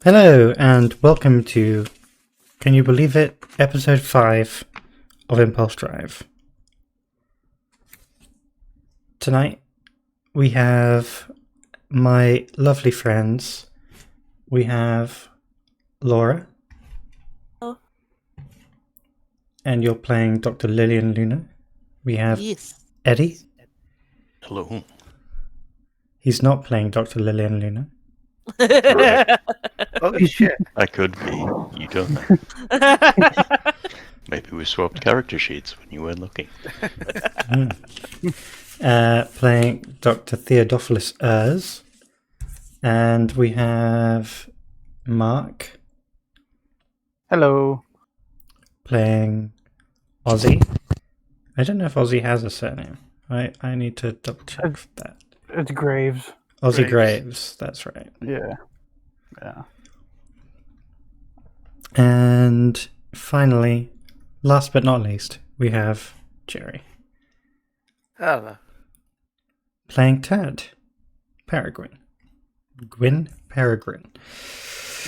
Hello and welcome to, can you believe it, episode 5 of Impulse Drive. Tonight we have my lovely friends. We have Laura. Oh. And you're playing Dr. Lillian Luna. We have Eddie. Hello. He's not playing Dr. Lillian Luna. Correct. Oh shit. I could be. You don't know. Maybe we swapped character sheets when you weren't looking. Playing Dr. Theodophilus Urs. And we have Mark. Hello. Playing Ozzy. I don't know if Ozzy has a surname. I need to double check that. It's Graves. Ozzy Graves, that's right. Yeah. And finally, last but not least, we have Jerry. Hello. Playing Tad Peregrine. Gwyn Peregrine.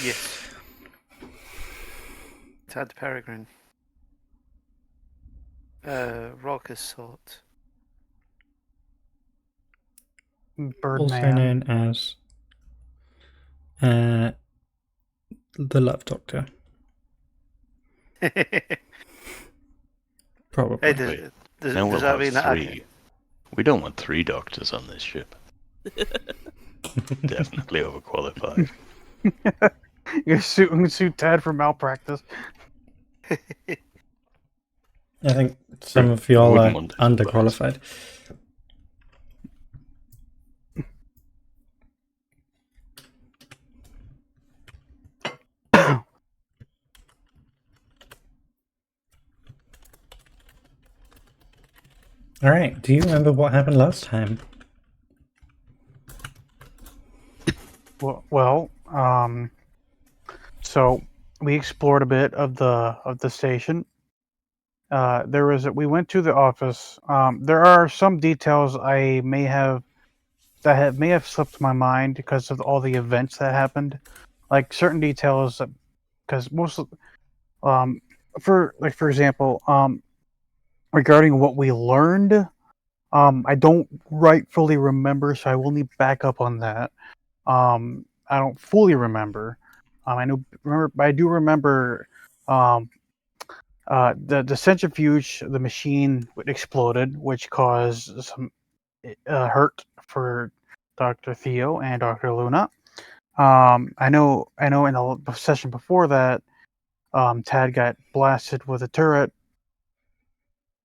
Yes. Tad Peregrine. Raucous sort. Also Birdman. known as the Love Doctor. Probably. Hey, Wait, does now we'll that have mean that three. We don't want 3 doctors on this ship. Definitely overqualified. You're suit Tad for malpractice. I think some of y'all are wouldn't want to, but- underqualified. Alright, do you remember what happened last time? Well, so we explored a bit of the station. We went to the office. There are some details that may have slipped my mind because of all the events that happened. Like certain details, because for example, regarding what we learned, I don't rightfully remember, so I will need backup on that. I don't fully remember. I do remember. The centrifuge, the machine exploded, which caused some hurt for Dr. Theo and Dr. Luna. I know. In the session before that, Tad got blasted with a turret,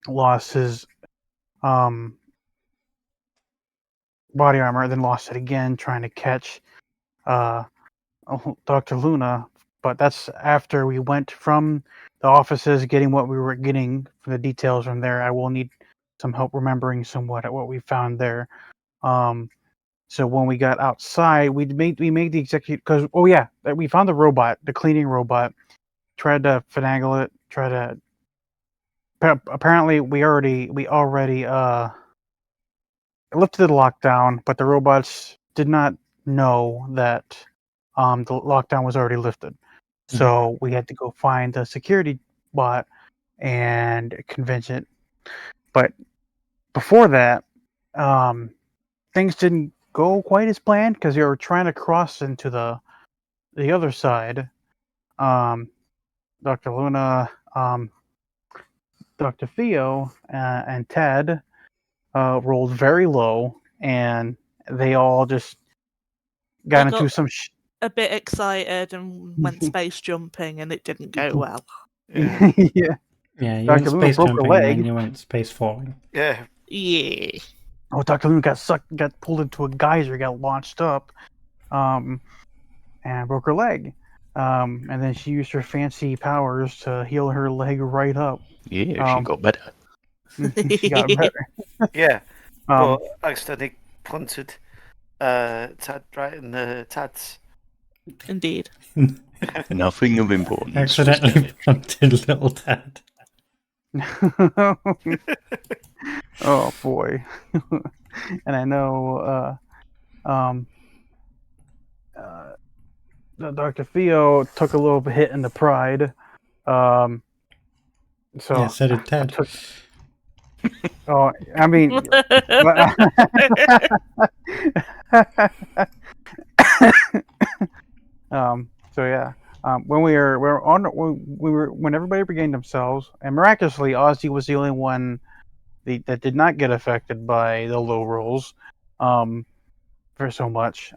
lost his body armor, then lost it again trying to catch Dr. Luna. But that's after we went from the offices, getting what we were getting from the details from there. I will need some help remembering somewhat at what we found there. So when we got outside, we made the execute because we found the robot, the cleaning robot. Tried to finagle it. Apparently we already lifted the lockdown, but the robots did not know that the lockdown was already lifted. So we had to go find the security bot and convince it. But before that, things didn't go quite as planned because they were trying to cross into the other side. Dr. Luna, Dr. Theo, and Ted rolled very low, and they all just got into some a bit excited and went space jumping, and it didn't go well. Yeah. Yeah, you Dr. went Luna space broke her jumping leg. and then you went space falling. Yeah. Yeah. Oh, Dr. Luna got pulled into a geyser, got launched up, and broke her leg. And then she used her fancy powers to heal her leg right up. Yeah, she got better. She got better. Yeah, Um, but accidentally punted Tad right in the Tads. Indeed. Nothing of importance. was Accidentally damaged. punted little Tad. oh boy. And I know Dr. Theo took a little hit in the pride. So Yeah, so did I Ted. took. Oh, I mean, so yeah. When when everybody regained themselves, and miraculously, Ozzy was the only one that did not get affected by the low rolls, for so much.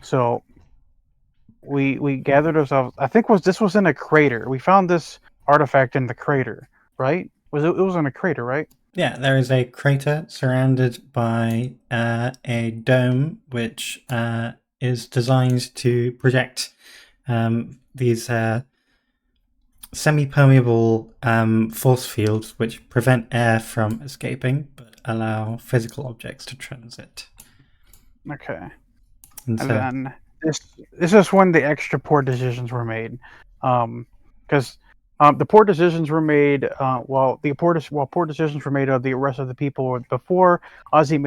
So we gathered ourselves. I think this was in a crater. We found this artifact in the crater, right? It was in a crater, right? Yeah, there is a crater surrounded by a dome which is designed to project these semi-permeable force fields which prevent air from escaping but allow physical objects to transit. Okay. And And so, then this is when the extra poor decisions were made, because the poor decisions were made while poor decisions were made of the rest of the people before Ozzy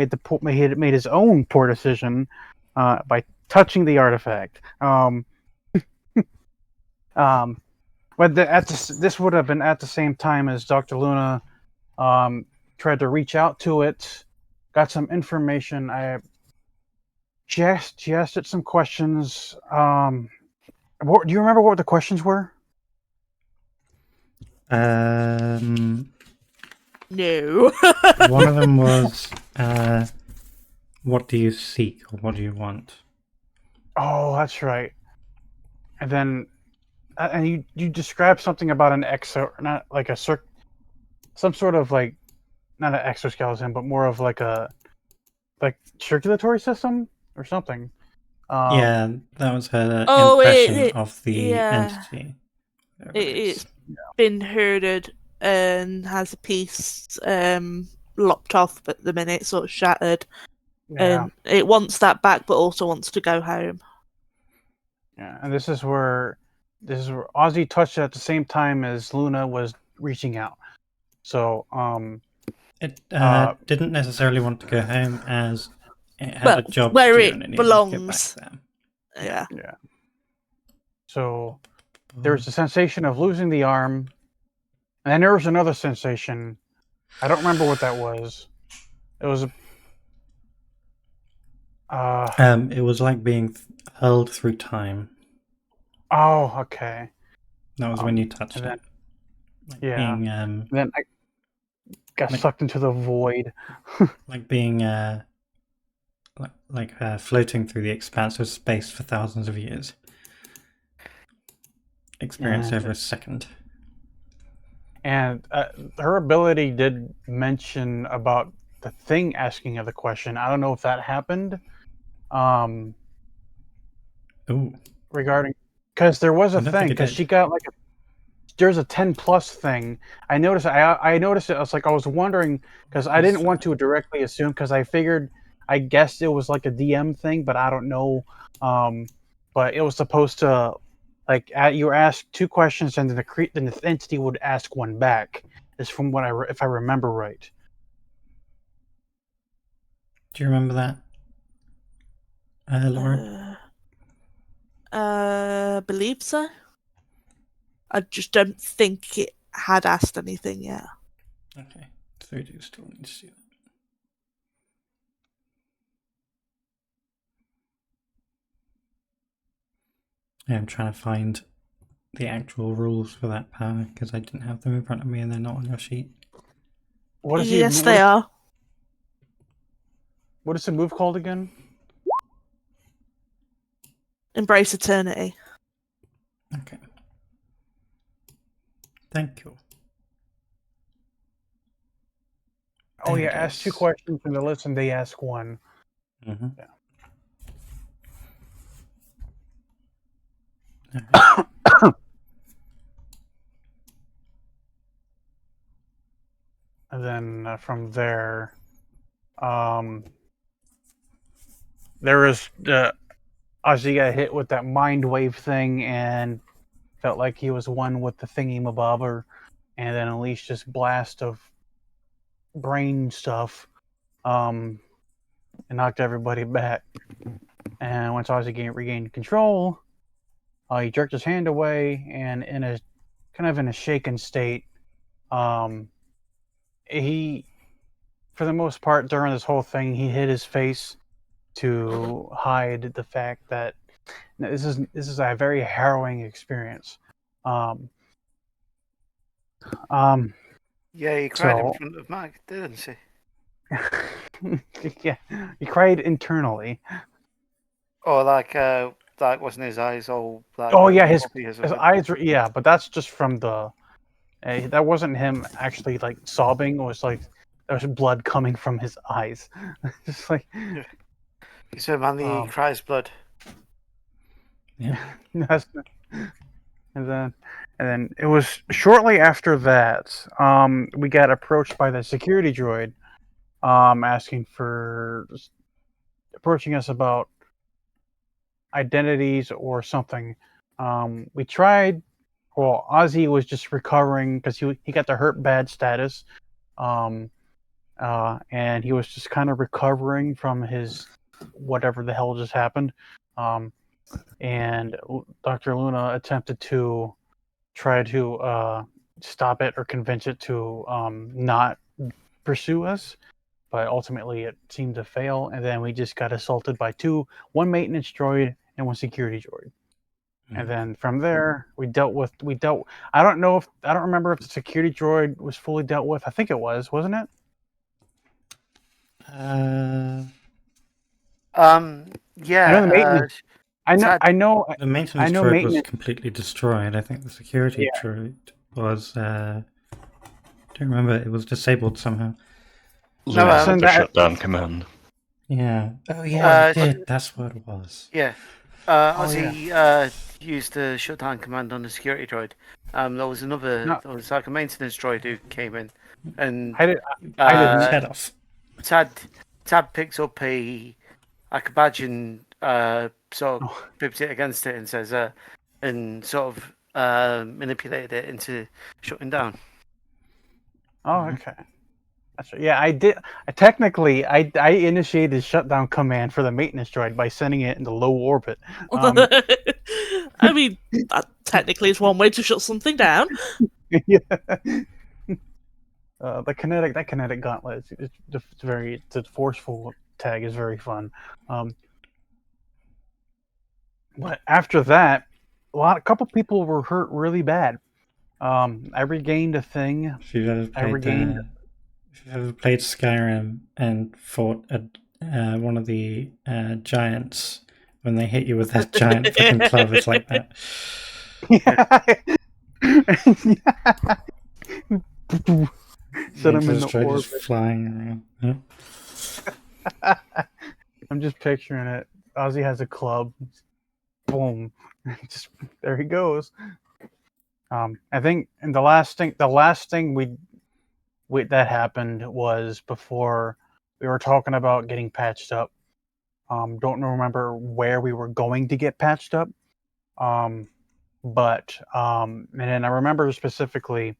made his own poor decision by touching the artifact. But this would have been at the same time as Dr. Luna tried to reach out to it, got some information. She asked it some questions. Do you remember what the questions were? um, No. one of them was, what do you seek or what do you want? Oh, that's right. And then, and you described something about an not like some sort of like, not an exoskeleton, but more of like a circulatory system or something. Yeah, that was her Oh, impression of the yeah. entity. Whatever it is. It's been herded and has a piece lopped off at the minute, sort of shattered. Yeah, And it wants that back, but also wants to go home. yeah. And this is where Ozzy touched it at the same time as Luna was reaching out. So, It didn't necessarily want to go home as it had Well, a job where to do it and it needed belongs. to get back Yeah. yeah. So there. there was the sensation of losing the arm, and then there was another sensation. I don't remember what that was. It was It was like being hurled through time. oh, okay. That was when you touched and then- it. Like yeah. being Then I got Like- sucked into the void. like being floating through the expanse of space for thousands of years. Experienced Yeah. over a second. And her ability did mention about the thing asking her the question. I don't know if that happened. Ooh. Regarding, because there was I a don't thing, think it because did. she got like there's a 10 plus thing. I noticed it. I was like, I was wondering, because I didn't want to directly assume, because I guessed it was like a DM thing, but I don't know. But it was supposed to, like, you were asked two questions, and then the entity would ask one back. Is from what if I remember right. Do you remember that, Lauren? Believe so. I just don't think it had asked anything yet. Okay. So we do still need to see that. Yeah, I'm trying to find the actual rules for that power because I didn't have them in front of me and they're not on your sheet. What is Yes, they are. What is the move called again? Embrace eternity. Okay. Thank you. Oh There yeah, it ask two is. questions from the list, and they ask one. Mm-hmm. Yeah. Alright. And then from there, there was Ozzy got hit with that mind wave thing and felt like he was one with the thingy mabobber, and then unleashed this blast of brain stuff, and knocked everybody back. And once Ozzy regained control, he jerked his hand away, and in a shaken state, he, for the most part, during this whole thing, he hid his face to hide the fact that this is a very harrowing experience. Yeah, he cried in So front of Mac, didn't he? yeah, he cried internally. Or like wasn't his eyes all like? Oh yeah, his puffy or his something? eyes were, yeah, but that's just from the that wasn't him actually like sobbing. It was like there was blood coming from his eyes. Just like He said, "Man, he cries blood." Yeah. that's, and then it was shortly after that we got approached by the security droid approaching us about identities or something. We tried. Well, Ozzy was just recovering because he got the hurt bad status, and he was just kind of recovering from his whatever the hell just happened. And Dr. Luna attempted to try to stop it or convince it to not pursue us, but ultimately it seemed to fail. And then we just got assaulted by one maintenance droid and one security droid. And then from there, we dealt. I don't remember if the security droid was fully dealt with. I think it was, wasn't it? Yeah. I know the maintenance. I know. The maintenance droid was completely destroyed. I think the security droid was. Don't remember. It was disabled somehow. The shutdown command. Yeah. Oh yeah, it did. That's what it was. Yeah. Ozzy used the shutdown command on the security droid. There was another. There was like a maintenance droid who came in, and I didn't head off. Tad picks up a badge and sort of pips it against it and says and sort of manipulated it into shutting down. Oh, okay. That's right. Yeah, I did. I initiated shutdown command for the maintenance droid by sending it into low orbit. I mean, that technically is one way to shut something down. Yeah. The kinetic gauntlet, it's a forceful tag is very fun. But after that, a couple people were hurt really bad. I regained a thing. If you've ever played Skyrim and fought one of the giants, when they hit you with that giant fucking club, it's like that. Set him in the orbit. Just flying around. I'm just picturing it. Ozzy has a club. Boom. Just there he goes. I think, and the last thing that happened was before we were talking about getting patched up. Don't remember where we were going to get patched up. And then I remember specifically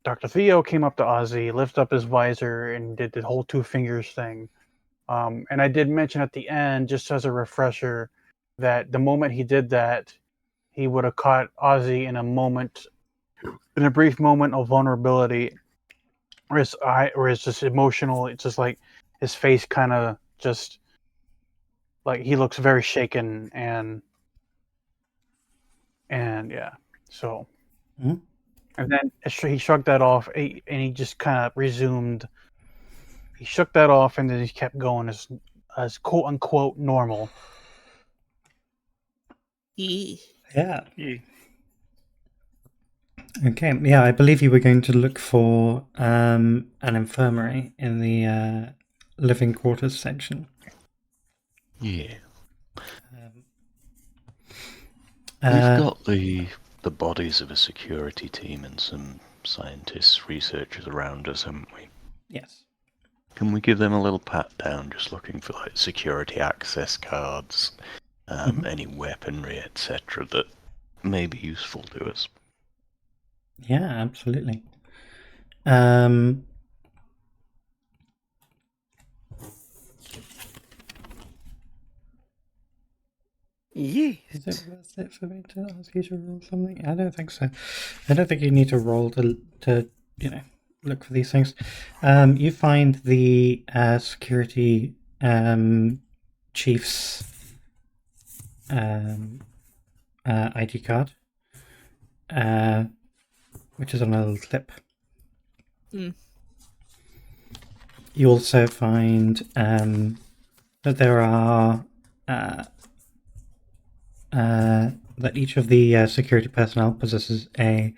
Dr. Theo came up to Ozzy, lifted up his visor, and did the whole 2 fingers thing. And I did mention at the end, just as a refresher, that the moment he did that, he would have caught Ozzy in a brief moment of vulnerability, where it's just emotional. It's just like his face kind of just like he looks very shaken and yeah. So, and then he shrugged that off, and he just kind of resumed. He shook that off, and then he kept going as quote unquote normal. Yeah. Okay. Yeah, I believe you were going to look for an infirmary in the living quarters section. Yeah. We've got the bodies of a security team and some scientists, researchers around us, haven't we? Yes. Can we give them a little pat down, just looking for like security access cards, any weaponry, etc., that may be useful to us? Yeah, absolutely. Yes. Is it worth it for me to ask you to roll something? I don't think so. I don't think you need to roll to look for these things. You find the security chief's ID card, which is on a little clip. Mm. You also find that there are that each of the security personnel possesses a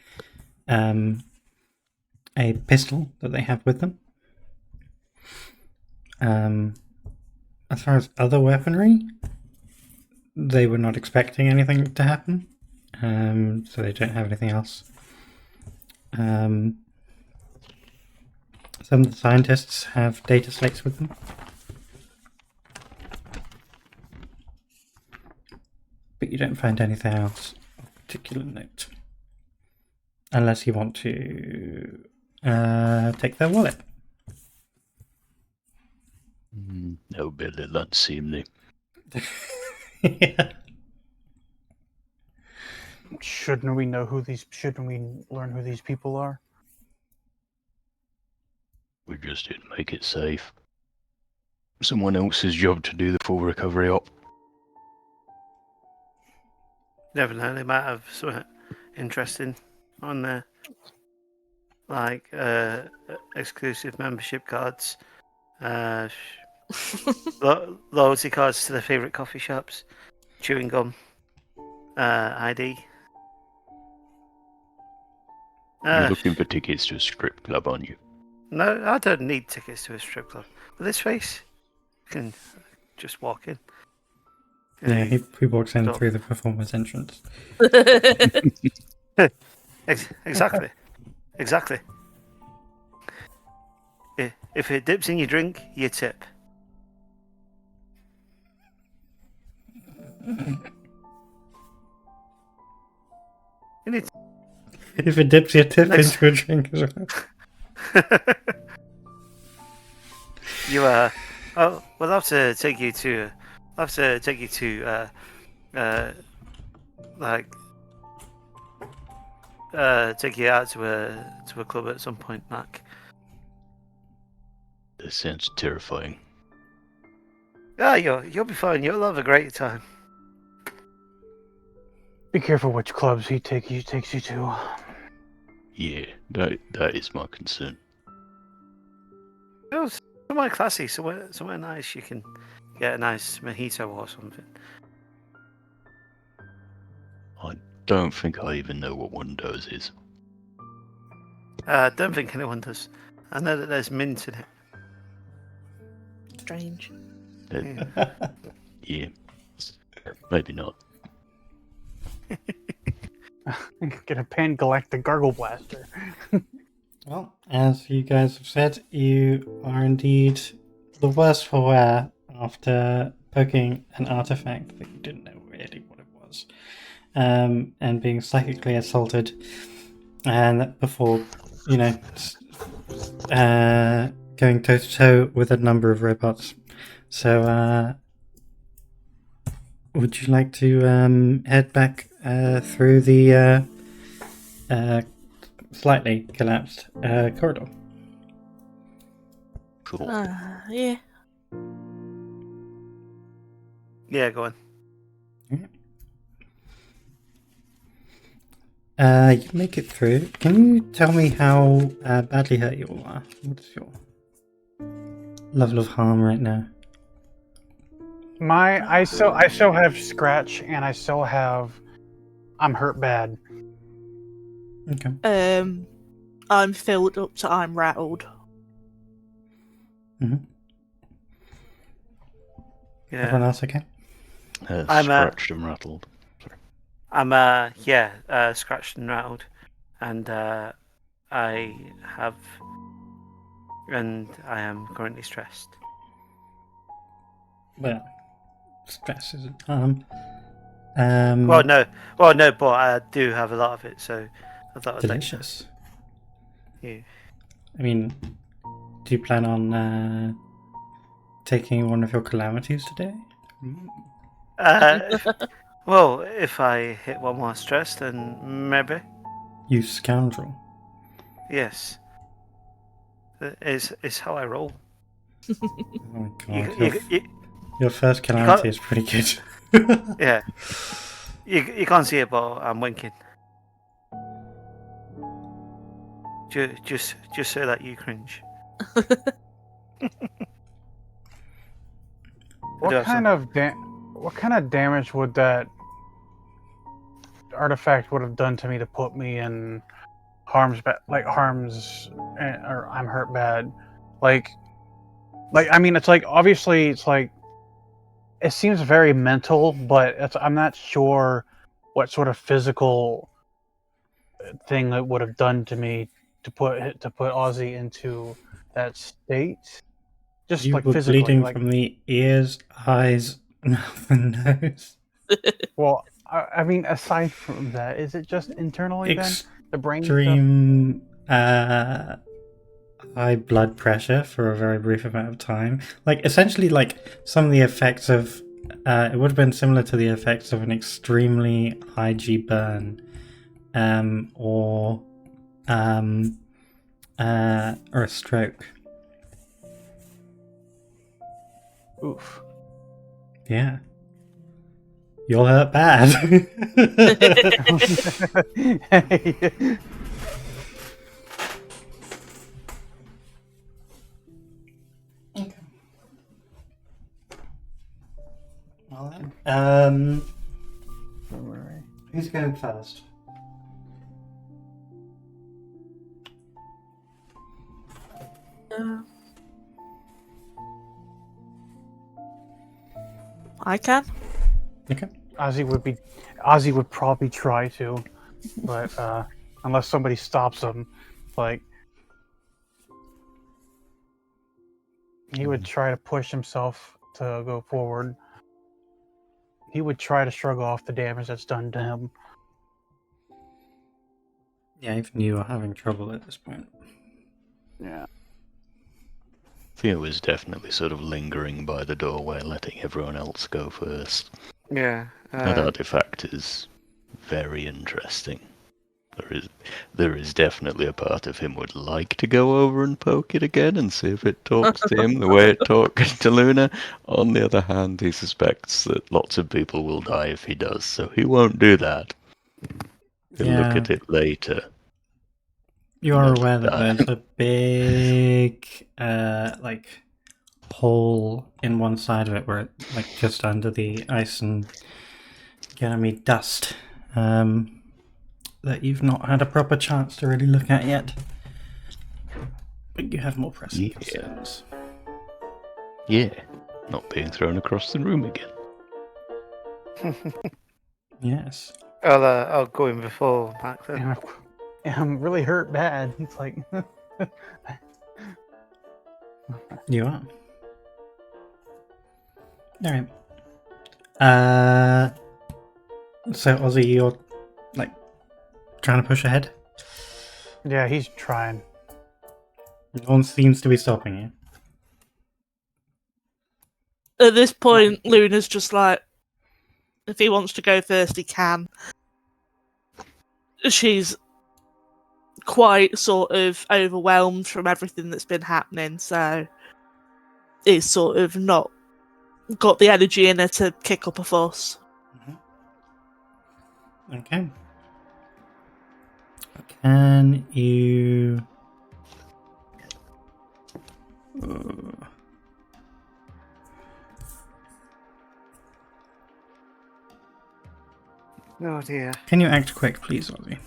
pistol that they have with them. As far as other weaponry, they were not expecting anything to happen, so they don't have anything else. Some of the scientists have data slates with them. But you don't find anything else of particular note. Unless you want to take their wallet. No, Billy, that's seemly. Yeah. Shouldn't we learn who these people are? We just didn't make it safe. Someone else's job to do the full recovery op. Never know, they might have something interesting on there. Like exclusive membership cards, loyalty cards to their favourite coffee shops, chewing gum, ID. You're looking for tickets to a strip club, aren't you? No, I don't need tickets to a strip club. With this face, you can just walk in. Yeah, he walks in Stop. through the performer's entrance. Exactly. Exactly. If it dips in your drink, you tip. You need If it dips your tip Next. into a drink as well. you oh, we'll have to take you to take you out to a club at some point, Mac. That sounds terrifying. Ah, you'll be fine. You'll have a great time. Be careful which clubs he takes you to. Yeah, that is my concern. Oh, somewhere classy, somewhere nice. You can get a nice mojito or something. I don't think I even know what one of those is. Don't think anyone does. I know that there's mint in it. Strange. Yeah. Yeah, maybe not. Get a Pan-Galactic Gargle Blaster. Well, as you guys have said, you are indeed the worse for wear after poking an artifact that you didn't know really what it was, and being psychically assaulted, and before, going toe to toe with a number of robots. So, would you like to head back through the slightly collapsed corridor? Cool. Yeah. Yeah, go on. You make it through. Can you tell me how badly hurt you all are? What's your level of harm right now? I still have scratch, and I'm hurt bad. Okay. I'm filled up to I'm rattled. Mm-hmm. Yeah. Everyone else okay? I'm, Scratched and rattled. I'm scratched and rattled, and I am currently stressed. Well, stress isn't harm. Well, no, but I do have a lot of it, so I thought I'd Delicious. let you. I mean, do you plan on taking one of your calamities today? Well, if I hit one more stress, then maybe. You scoundrel. Yes. It's how I roll. Oh my You, god. you, you, Your first can't- calamity is pretty good. yeah. You can't see it, but I'm winking. Just so that you cringe. What kind of damage would that artifact would have done to me to put me in harm's or I'm hurt bad? Like I mean, it's like obviously it's like it seems very mental, but I'm not sure what sort of physical thing it would have done to me to put Ozzy into that state. Just You like were physically, bleeding like from the ears, eyes, mouth, and nose. well, I mean, aside from that, is it just internally then the brain stuff? Extreme high blood pressure for a very brief amount of time. Like essentially, like some of the effects of it would have been similar to the effects of an extremely high G burn, or a stroke. Oof. Yeah. You'll hurt bad. Well then. Who's going first? I can. Okay. Ozzy would probably try to, but unless somebody stops him, like he would try to push himself to go forward. He would try to shrug off the damage that's done to him. Yeah, even you are having trouble at this point. Yeah. Theo was definitely sort of lingering by the doorway, letting everyone else go first. Yeah. That artifact is very interesting. There is definitely a part of him would like to go over and poke it again and see if it talks to him the way it talked to Luna. On the other hand, he suspects that lots of people will die if he does, so he won't do that. He'll look at it later. You are Not aware that die. there's a big, like, hole in one side of it where, like, just under the ice and Ganymede dust, that you've not had a proper chance to really look at yet. But you have more pressing concerns. Yeah, not being thrown across the room again. Yes. I'll go in before Mac then. And I'm really hurt bad. It's like You are. Alright. So Ozzy, you're, like, trying to push ahead? yeah, he's trying. No one seems to be stopping you. At this point, Luna's just like, if he wants to go first, he can. She's quite sort of overwhelmed from everything that's been happening, so it's sort of not got the energy in her to kick up a fuss. Okay. Can you... Oh dear. Can you act quick, please, Ozzy?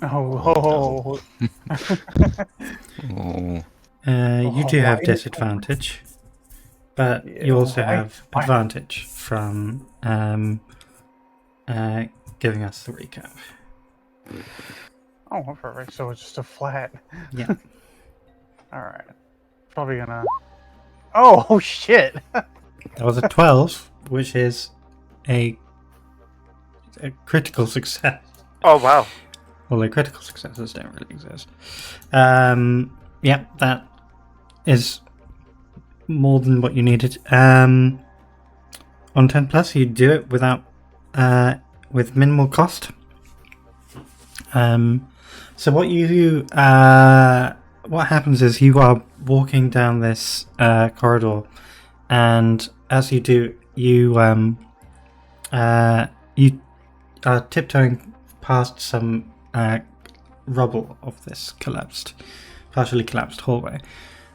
Oh. Oh, You do why have did- disadvantage, but you Yeah, also why- have why- advantage from giving us the recap. Oh, perfect. So it's just a flat. Yeah. All right. Probably gonna. Oh shit! That was a 12, which is a critical success. Oh wow. Although critical successes don't really exist. Yeah, that is more than what you needed. On 10 plus, you do it without with minimal cost. So what happens is you are walking down this corridor, and as you do, you are tiptoeing past some rubble of this partially collapsed hallway.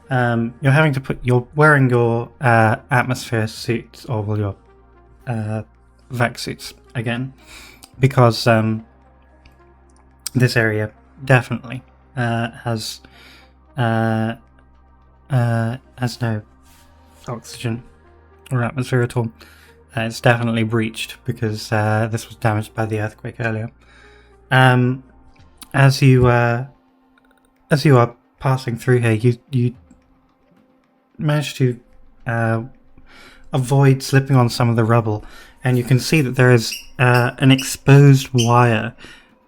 You're wearing your atmosphere suits, or well, your vac suits again, because this area definitely has no oxygen or atmosphere at all. It's definitely breached because this was damaged by the earthquake earlier. As you are passing through here, you manage to avoid slipping on some of the rubble, and you can see that there is an exposed wire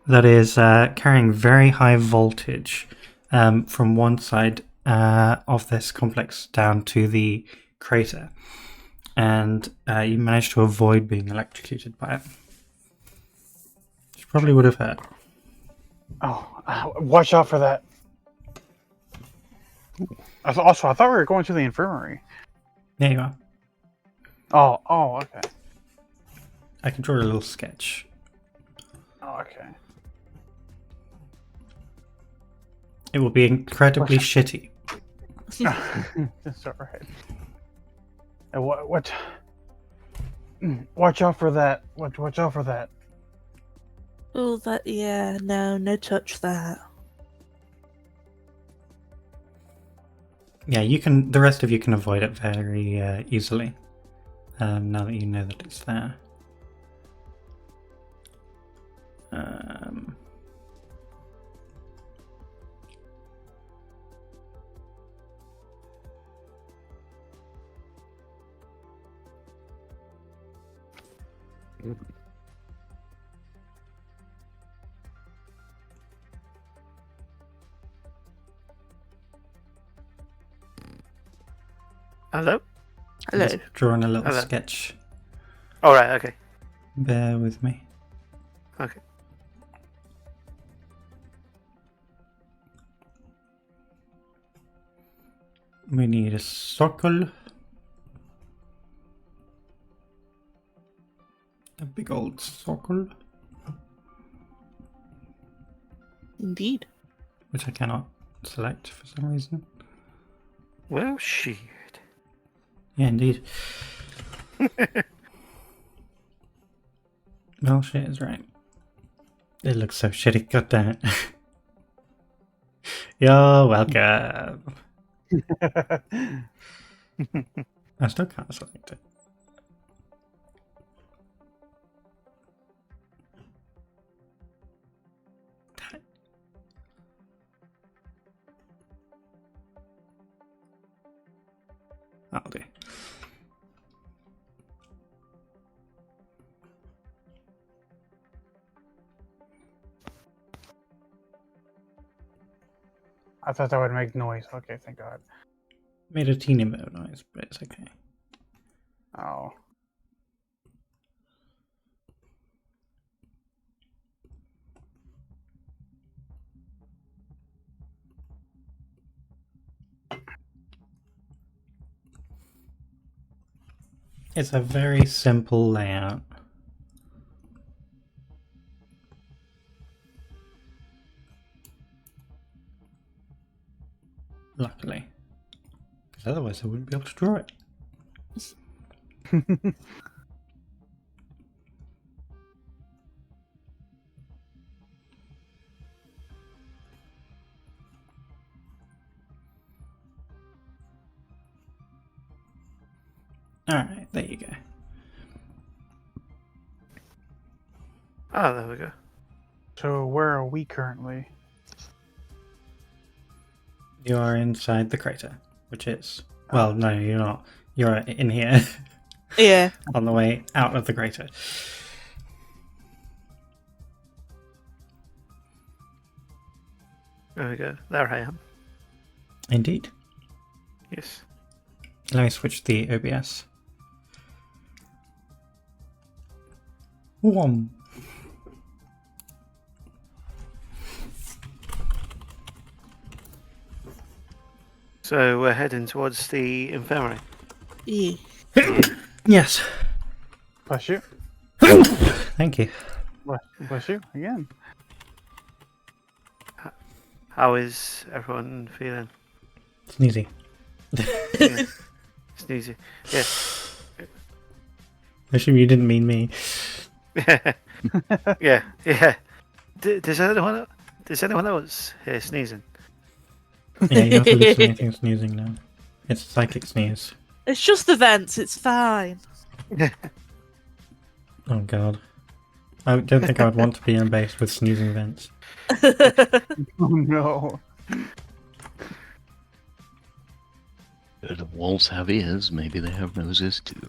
that is carrying very high voltage from one side of this complex down to the crater, and you managed to avoid being electrocuted by it. Which probably would have hurt. Oh, watch out for that. Also, I thought we were going to the infirmary. There you are. Oh, okay. I can draw a little sketch. Oh, okay. It will be incredibly shitty. That's alright. What? Watch out for that. Watch out for that. Oh, that, yeah, no touch that. Yeah, the rest of you can avoid it very easily. Now that you know that it's there. Hello? Hello. Just drawing a little Hello. sketch. All right. Okay. Bear with me. Okay. We need a circle. A big old circle, Indeed. which I cannot select for some reason. Well, shit. Yeah, indeed. Well, shit is right. It looks so shitty. God damn it. You're welcome. I still can't select it. That'll do. I thought that would make noise. Okay, thank God. Made a teeny bit of noise, but it's okay. Oh. It's a very simple layout. Luckily. Because otherwise I wouldn't be able to draw it. Alright, there you go. Oh, there we go. So where are we currently? You are inside the crater, which is... Well, no, you're not. You're in here. Yeah. On the way out of the crater. There we go. There I am. Indeed. Yes. Let me switch the OBS. One. So we're heading towards the infirmary. Yeah. Yes. Bless you. Thank you. Bless you again. How is everyone feeling? Sneezy. Yeah. Sneezy. Yeah. I assume you didn't mean me. Yeah. Yeah. Does anyone else hear sneezing? Yeah, you're hallucinating sneezing now. It's a psychic sneeze. It's just the vents, it's fine. Oh god. I don't think I would want to be in a base with sneezing vents. Oh no. The walls have ears, maybe they have noses too.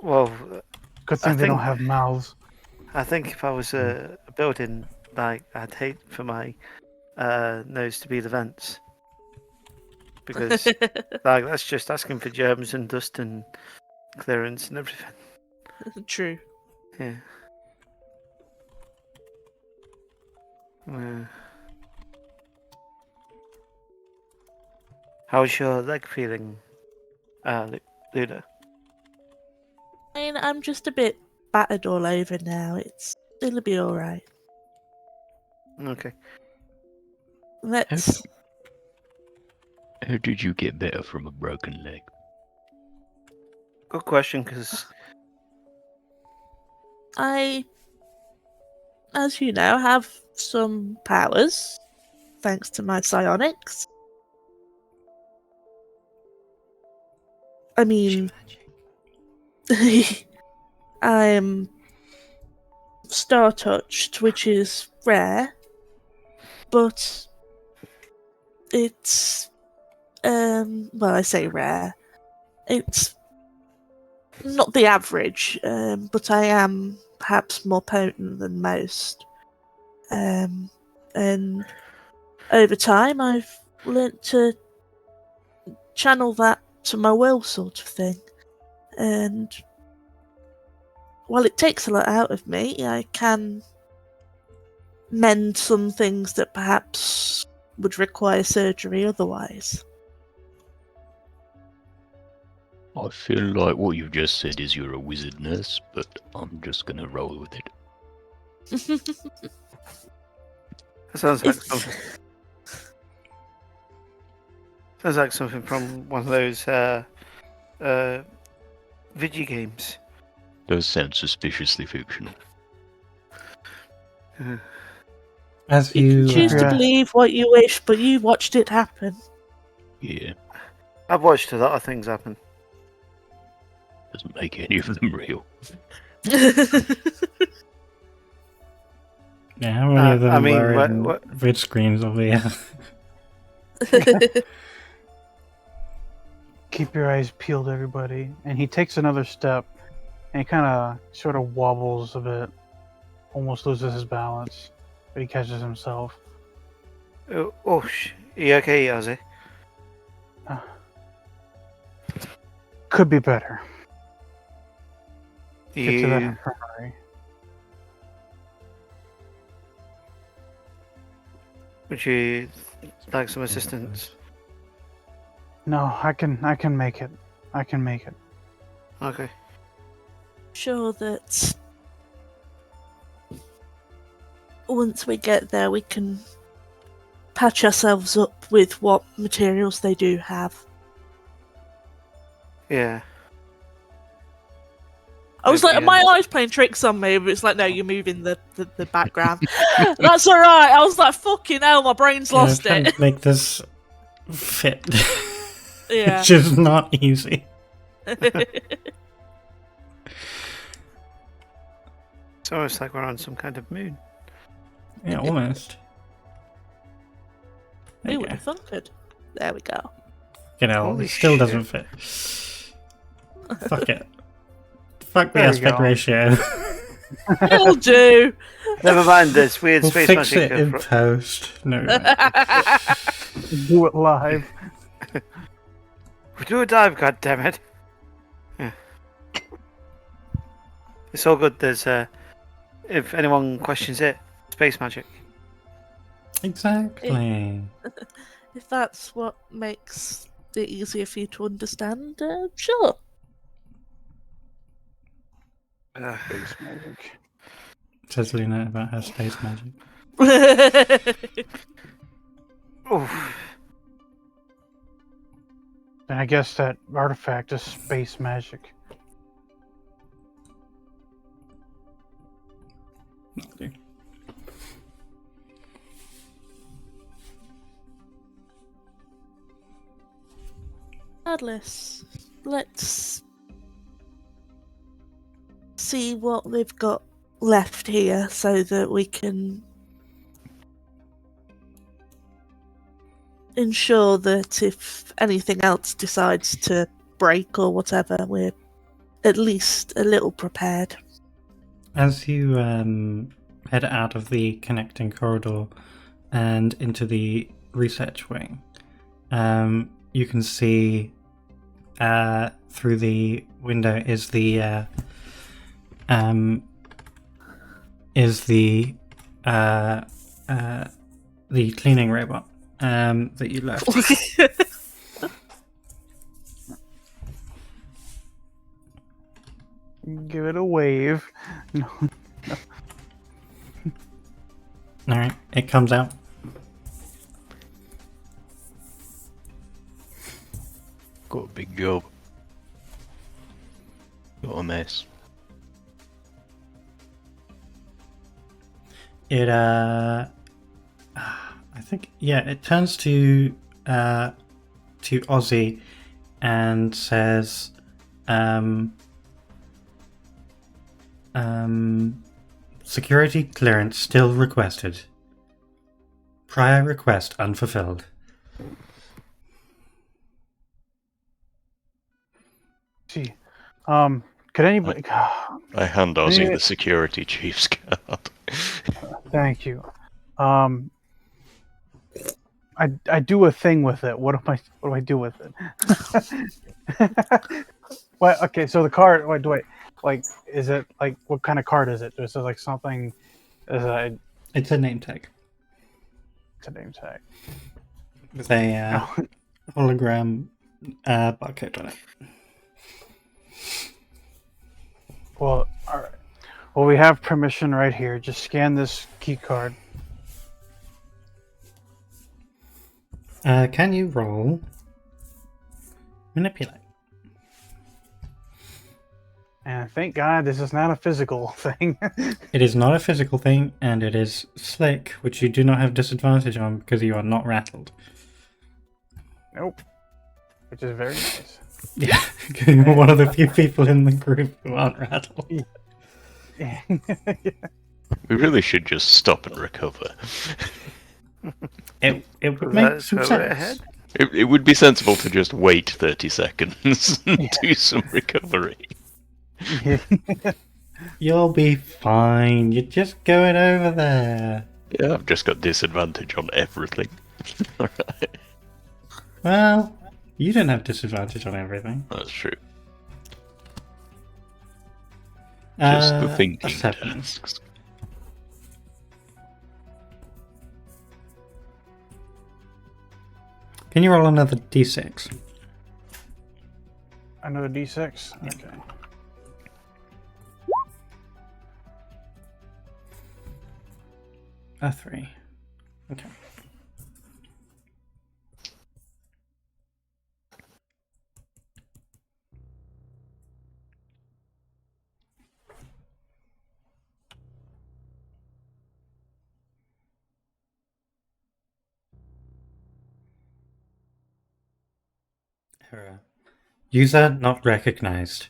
Well, Good thing I they don't think- have mouths. I think if I was a building, like, I'd hate for my nose to be the vents. Because, like, that's just asking for germs and dust and clearance and everything. True. Yeah. How's your leg feeling, Luna? I mean, I'm just a bit battered all over now. It'll be alright. Okay. Let's. How did you get better from a broken leg? Good question, because I, as you know, have some powers thanks to my psionics. I mean, I'm star touched, which is rare, but it's well, I say rare. It's not the average, but I am perhaps more potent than most. And over time, I've learnt to channel that to my will, sort of thing. And while it takes a lot out of me, I can mend some things that perhaps would require surgery otherwise. I feel like what you've just said is you're a wizard nurse, but I'm just gonna roll with it. it sounds like If- something. Sounds like something from one of those video games. Does sound suspiciously fictional. As You you, can choose to Yeah. believe what you wish, but you watched it happen. Yeah, I've watched a lot of things happen. doesn't make any of them real. yeah, how many of them I mean, were what- in what- vid screens over here? Keep your eyes peeled, everybody. And he takes another step, and he kind of sort of wobbles a bit, almost loses his balance, but he catches himself. Are you okay, Ozzy? Could be better. Get to that You, infirmary. would you like some assistance? No, I can make it. I can make it. Okay. Sure that once we get there, we can patch ourselves up with what materials they do have. Yeah. I was like, Okay, my eyes playing tricks on me, but it's like, no, you're moving the background. That's alright. I was like, fucking hell, my brain's Yeah, lost trying it. to make this fit. Yeah. Which is not easy. It's almost like we're on some kind of moon. Yeah, almost. There Who you would go. have thunkered? There we go. You know, Holy it still shit. doesn't fit. Fuck it. Fuck the There we aspect go. ratio. It'll do. Never mind this weird We'll space fix magic. it in post. No, we won't. Do it live. We do a dive, goddammit. It's all good. There's if anyone questions it, space magic. Exactly. If that's what makes it easier for you to understand, sure. Space magic. Says Luna about her space magic. Oof. And I guess that artifact is space magic. Okay. Regardless, let's see what they've got left here so that we can ensure that if anything else decides to break or whatever, we're at least a little prepared. As you head out of the connecting corridor and into the research wing, you can see through the window is the cleaning robot that you left. Give it a wave. No. All right, it comes out. Got a big job. Got a mess. It I think it turns to Ozzy and says security clearance still requested. Prior request unfulfilled. See, could anybody? I hand Ozzy Yeah. the security chief's card. Thank you. I do a thing with it. What do I do with it? What? Okay, so the card. Wait, is it like what kind of card is it? Is it like something? Is it It's a name tag a name tag? with a hologram barcode on it. Well, all right. Well, we have permission right here. Just scan this key card. Can you roll manipulate? And thank God this is not a physical thing. It is not a physical thing, and it is slick, which you do not have disadvantage on because you are not rattled. Nope. Which is very nice. Yeah, you're one of the few people in the group who aren't rattled. We really should just stop and recover. It would make Let's some go sense. ahead. It would be sensible to just wait 30 seconds and do some recovery. You'll be fine. You're just going over there. Yeah, I've just got disadvantage on everything. Alright, Well, you don't have disadvantage on everything. that's true. Just the A thinking 7. tasks. Can you roll another d6? Another D6? Okay. A 3. Okay. Error. User not recognized.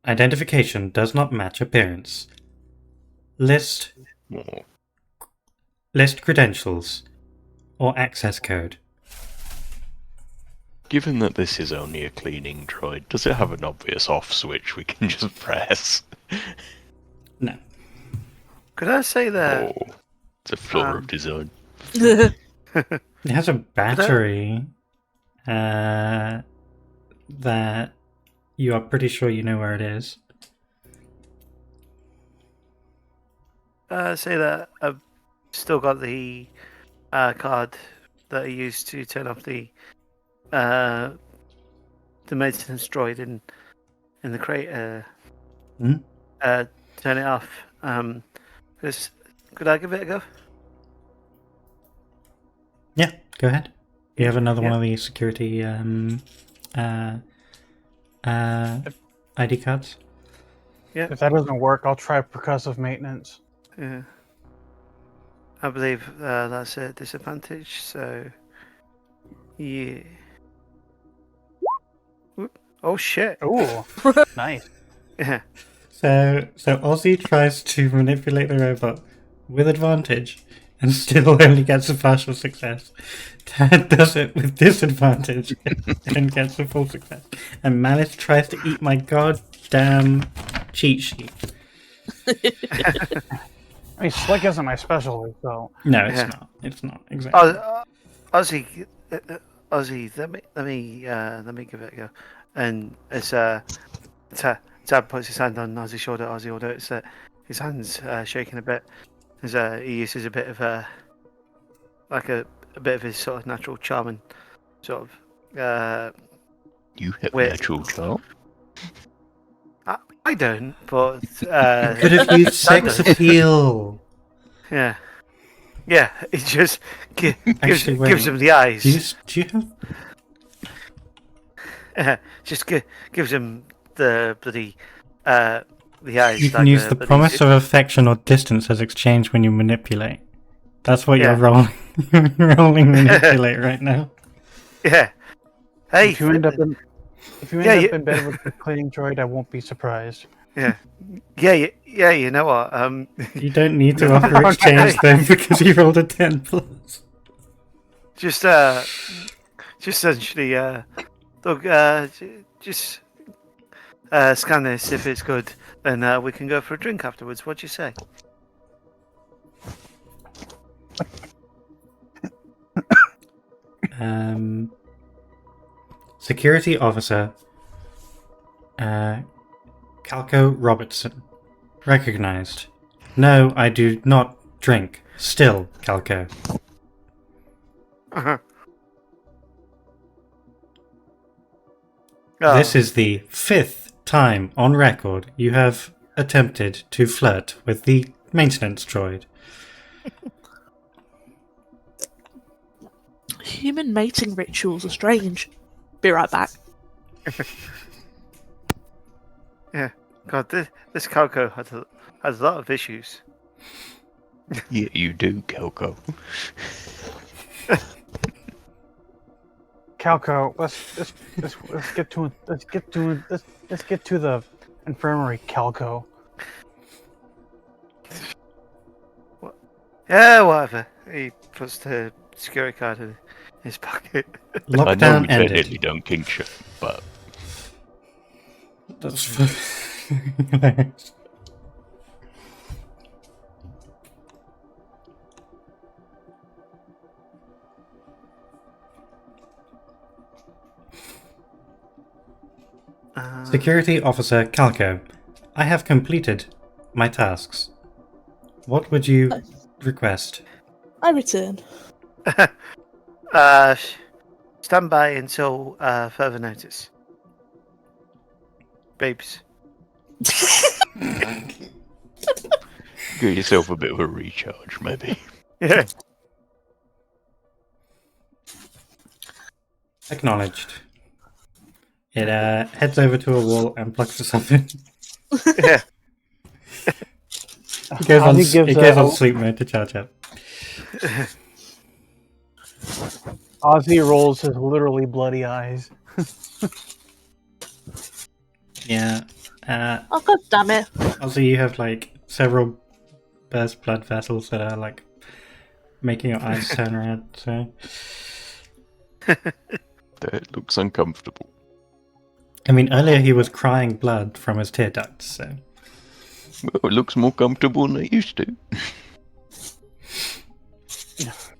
Identification does not match appearance. List Oh, credentials or access code. given that this is only a cleaning droid, does it have an obvious off switch we can just press? No. Could I say that? Oh, it's a flaw of design. It has a battery that you are pretty sure you know where it is. say that I've still got the card that I used to turn off the maintenance droid in the crate. Hmm? Turn it off. Could I give it a go? Yeah, go ahead. You have another Yeah. one of these security ID cards. If that doesn't work, I'll try percussive maintenance. Yeah. I believe that's a disadvantage. So, yeah. Whoop. Oh shit! Ooh, nice. Yeah. So Ozzy tries to manipulate the robot with advantage and still only gets a partial success. Tad does it with disadvantage and gets a full success. And Malice tries to eat my goddamn cheat sheet. I mean, slick isn't my specialty, so No, it's Yeah. not. It's not exactly. Ozzy, let me give it a go. And it's Tab puts his hand on Ozzy's shoulder. Ozzy will notice that his hand's shaking a bit. As he uses a bit of a bit of his sort of natural charm and sort of You have Wait. natural charm. I don't, but Could have used sex appeal. yeah, it just Actually, wait. gives him the eyes. Do you have? Gives him the bloody the eyes. You can like use the bloody- promise of affection or distance as exchange when you manipulate. That's what Yeah. you're rolling. You're rolling manipulate right now. Yeah. Hey. if you end up in Yeah, in bed with the cleaning droid, I won't be surprised. Yeah. You know what? You don't need to offer exchange then because you rolled a 10 plus. Just essentially, look, just scan this. If it's good, then we can go for a drink afterwards. What do you say? Security officer Calco Robertson. Recognized. No, I do not drink. Still, Calco. This is the 5th time on record you have attempted to flirt with the maintenance droid. Human mating rituals are strange. Be right back. Yeah. God, this Calco has a lot of issues. Yeah, you do, Kelko. Calco, let's get to the infirmary, Calco. Yeah, whatever. He puts the security card in his pocket. I know Lockdown we ended. technically don't kink shame, but That's hilarious. Security Officer Calco, I have completed my tasks. What would you request? I return. Stand by until further notice. Babes. give yourself a bit of a recharge, maybe. Yeah. Acknowledged. It heads over to a wall and plucks something. Yeah. It goes on, Ozzy gives it goes a- on sleep mode to charge up. Ozzy rolls his literally bloody eyes. Yeah. Oh, god damn it. Also, you have like several burst blood vessels that are like making your eyes turn red. So, That looks uncomfortable. I mean, earlier he was crying blood from his tear ducts. So, Well, it looks more comfortable than it used to.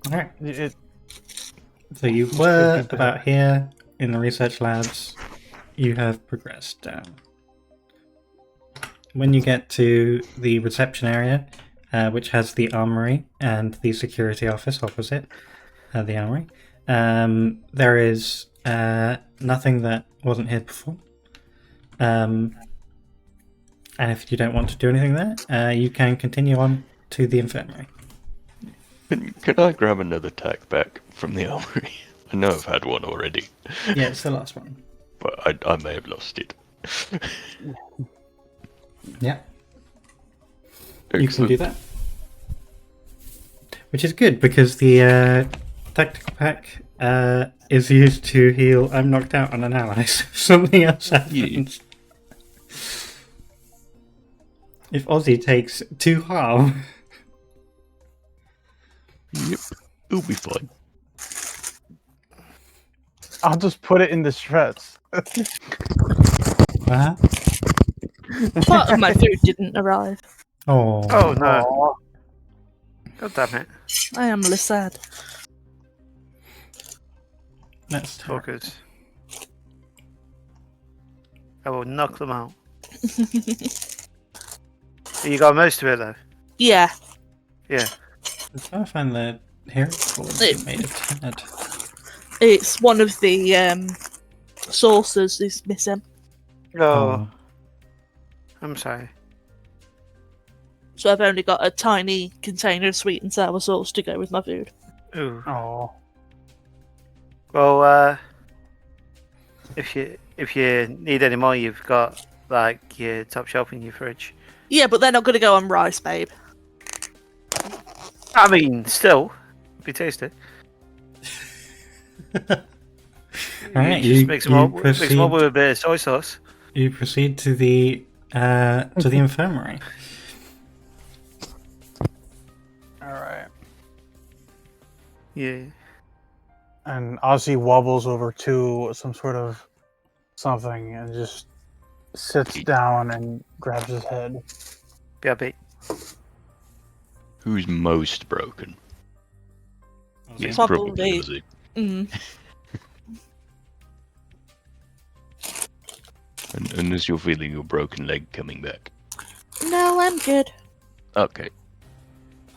all right. It, So you were about here in the research labs. You have progressed down. When you get to the reception area, which has the armory and the security office opposite the armory. There is nothing that wasn't here before. And if you don't want to do anything there, you can continue on to the infirmary. Can I grab another tack back from the armory? I know I've had one already, Yeah, it's the last one. but I may have lost it. Yeah, you can do that. Which is good because the tactical pack is used to heal. I'm knocked out on an ally, so if something else happens. If Ozzy takes 2 harm. Yep, it'll be fine. I'll just put it in the shreds. Uh-huh. Part of my food didn't arrive. Oh. Oh no! Aw. God damn it! I am sad. That's terrible. Fuckers. I will knock them out. You got most of it though. Yeah, Yeah. I'm trying to find the hero board made of Tad. it's one of the saucers is missing. Oh, I'm sorry. So I've only got a tiny container of sweet and sour sauce to go with my food. Ooh. Oh. Well, if you need any more, you've got like your top shelf in your fridge. Yeah, but they're not going to go on rice, babe. I mean, still, if you taste it. Alright, you just you mix them up proceed- with a bit of soy sauce. You proceed to the infirmary. Alright. Yeah. And Ozzy wobbles over to some sort of something and just sits down and grabs his head. BRB. Who's most broken? Yes, Probably. probably Ozzy. Mm. And is your feeling your broken leg coming back? No, I'm good. Okay.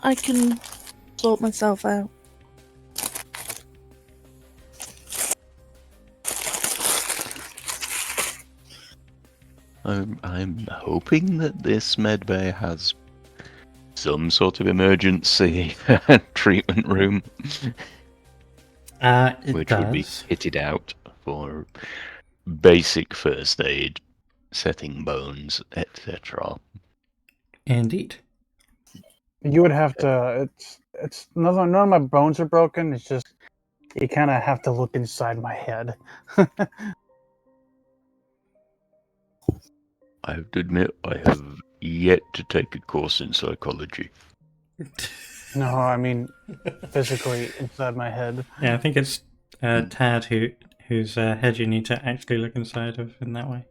I can sort myself out. I'm hoping that this medbay has some sort of emergency treatment room, It which does. would be kitted out for basic first aid, setting bones, etc. Indeed. You would have to. It's none of my bones are broken. It's just you kind of have to look inside my head. I have to admit, I have yet to take a course in psychology. No, I mean physically inside my head. Yeah, I think it's Tad whose head you need to actually look inside of in that way.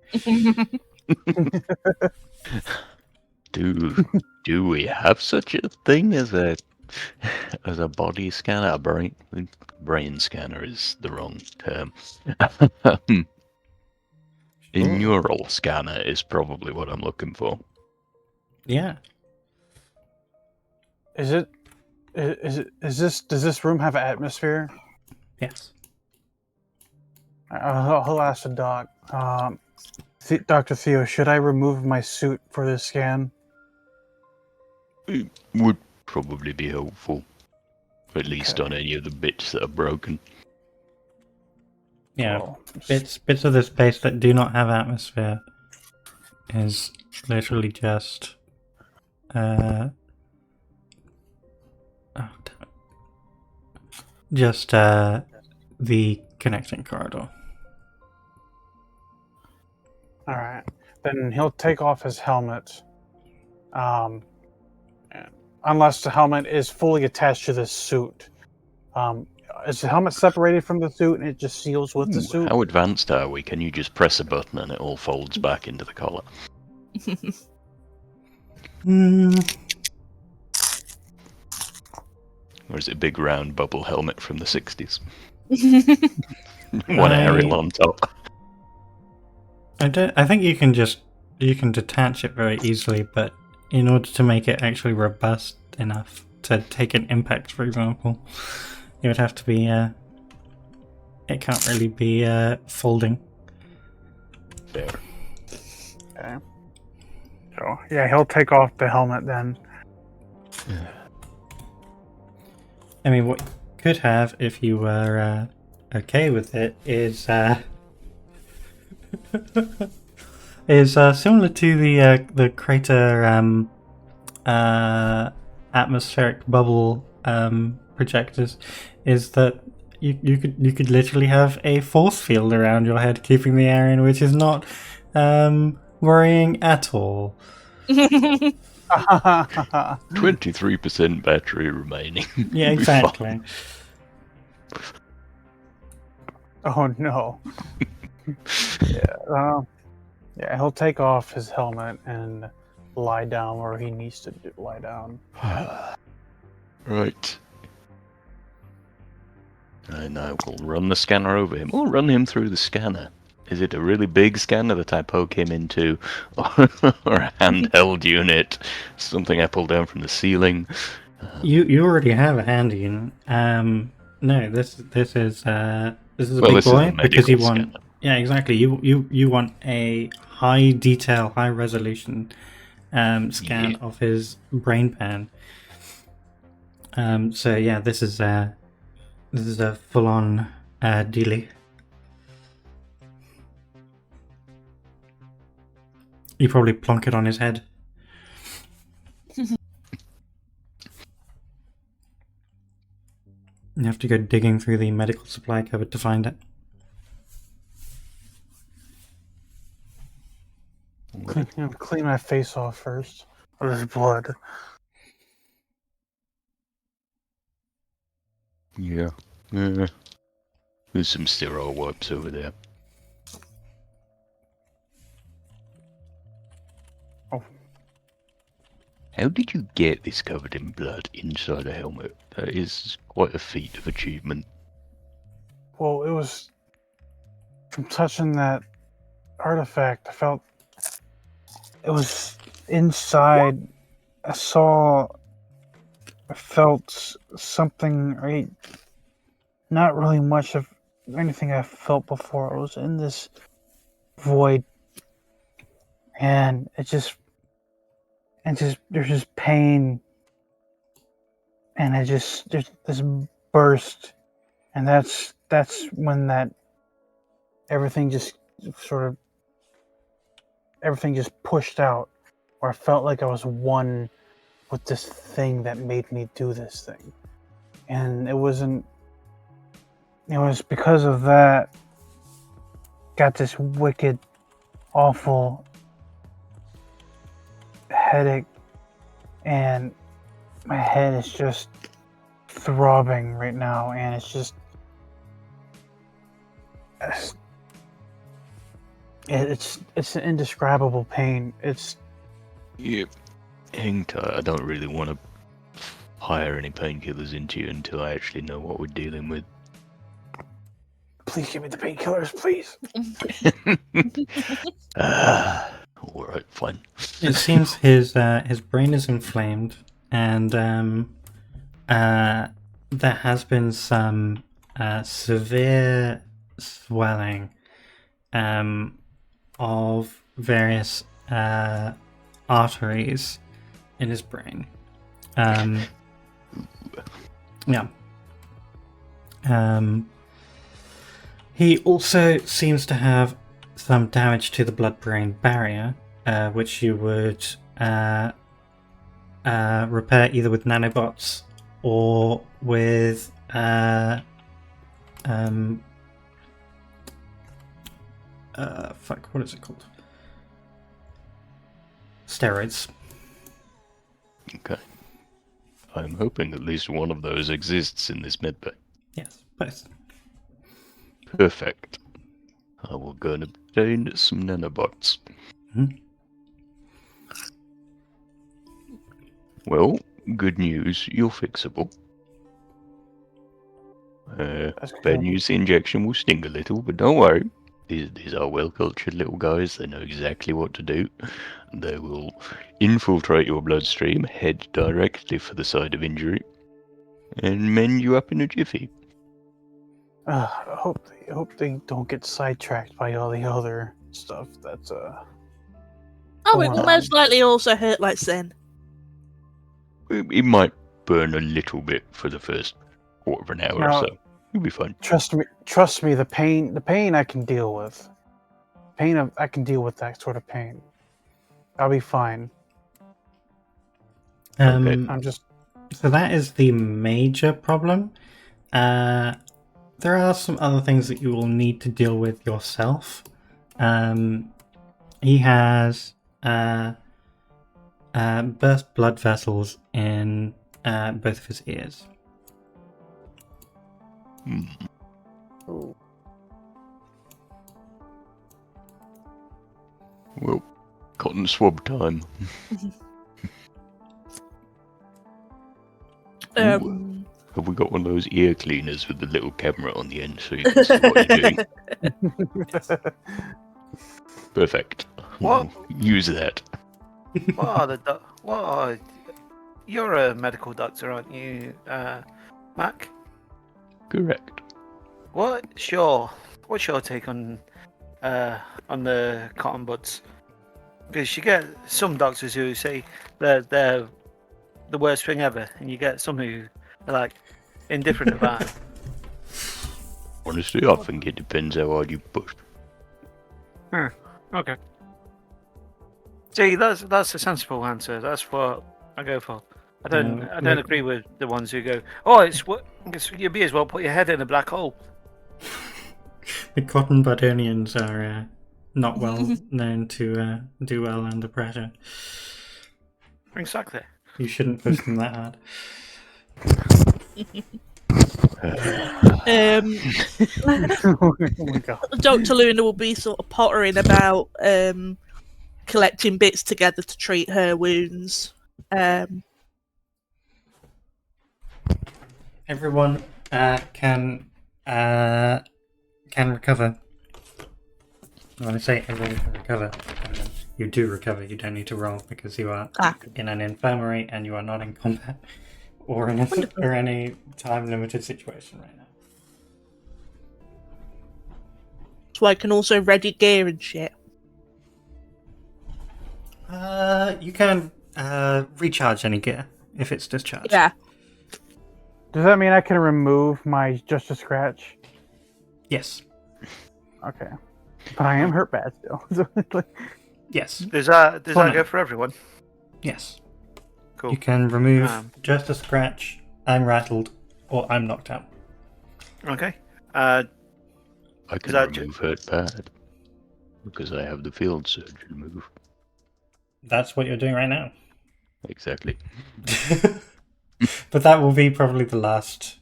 Do we have such a thing as a body scanner? A brain scanner is the wrong term. A neural scanner is probably what I'm looking for. Yeah. Is it? Is this? Does this room have atmosphere? Yes. I'll ask the doc. Dr. Theo, should I remove my suit for this scan? It would probably be helpful, at least Okay. on any of the bits that are broken. Yeah. Oh, Bits of the space that do not have atmosphere is literally just the connecting corridor. All right. Then he'll take off his helmet. Unless the helmet is fully attached to the suit. Is the helmet separated from the suit and it just seals with the suit? How advanced are we? Can you just press a button and it all folds back into the collar? Or is it a big round bubble helmet from the 60s? One aerial on top. I think you can detach it very easily, but in order to make it actually robust enough to take an impact, for example, it would have to be. It can't really be folding. Fair. Okay. So yeah, he'll take off the helmet then. I mean, what you could have, if you were okay with it, is similar to the crater atmospheric bubble projectors. Is that you could literally have a force field around your head, keeping the air in, which is not worrying at all. 23% battery remaining. Yeah, We'll be fine. exactly. Oh no. Yeah, he'll take off his helmet and lie down where he needs to lie down. Right. And I will run the scanner over him. Or run him through the scanner. Is it a really big scanner that I poke him into? Or a handheld unit? Something I pull down from the ceiling? You already have a hand unit. No, this is a Well, big this is boy a because you medical want. scanner. Yeah, exactly. You want a high detail, high resolution scan of his brain pan. So yeah, this is a full on dealie. You probably plonk it on his head. You have to go digging through the medical supply cupboard to find it. Clean my face off first. Of this blood. Yeah. There's some sterile wipes over there. Oh. How did you get this covered in blood inside a helmet? That is quite a feat of achievement. Well, it was from touching that artifact. I felt it was inside. I felt something. Not really much of anything I felt before. I was in this void, and there's just pain, and there's this burst, and that's when that everything just pushed out, where I felt like I was one with this thing that made me do this thing, and it was because of that. Got this wicked, awful headache, and my head is just throbbing right now, and it's an indescribable pain. Yep. Hang tight. I don't really want to hire any painkillers into you until I actually know what we're dealing with. Please give me the painkillers, please. Alright, fine. It seems his brain is inflamed, and there has been some severe swelling of various arteries in his brain. Yeah. He also seems to have some damage to the blood-brain barrier, which you would repair either with nanobots or with what is it called? Steroids. Okay. I'm hoping at least one of those exists in this medbay. Yes, both. Perfect. I will go and obtain some nanobots. Mhm. Well, good news, you're fixable. That's Bad cool. news, the injection will sting a little, but don't worry. These are well-cultured little guys. They know exactly what to do. They will infiltrate your bloodstream, head directly for the site of injury, and mend you up in a jiffy. I hope they don't get sidetracked by all the other stuff that's Oh, it going will on. most likely also hurt like sin. It might burn a little bit for the first quarter of an hour or Now- so. You'll be fine. Trust me. The pain I can deal with. I can deal with that sort of pain. I'll be fine. Okay. I'm just So that is the major problem. There are some other things that you will need to deal with yourself. He has burst blood vessels in both of his ears. Hmm. Well, cotton swab time. Have we got one of those ear cleaners with the little camera on the end so you can see what you're doing? Perfect. What? Use that. You're a medical doctor, aren't you, Mac? Correct. What's your take on the cotton buds? Because you get some doctors who say they're the worst thing ever, and you get some who are like indifferent about it. Honestly, I think it depends how hard you push. Okay. See, that's a sensible answer. That's what I go for. I don't agree with the ones who go, "Oh, you may as well put your head in a black hole." The cotton Bardonians are not well known to do well under pressure. Exactly. You shouldn't push them that hard. oh my god. Dr. Luna will be sort of pottering about collecting bits together to treat her wounds. Everyone can recover. When I say everyone can recover, you do recover. You don't need to roll because you are in an infirmary and you are not in combat or in any time-limited situation right now. So I can also ready gear and shit. You can recharge any gear if it's discharged. Yeah. Does that mean I can remove my just a scratch? Yes. Okay. But I am hurt bad still. So it's like, Yes. Does that Fine. go for everyone? Yes. Cool. You can remove Um, just a scratch, I'm rattled, or I'm knocked out. Okay. I can that remove hurt bad because I have the field surgeon move. That's what you're doing right now. Exactly. But that will be probably the last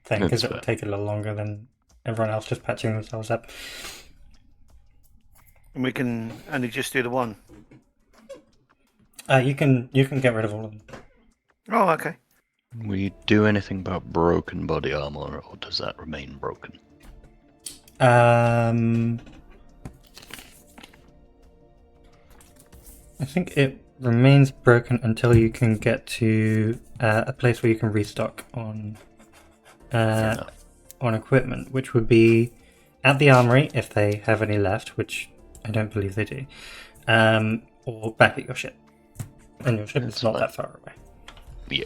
thing because That's it will fair. take a little longer than everyone else just patching themselves up. And we can only just do the one. You can get rid of all of them. Oh, okay. Will you do anything about broken body armor, or does that remain broken? I think it remains broken until you can get to a place where you can restock on equipment, which would be at the armory if they have any left, which I don't believe they do, or back at your ship. And your ship is That's not fine. that far away. Yeah.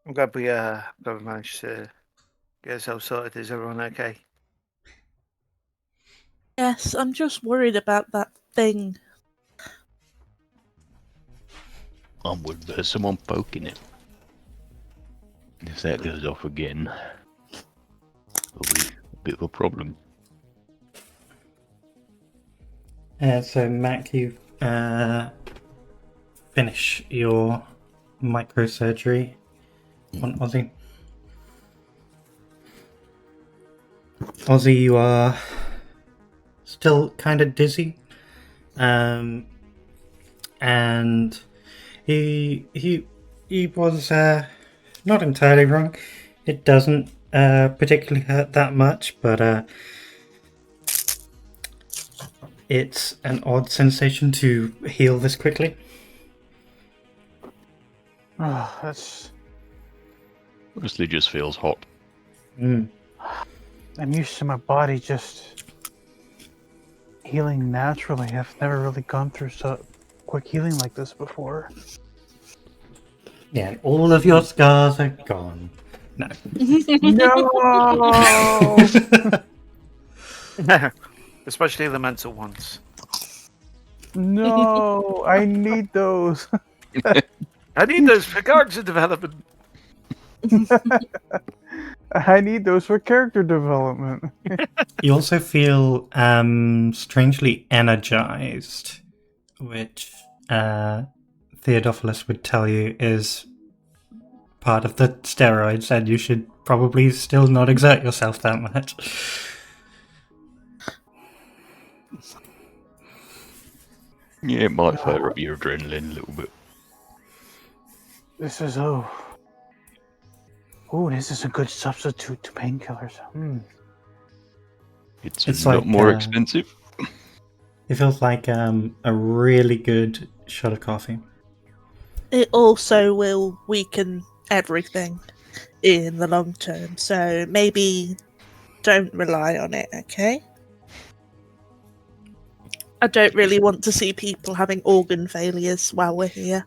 I'm glad we managed to get ourselves sorted. Is everyone okay? Yes, I'm just worried about that thing. Onward, there's someone poking it. If that goes off again, it'll be a bit of a problem. So Mac, you finish your microsurgery on Ozzy. Ozzy, you are still kind of dizzy, and he was not entirely wrong. It doesn't particularly hurt that much, but it's an odd sensation to heal this quickly. Oh, that's. Mostly just feels hot. Mm. I'm used to my body just healing naturally. I've never really gone through so quick healing like this before. Yeah, and all of your scars are gone. No. No! Especially the mental ones. No! I need those. I need those for character development. I need those for character development. You also feel strangely energized, which Theodophilus would tell you is part of the steroids, and you should probably still not exert yourself that much. Yeah, it might fire up your adrenaline a little bit. This is this is a good substitute to painkillers. It's It's not like, more expensive. It feels like a really good shot of coffee. It also will weaken everything in the long term, so maybe don't rely on it, okay? I don't really want to see people having organ failures while we're here.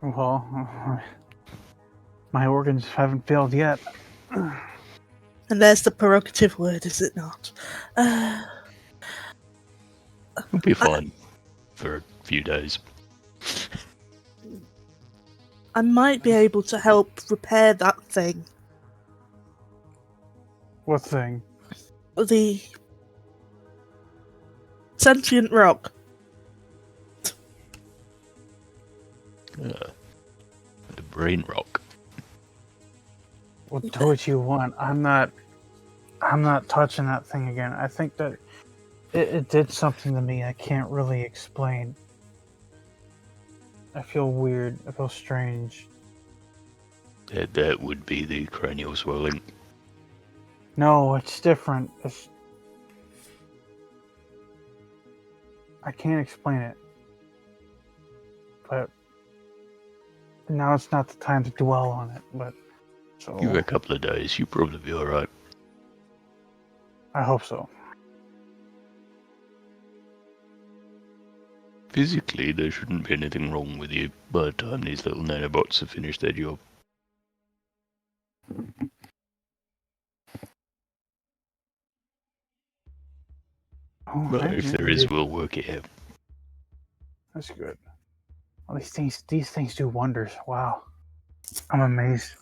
Well, my organs haven't failed yet. And there's the prerogative word, is it not? It'll be fine for a few days. I might be able to help repair that thing. What thing? The sentient rock. The brain rock. Well, do what you want. I'm not touching that thing again. I think that it did something to me I can't really explain. I feel weird. I feel strange. That would be the cranial swelling. No, it's different. I can't explain it. But now it's not the time to dwell on it. But so Give it a couple of days, you'll probably be alright. I hope so. Physically, there shouldn't be anything wrong with you by the time these little nanobots have finished their job. Oh, But thank if you. there is, we'll work it out. That's good. Well, these things do wonders. Wow, I'm amazed.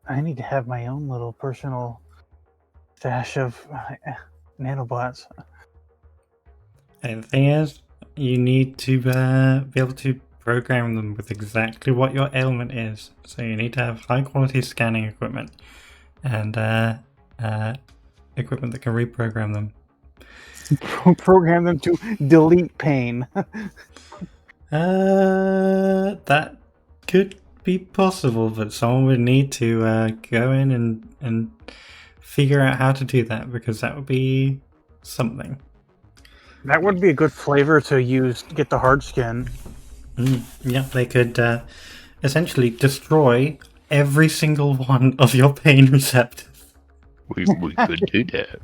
I need to have my own little personal stash of nanobots. And the thing is, you need to be able to program them with exactly what your ailment is. So you need to have high quality scanning equipment and equipment that can reprogram them. Program them to delete pain. That could be possible, but someone would need to go in and figure out how to do that, because that would be something. That would be a good flavor to use to get the hard skin. Yeah, they could essentially destroy every single one of your pain receptors. We could do that.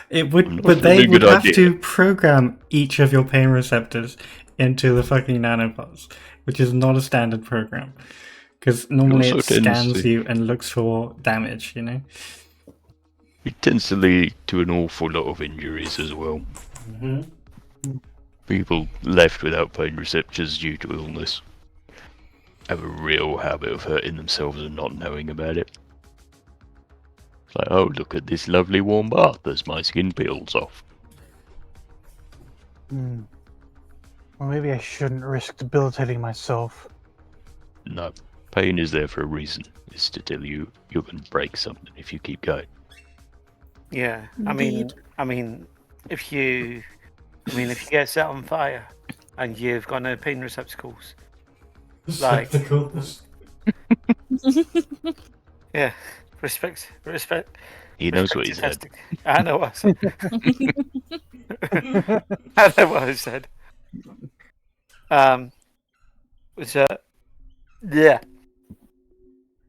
It would, Not but a they really would good have idea. to program each of your pain receptors into the fucking nanobots, which is not a standard program. Because normally also it tends scans to- you and looks for damage, you know? It tends to lead to an awful lot of injuries as well. People left without pain receptors due to illness have a real habit of hurting themselves and not knowing about it. It's like, oh, look at this lovely warm bath as my skin peels off. Well, maybe I shouldn't risk debilitating myself. No, Pain is there for a reason. It's to tell you you're going to break something if you keep going. Yeah, Indeed. I mean, if you get set on fire and you've got no pain receptacles, like, yeah, respect. He knows what he respect said. testing. I know what I said. I know what I said. So, yeah.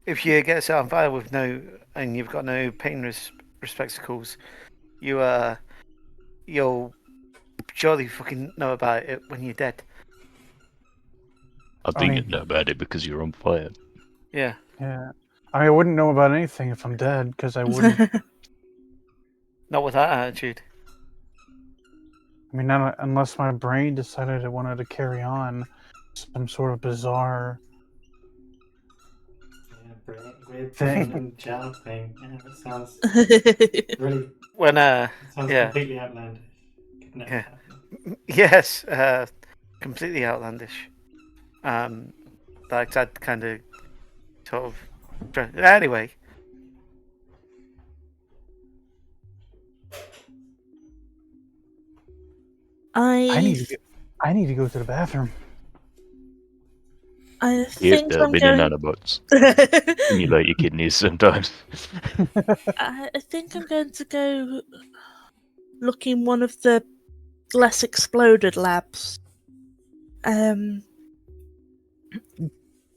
If you get set on fire with and you've got no pain receptacles, you'll surely fucking know about it when you're dead. I think you'd know about it because you're on fire. Yeah. Yeah. I wouldn't know about anything if I'm dead, because I wouldn't. Not with that attitude. I mean, not unless my brain decided it wanted to carry on some sort of bizarre. Weird Thing. brain and gel thing. Yeah, that sounds really When sounds yeah. completely outlandish. Could never Yeah. happen. Yes, completely outlandish. Like that kind of sort of. Anyway, I need to go to the bathroom. I Yep, think there'll I'm be going. nanobots. Stimulate your kidneys sometimes. I think I'm going to go look in one of the less exploded labs. Try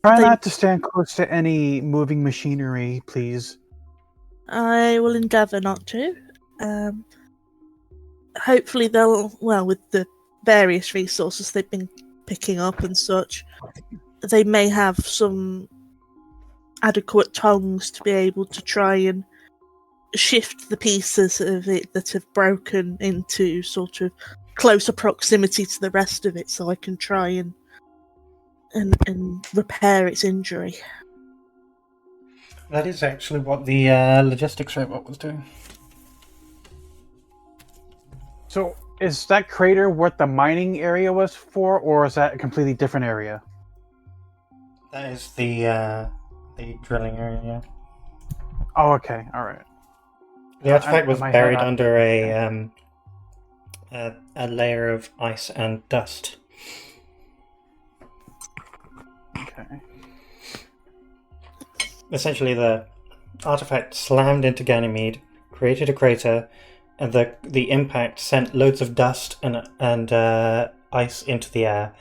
They- not to stand close to any moving machinery, please. I will endeavour not to. Hopefully they'll, well, with the various resources they've been picking up and such, they may have some adequate tongs to be able to try and shift the pieces of it that have broken into sort of closer proximity to the rest of it, so I can try and repair its injury. That is actually what the logistics robot was doing. So, is that crater what the mining area was for, or is that a completely different area? That is the drilling area. Oh, okay, all right. The artifact was in my buried head, under a layer of ice and dust. Okay. Essentially, the artifact slammed into Ganymede, created a crater, and the impact sent loads of dust and ice into the air,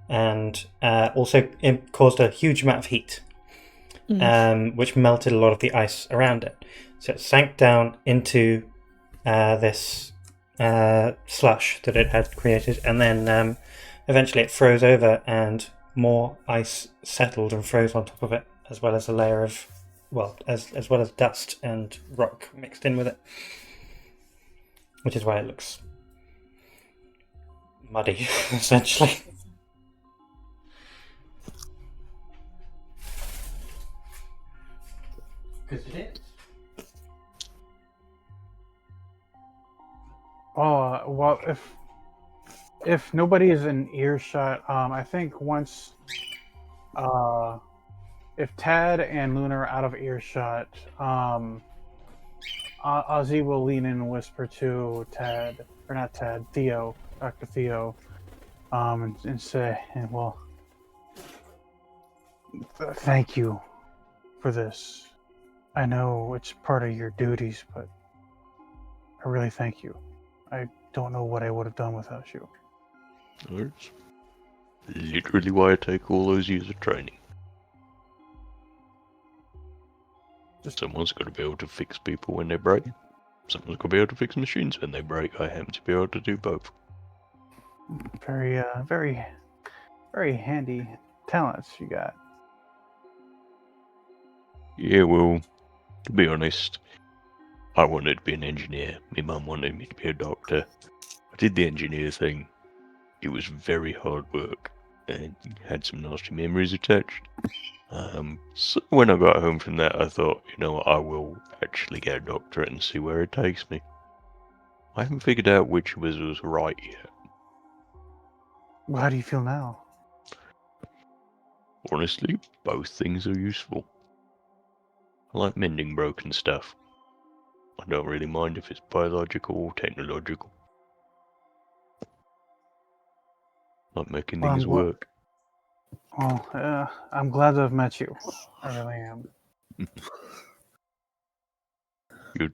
and also caused a huge amount of heat, which melted a lot of the ice around it. So it sank down into this slush that it had created, and then eventually it froze over, and more ice settled and froze on top of it, as well as a layer of, well, as well as dust and rock mixed in with it, which is why it looks muddy, essentially. Because it is. Oh, well, if nobody is in earshot, I think once, if Tad and Luna are out of earshot, Ozzy will lean in and whisper to Tad, or not Tad, Theo, Dr. Theo, and say, well, thank you for this. I know it's part of your duties, but I really thank you. I don't know what I would have done without you. That's literally why I take all those years of training. Someone's got to be able to fix people when they break. Someone's got to be able to fix machines when they break. I happen to be able to do both. Very, very handy talents you got. Yeah, well, to be honest, I wanted to be an engineer. My mum wanted me to be a doctor. I did the engineer thing. It was very hard work and had some nasty memories attached. So when I got home from that, I thought, you know what, I will actually get a doctorate and see where it takes me. I haven't figured out which was right yet. Well, how do you feel now? Honestly, both things are useful. I like mending broken stuff. I don't really mind if it's biological or technological. Like making Well, things work. Well, I'm glad to have met you. I really am.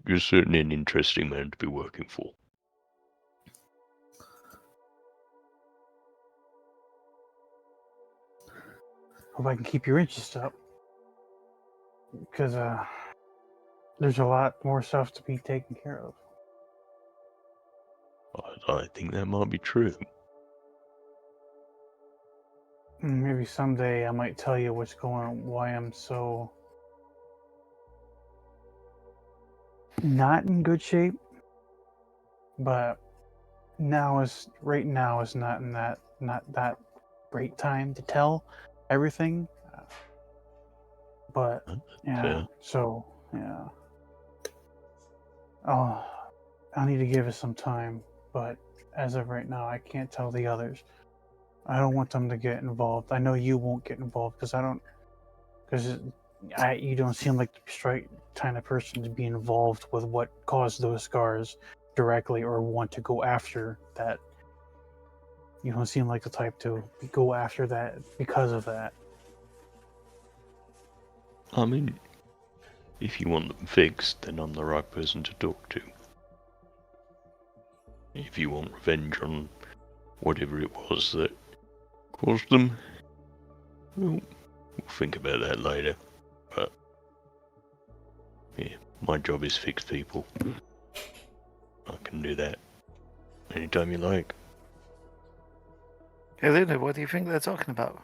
You're certainly an interesting man to be working for. Hope I can keep your interest up. Because there's a lot more stuff to be taken care of. I think that might be true. Maybe someday I might tell you what's going on, why I'm so not in good shape. But right now is not that great time to tell everything. But yeah, Fair. so yeah. Oh, I need to give it some time, but as of right now, I can't tell the others. I don't want them to get involved. I know you won't get involved because you don't seem like the straight kind of person to be involved with what caused those scars directly or want to go after that. You don't seem like the type to go after that because of that. I mean, if you want them fixed, then I'm the right person to talk to. If you want revenge on whatever it was that caused them, we'll think about that later. But yeah, my job is fix people. I can do that anytime you like. Hey, Luna, what do you think they're talking about?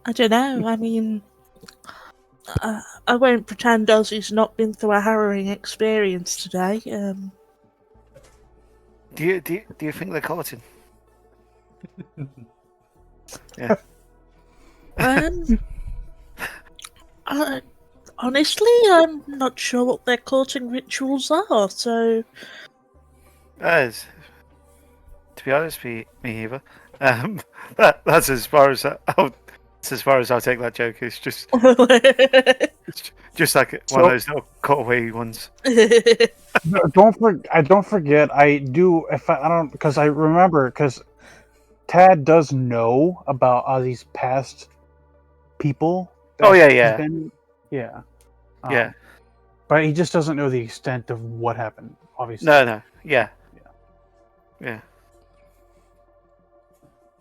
I don't know. I mean, I won't pretend Ozzy's not been through a harrowing experience today. Do you think they're courting? Yeah. Honestly, I'm not sure what their courting rituals are. So, As to be honest, me either. That's as far as I'll take that joke. It's just like one of those little cutaway ones. Don't forget. I do. If I don't, because I remember, because Tad does know about all these past people. Oh, yeah, he's yeah. been- yeah. Yeah. But he just doesn't know the extent of what happened. Obviously. No. Yeah. Yeah.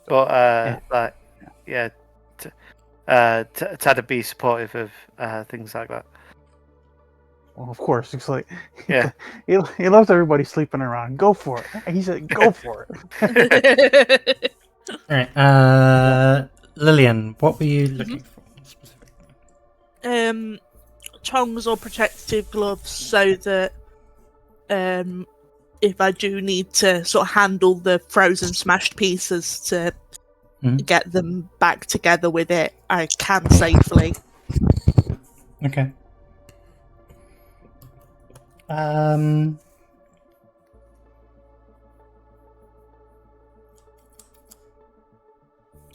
But like, yeah. Tad to be supportive of things like that. Well, of course, it's like Yeah. he loves everybody sleeping around. Go for it. He said, "Go for it." Alright, Lillian, what were you looking for specifically? Tongs or protective gloves so that if I do need to sort of handle the frozen smashed pieces to get them back together with it, I can safely. Okay.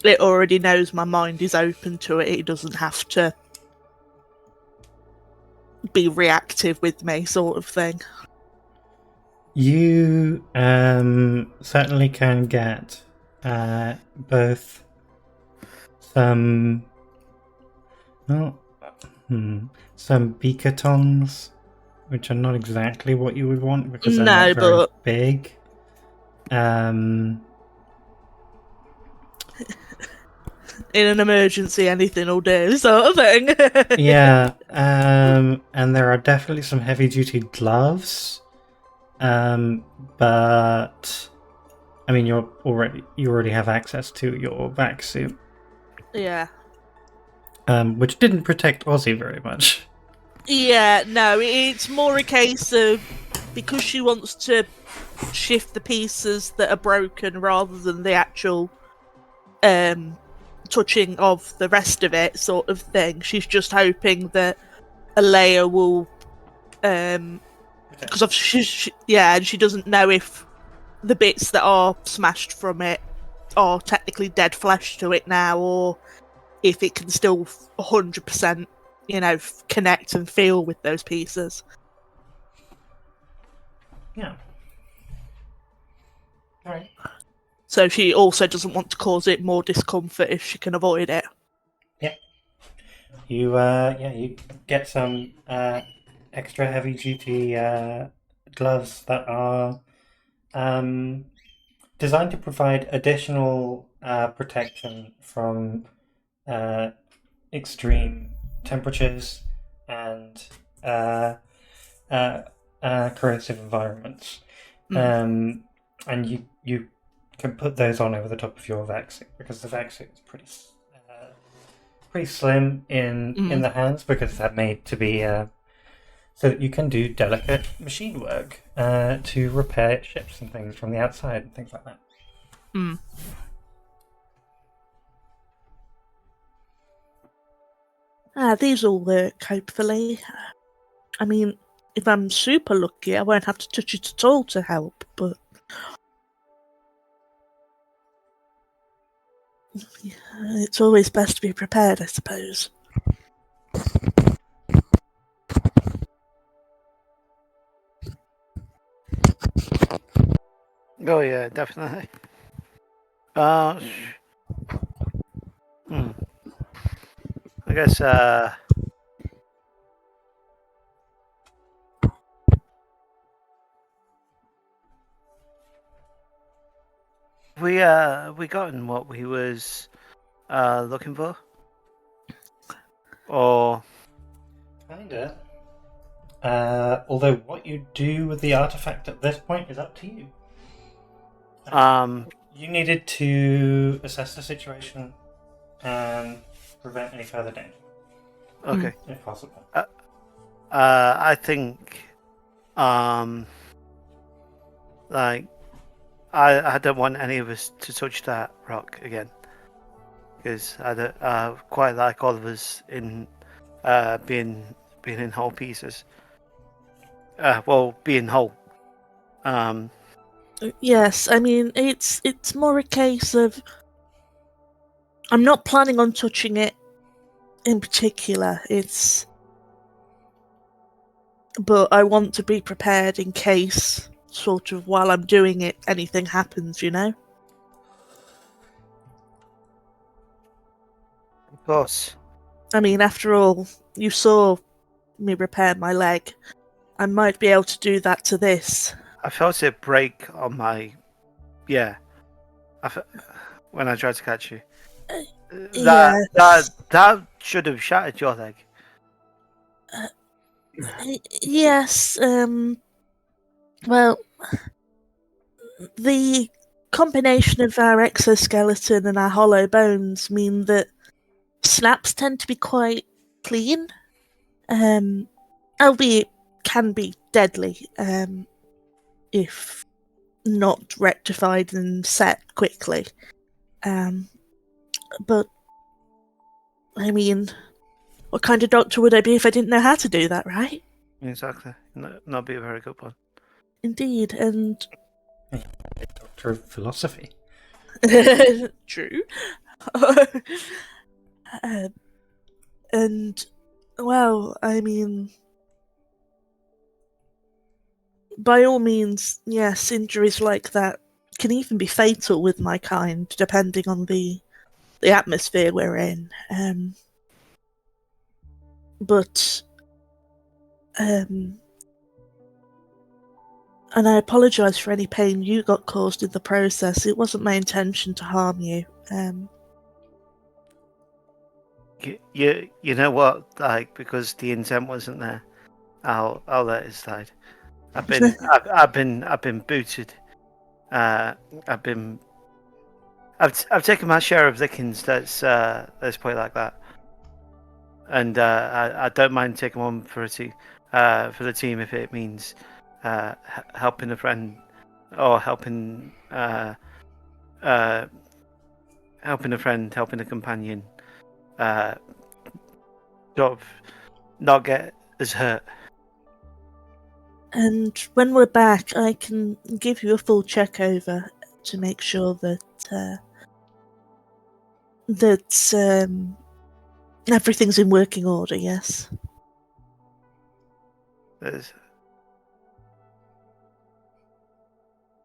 It already knows my mind is open to it. It doesn't have to be reactive with me, sort of thing. You certainly can get both some some beaker tongs, which are not exactly what you would want because they're not very big. In an emergency, anything will do, sort of thing. Yeah, and there are definitely some heavy-duty gloves, but I mean, you already have access to your vac suit. Yeah. Which didn't protect Ozzy very much. Yeah, no, it's more a case of because she wants to shift the pieces that are broken rather than the actual touching of the rest of it, sort of thing. She's just hoping that Alea will, because and she doesn't know if the bits that are smashed from it are technically dead flesh to it now, or if it can still 100%, connect and feel with those pieces. Yeah. All right. So she also doesn't want to cause it more discomfort if she can avoid it. You get some extra heavy duty gloves that are designed to provide additional protection from extreme temperatures and corrosive environments. And you can put those on over the top of your vac suit, because the vac suit is pretty slim in the hands, because they're made to be so that you can do delicate machine work to repair ships and things from the outside and things like that. These will work, hopefully. I mean, if I'm super lucky, I won't have to touch it at all to help, but... it's always best to be prepared, I suppose. Oh yeah, definitely. I guess we gotten what we was looking for, or Kinda. Although what you do with the artifact at this point is up to you. You needed to assess the situation and prevent any further danger. Okay. If possible. I think, like, I don't want any of us to touch that rock again, because I don't quite like all of us in being in whole pieces. Being whole. Yes, I mean, it's more a case of... I'm not planning on touching it in particular, but I want to be prepared in case, sort of, while I'm doing it, anything happens, Of course. I mean, after all, you saw me repair my leg. I might be able to do that to this. I felt it break on my... Yeah. When I tried to catch you. That should have shattered your leg. Yes, well, the combination of our exoskeleton and our hollow bones mean that snaps tend to be quite clean, albeit can be deadly if not rectified and set quickly. But, I mean, what kind of doctor would I be if I didn't know how to do that, right? Exactly. Not be a very good one. Indeed, and... Doctor of Philosophy. True. And, well, I mean... By all means, yes, injuries like that can even be fatal with my kind, depending on the atmosphere we're in. But, and I apologise for any pain you got caused in the process. It wasn't my intention to harm you. You know what? Like, because the intent wasn't there, I'll let it slide. I've been booted. I've taken my share of lickings. Let's put it like that. And I don't mind taking one for the team if it means helping a friend or helping a companion sort of not get as hurt. And when we're back, I can give you a full check over to make sure that that everything's in working order, yes. There's...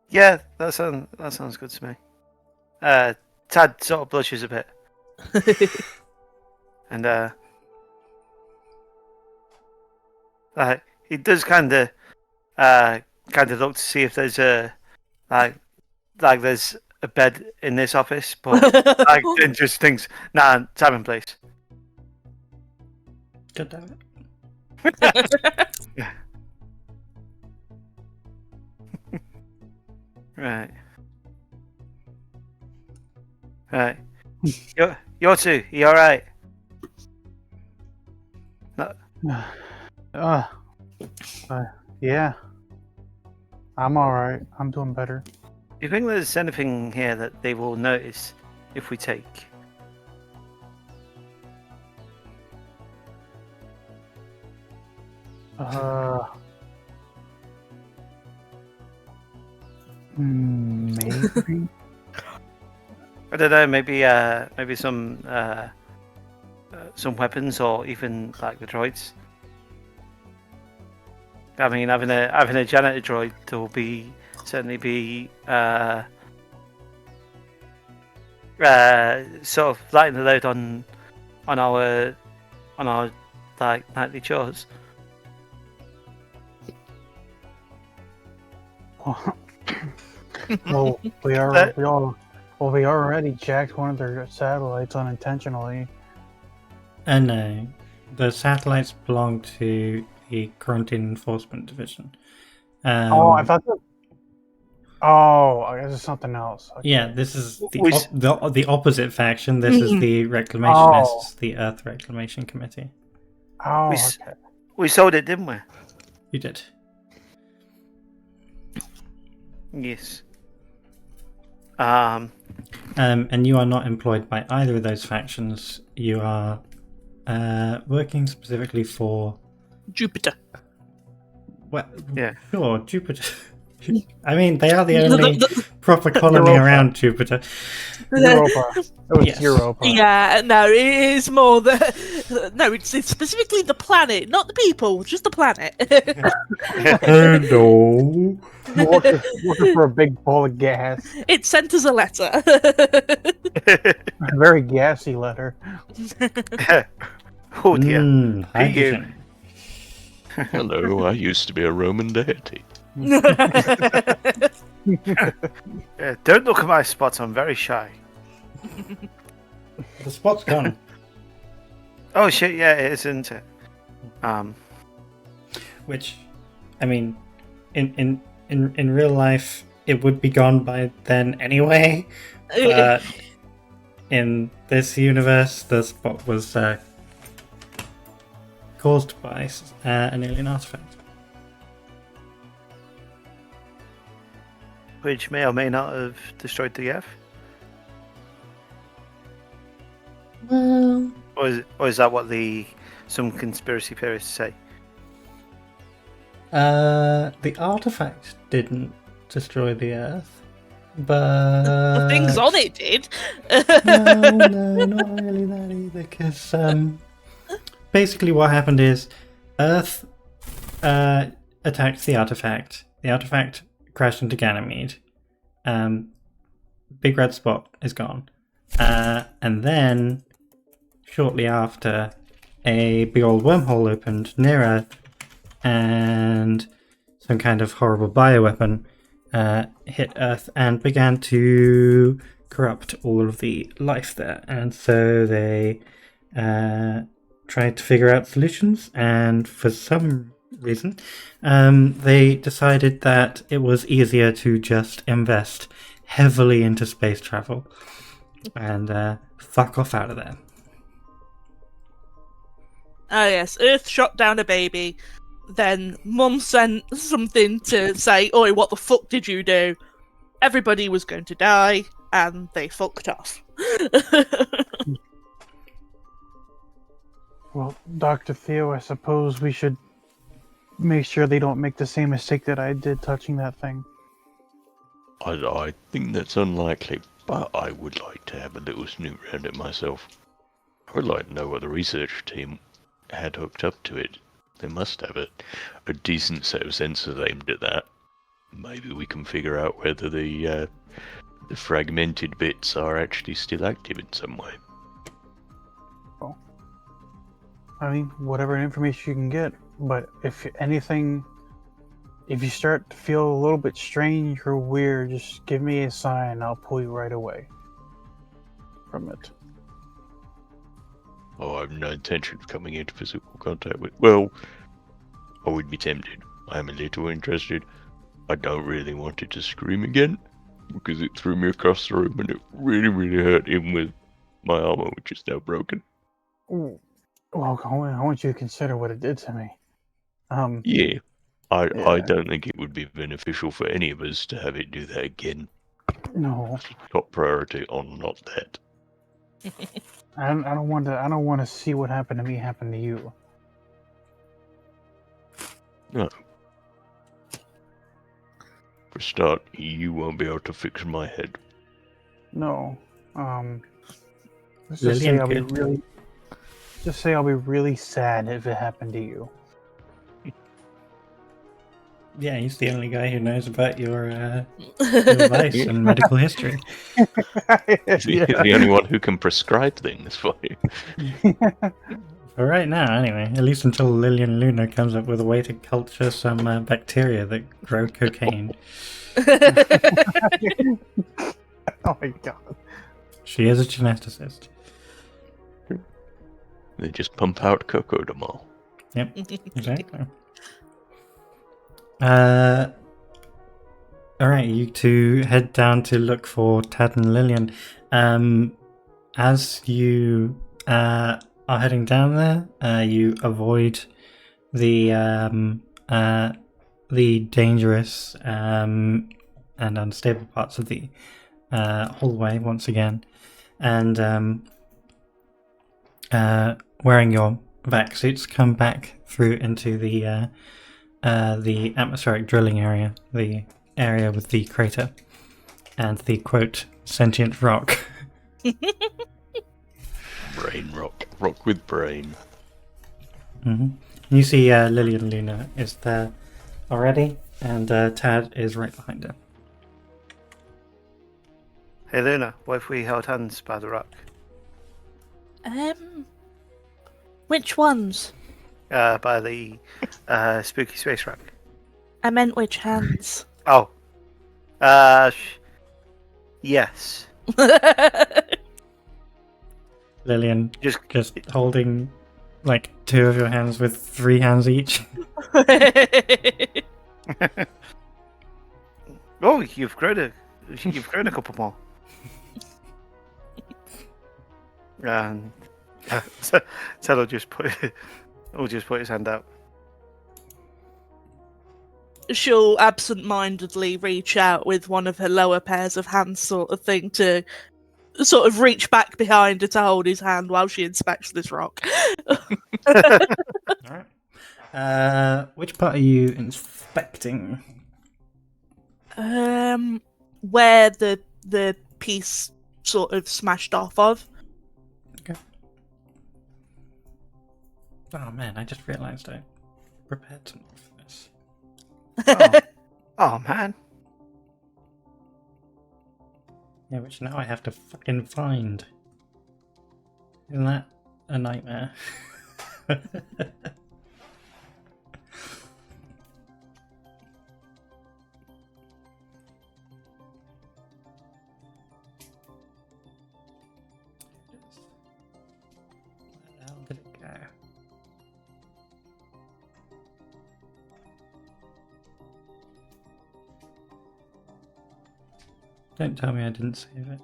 Yeah, that sounds good to me. Tad sort of blushes a bit, and he does kind of look to see if there's like there's a bed in this office, but then just thinks, nah, Simon, please. God damn it. Right. Right. You're two. You all right? Yeah. I'm alright. I'm doing better. Do you think there's anything here that they will notice if we take? Maybe. I don't know. Maybe some weapons, or even like the droids. I mean, having a janitor droid will certainly be sort of lighten the load on our like nightly chores. Well, we already jacked one of their satellites unintentionally. And no, the satellites belong to the Quarantine Enforcement Division. I thought that. Oh, I guess it's something else. Okay. Yeah, this is the opposite faction. This is the Reclamationists, the Earth Reclamation Committee. Oh, okay. We sold it, didn't we? You did. Yes. And you are not employed by either of those factions. You are working specifically for Jupiter. Well, yeah, sure, Jupiter. I mean, they are the only proper colony around Jupiter. Europa. It was Europa. Yeah, no, it is more it's specifically the planet, not the people, just the planet. Hello. Working for a big bowl of gas. It sent us a letter. A very gassy letter. Oh dear. Hydrogen. Hello, I used to be a Roman deity. Don't look at my spots, I'm very shy. The spot's gone. Oh shit, yeah, it is, isn't it? Which, I mean, in real life, it would be gone by then anyway. But in this universe, the spot was caused by an alien artifact. Which may or may not have destroyed the Earth. Well, or is that what some conspiracy theorists say? The artifact didn't destroy the Earth, but the things on it did. no, not really that either. Because basically, what happened is Earth attacked the artifact. The artifact crashed into Ganymede. Big red spot is gone. And then, shortly after, a big old wormhole opened near Earth, and some kind of horrible bioweapon hit Earth and began to corrupt all of the life there. And so they tried to figure out solutions, and for some reason, they decided that it was easier to just invest heavily into space travel and fuck off out of there. Oh yes, Earth shot down a baby. Then Mum sent something to say, "Oi, what the fuck did you do?" Everybody was going to die, and they fucked off. Well, Dr. Theo, I suppose we should make sure they don't make the same mistake that I did touching that thing. I think that's unlikely. But I would like to have a little snoop around it myself. I would like to know what the research team had hooked up to it. They must have a decent set of sensors aimed at that. Maybe we can figure out whether the fragmented bits are actually still active in some way. I mean, whatever information you can get. But if anything, if you start to feel a little bit strange or weird, just give me a sign. I'll pull you right away from it. Oh, I have no intention of coming into physical contact with. Well, I would be tempted. I am a little interested. I don't really want it to scream again because it threw me across the room and it really, really hurt him with my armor, which is now broken. Ooh. Well, I want you to consider what it did to me. Yeah, I Yeah. don't think it would be beneficial for any of us to have it do that again. No, Top priority on not that. I don't want to. I don't want to see what happened to me happen to you. No. For a start, you won't be able to fix my head. No. Let's just say Lillian I'll be could. really. Just say I'll be really sad if it happened to you. Yeah, he's the only guy who knows about your advice and medical history. He's the only one who can prescribe things for you. For right now, anyway. At least until Lillian Luna comes up with a way to culture some bacteria that grow cocaine. Oh my god. She is a geneticist. They just pump out cocoa to all. Yep, exactly. Alright, you two head down to look for Tad and Lillian. As you are heading down there, you avoid the dangerous and unstable parts of the hallway once again, and wearing your vac suits, come back through into the atmospheric drilling area, the area with the crater and the quote sentient rock. Brain rock. Rock with brain. Mm-hmm. You see Lillian Luna is there already, and Tad is right behind her. Hey Luna, what if we held hands by the rock? Which ones? By the spooky space rock. I meant which hands. Oh. Yes. Lillian Just holding like two of your hands with 3 hands each. Oh, you've grown a couple more. And Ted will just put his hand out. She'll absent-mindedly reach out with one of her lower pairs of hands, sort of thing, to sort of reach back behind her to hold his hand while she inspects this rock. Alright. Which part are you inspecting? Where the piece sort of smashed off of. Okay. Oh man, I just realised I prepared something for this. Oh man. Yeah, which now I have to fucking find. Isn't that a nightmare? Where the hell did it go? Don't tell me I didn't save it.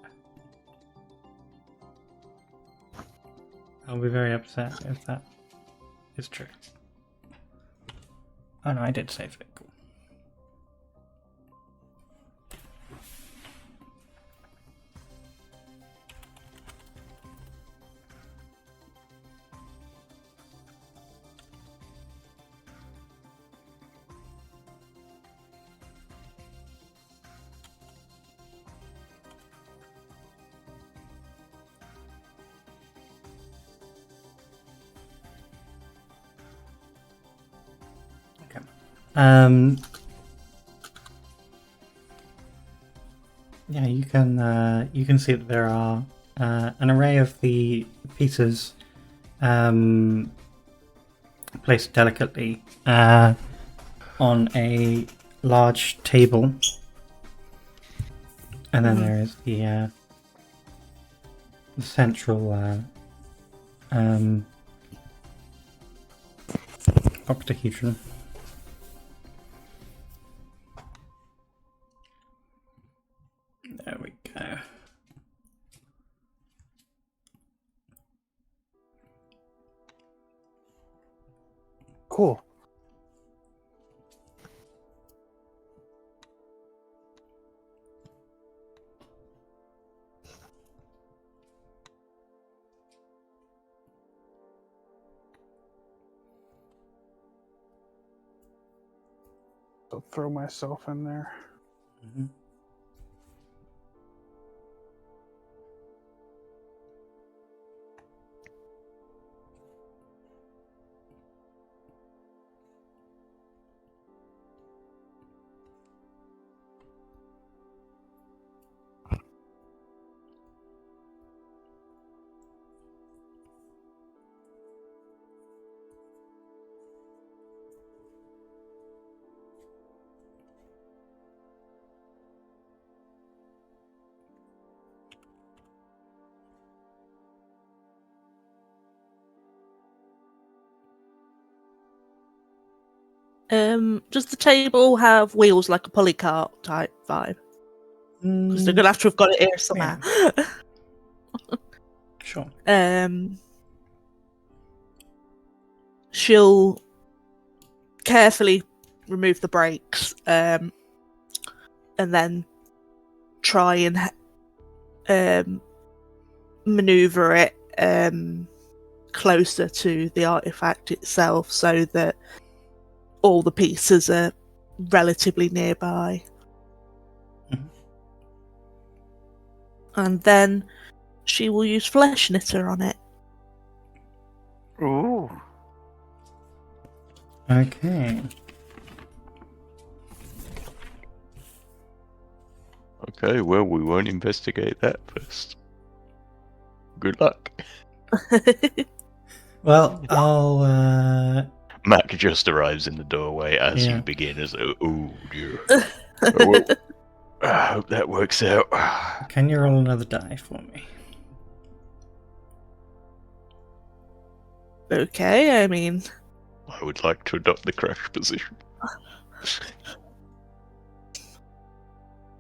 I'll be very upset if that is true. Oh no, I did save it. Cool. Yeah, you can see that there are an array of the pieces placed delicately on a large table, and then there is the central octahedron. There we go. Cool. I'll throw myself in there. Mm-hmm. Does the table have wheels like a polycart type vibe? Because they're gonna have to have got it here somehow. Sure. She'll carefully remove the brakes, and then try and maneuver it closer to the artifact itself, so that all the pieces are relatively nearby. Mhm. And then she will use Flesh Knitter on it. Ooh. Okay. Okay, well, we won't investigate that first. Good luck. Well, I'll Mac just arrives in the doorway as Yeah. you begin as oh dear. Oh, well, I hope that works out. Can you roll another die for me? Okay, I mean, I would like to adopt the crash position.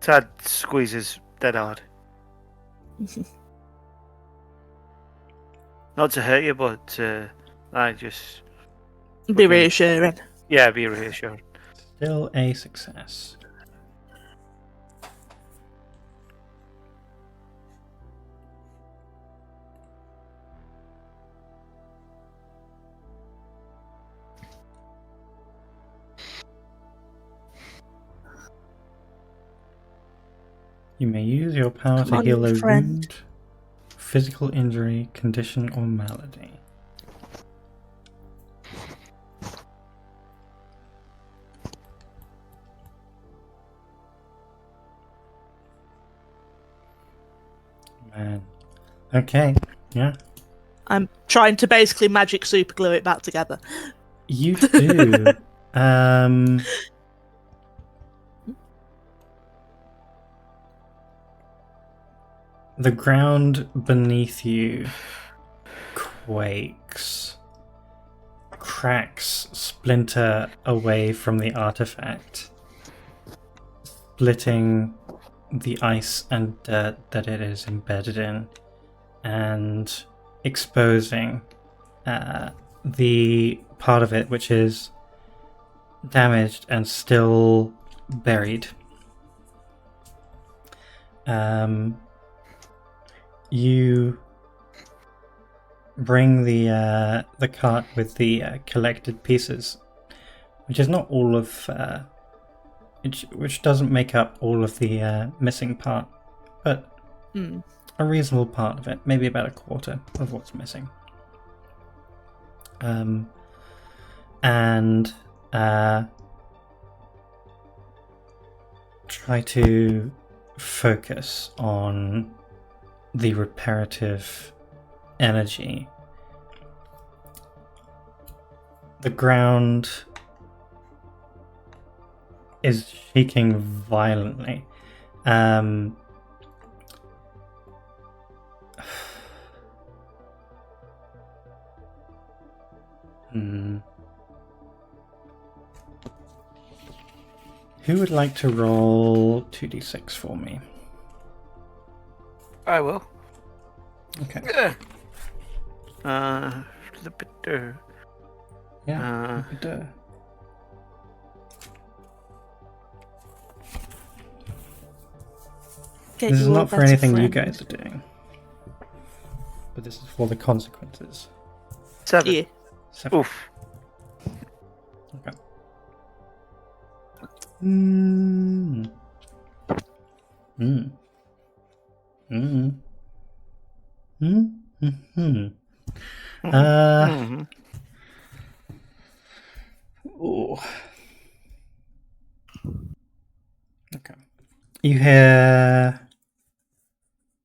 Tad squeezes dead hard. Not to hurt you, but just be reassuring. yeah, be reassured. Still a success. You may use your power Come to on, heal a friend. wound, physical injury, condition, or malady. Man. Okay, yeah. I'm trying to basically magic super glue it back together. You do. The ground beneath you quakes. Cracks splinter away from the artifact, splitting the ice and dirt that it is embedded in, and exposing the part of it which is damaged and still buried. You bring the cart with the collected pieces, which is not all of, which doesn't make up all of the missing part, but a reasonable part of it, maybe about a quarter of what's missing. And try to focus on the reparative energy, the ground is shaking violently. Who would like to roll 2d6 for me? I will. Okay. Yeah. Get This is you all not for better anything you friend. guys are doing, but this is for the consequences. 7. Yeah. 7. Oof. Okay. Mm. Mm. Mm. Mm. Mm. Mhm. Oh. Okay. You hear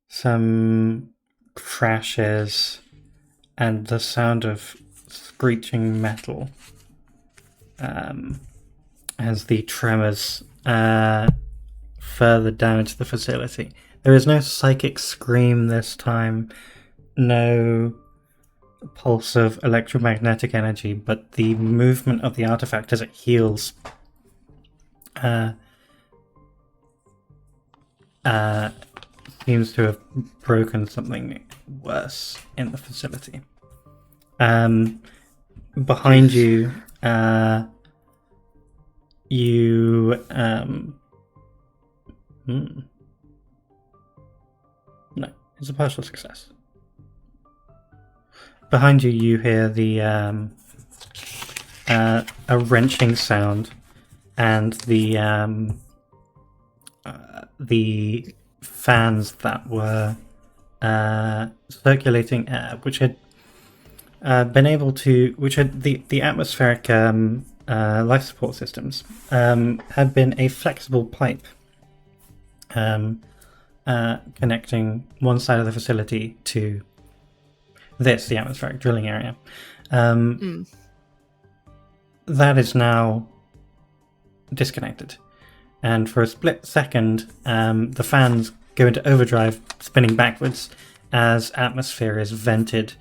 some crashes and the sound of screeching metal as the tremors further damage the facility. There is no psychic scream this time, no pulse of electromagnetic energy, but the movement of the artifact as it heals seems to have broken something worse in the facility. Behind you, no, it's a partial success. Behind you, you hear the a wrenching sound, and the fans that were circulating air, which had been able to, which had the atmospheric life support systems had been a flexible pipe connecting one side of the facility to the atmospheric drilling area. That is now disconnected, and for a split second, the fans go into overdrive, spinning backwards as atmosphere is vented,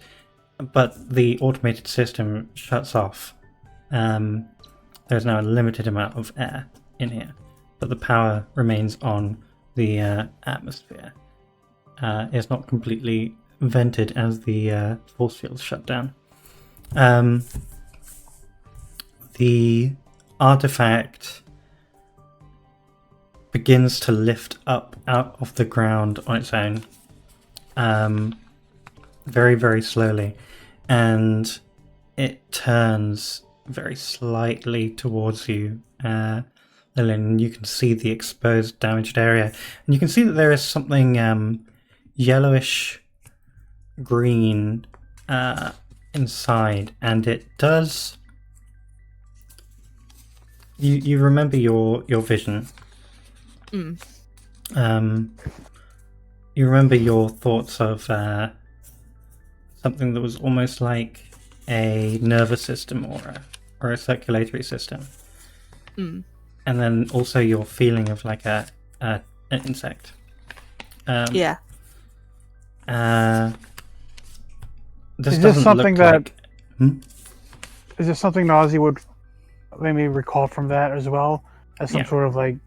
but the automated system shuts off. There's now a limited amount of air in here, but the power remains on the atmosphere. It's not completely vented as the force fields shut down. The artifact begins to lift up out of the ground on its own, very, very slowly, and it turns very slightly towards you, Lillian. You can see the exposed, damaged area, and you can see that there is something yellowish green inside, and it does. You remember your vision. You remember your thoughts of something that was almost like a nervous system or a circulatory system, and then also your feeling of like an insect. Yeah. This Is this doesn't something look that- like... Is there something Ozzy would maybe recall from that as well as some Yeah. sort of like?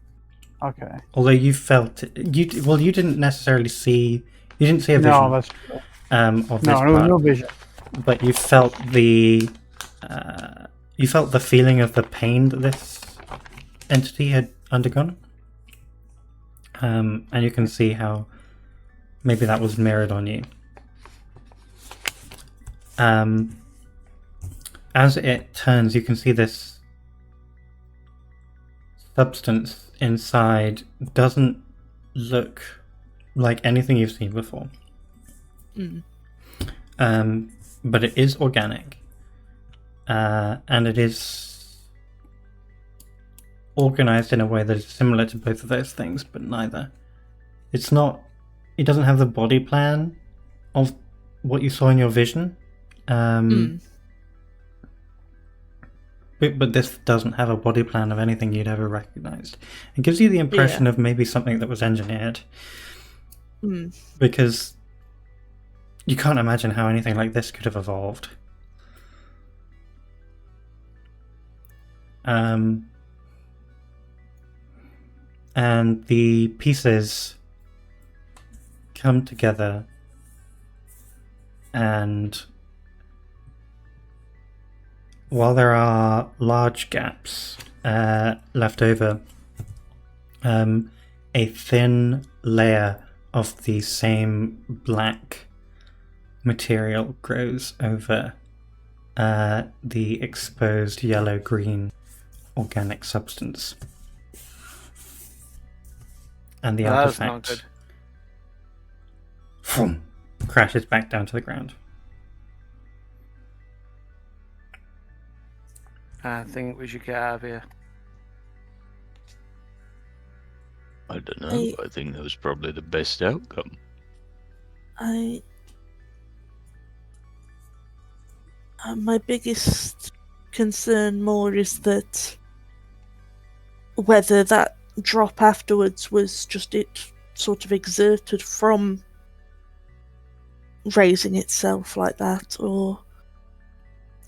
Okay. Although you felt you didn't necessarily see. You didn't see a vision. No, that's true. Of this No, there was part, no vision. but you felt the feeling of the pain that this entity had undergone, and you can see how maybe that was mirrored on you. As it turns, you can see this substance inside doesn't look like anything you've seen before. But it is organic, and it is organized in a way that is similar to both of those things, but neither. It's not. It doesn't have the body plan of what you saw in your vision. But this doesn't have a body plan of anything you'd ever recognized. It gives you the impression of maybe something that was engineered. Because you can't imagine how anything like this could have evolved. And the pieces come together, and while there are large gaps left over, a thin layer of the same black material grows over the exposed yellow-green organic substance. And the That's not artifact good. Crashes back down to the ground. I think we should get out of here. I don't know. I think that was probably the best outcome. My biggest concern more is that whether that drop afterwards was just it sort of exerted from raising itself like that, or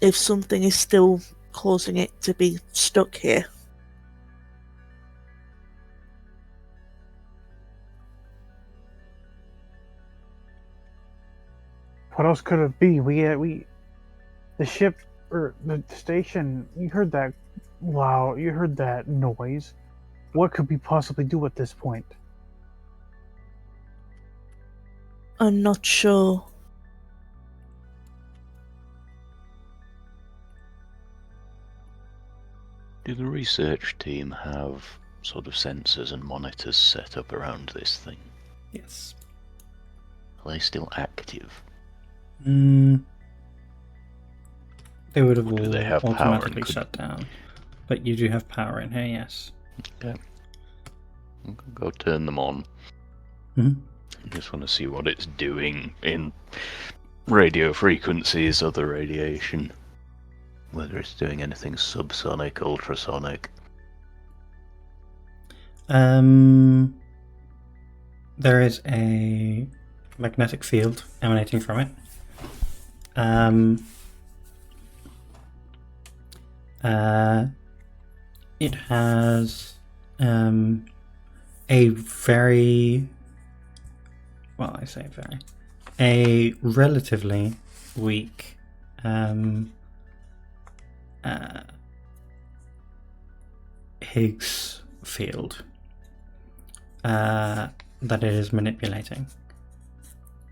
if something is still causing it to be stuck here. What else could it be? The ship or the station. You heard that? Wow! You heard that noise. What could we possibly do at this point? I'm not sure. Do the research team have sort of sensors and monitors set up around this thing? Yes. Are they still active? They would have Or do all they have power automatically and could- shut down. But you do have power in here, yes. Okay. I'm gonna go turn them on. Mhm. I just want to see what it's doing in radio frequencies, other radiation. Whether it's doing anything subsonic, ultrasonic. There is a magnetic field emanating from it. It has a very, well, I say very, a relatively weak Higgs field that it is manipulating,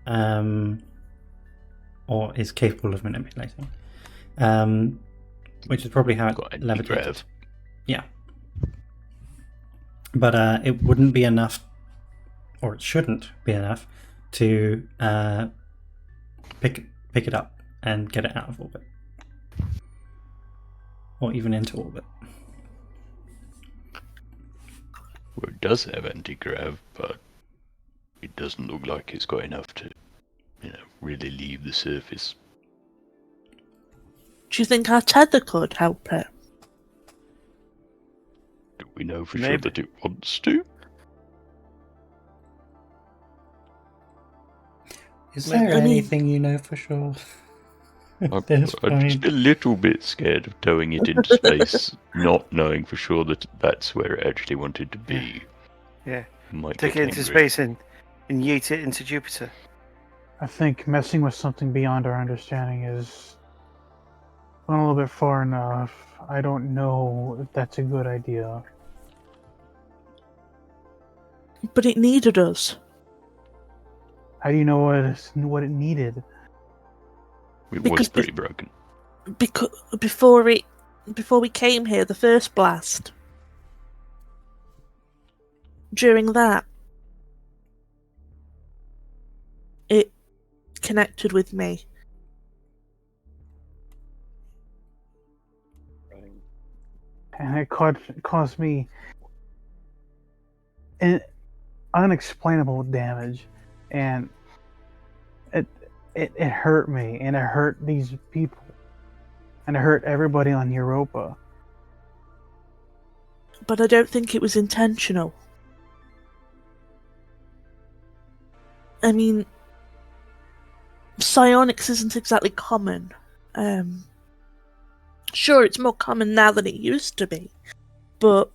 or is capable of manipulating, which is probably how Got it anti-grav. levitated. Yeah. But it wouldn't be enough, or it shouldn't be enough, to pick it up and get it out of orbit. Or even into orbit. Well, it does have anti-grav, but it doesn't look like it's got enough to, really leave the surface. Do you think our tether could help it? Do we know for sure Maybe. that it wants to? Is Maybe. there I mean- anything you know for sure? I'm At this I'm just point? a little bit scared of towing it into space, not knowing for sure that that's where it actually wanted to be. Yeah. Might Take get it into angry. space and yeet it into Jupiter. I think messing with something beyond our understanding is going a little bit far enough. I don't know if that's a good idea. But it needed us. How do you know what it needed? It Because was pretty broken. Because before we came here, the first blast. During that, it connected with me. and it caused me an unexplainable damage, and it hurt me, and it hurt these people, and it hurt everybody on Europa. But I don't think it was intentional. I mean, psionics isn't exactly common. Sure, it's more common now than it used to be, but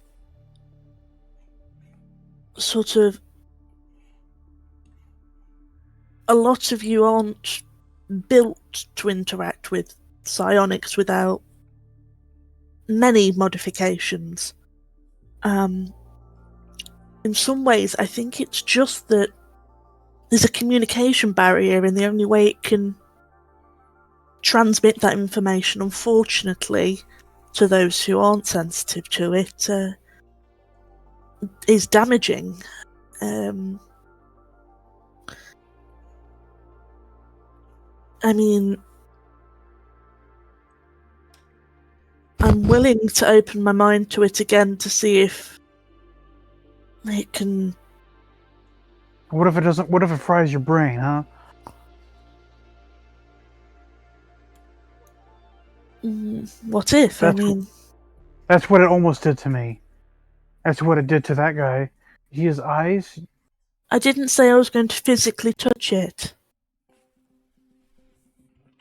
sort of a lot of you aren't built to interact with psionics without many modifications. In some ways, I think it's just that there's a communication barrier, and the only way it can transmit that information, unfortunately, to those who aren't sensitive to it, is damaging. I mean, I'm willing to open my mind to it again to see if it can. What if it doesn't? What if it fries your brain, huh? What if? That's That's what it almost did to me. That's what it did to that guy. His eyes. I didn't say I was going to physically touch it.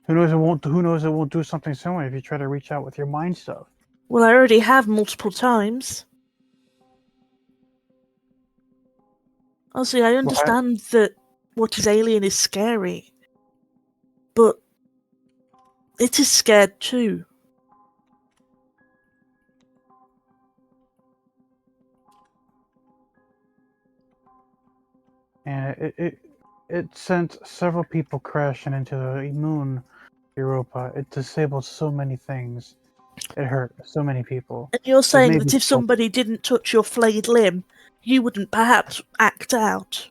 Who knows? Who knows? It won't do something similar if you try to reach out with your mind stuff. Well, I already have multiple times. Honestly, I understand that what is alien is scary, but it is scared too. And it sent several people crashing into the moon, Europa. It disabled so many things. It hurt so many people. And you're saying made that me if somebody didn't touch your flayed limb, you wouldn't perhaps act out?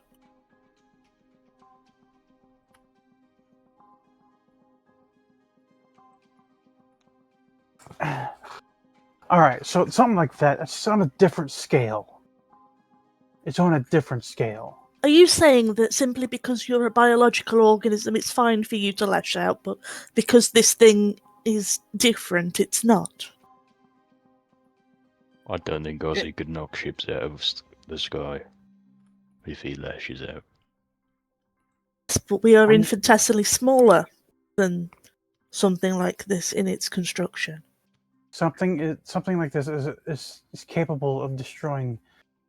All right, so something like that. It's on a different scale. It's on a different scale. Are you saying that simply because you're a biological organism, it's fine for you to lash out, but because this thing is different, it's not? I don't think Ozzy could knock ships out of the sky if he lashes out. But we are infinitesimally smaller than something like this in its construction. Something like this is capable of destroying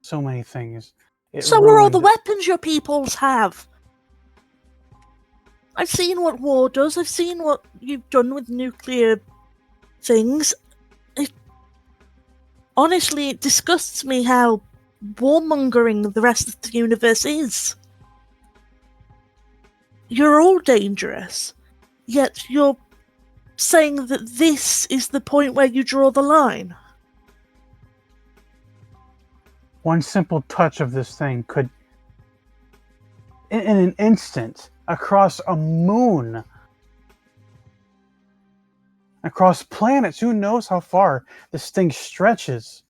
so many things. So are all the weapons your peoples have. I've seen what war does. I've seen what you've done with nuclear things. Honestly, it disgusts me how warmongering the rest of the universe is. You're all dangerous, yet you're saying that this is the point where you draw the line. One simple touch of this thing could, in an instant, across a moon, across planets, who knows how far this thing stretches,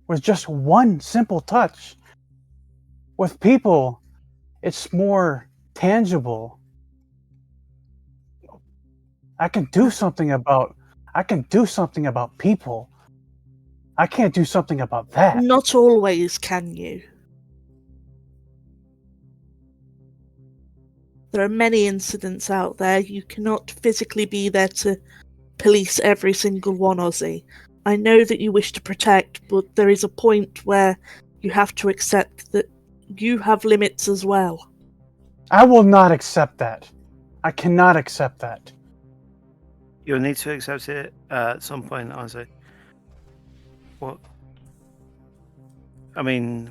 with just one simple touch. With people, it's more tangible. I can do something about people. I can't do something about that. Not always, can you? There are many incidents out there. You cannot physically be there to police every single one, Ozzy. I know that you wish to protect, but there is a point where you have to accept that you have limits as well. I will not accept that. I cannot accept that. You'll need to accept it at some point, Ozzy. What? I mean,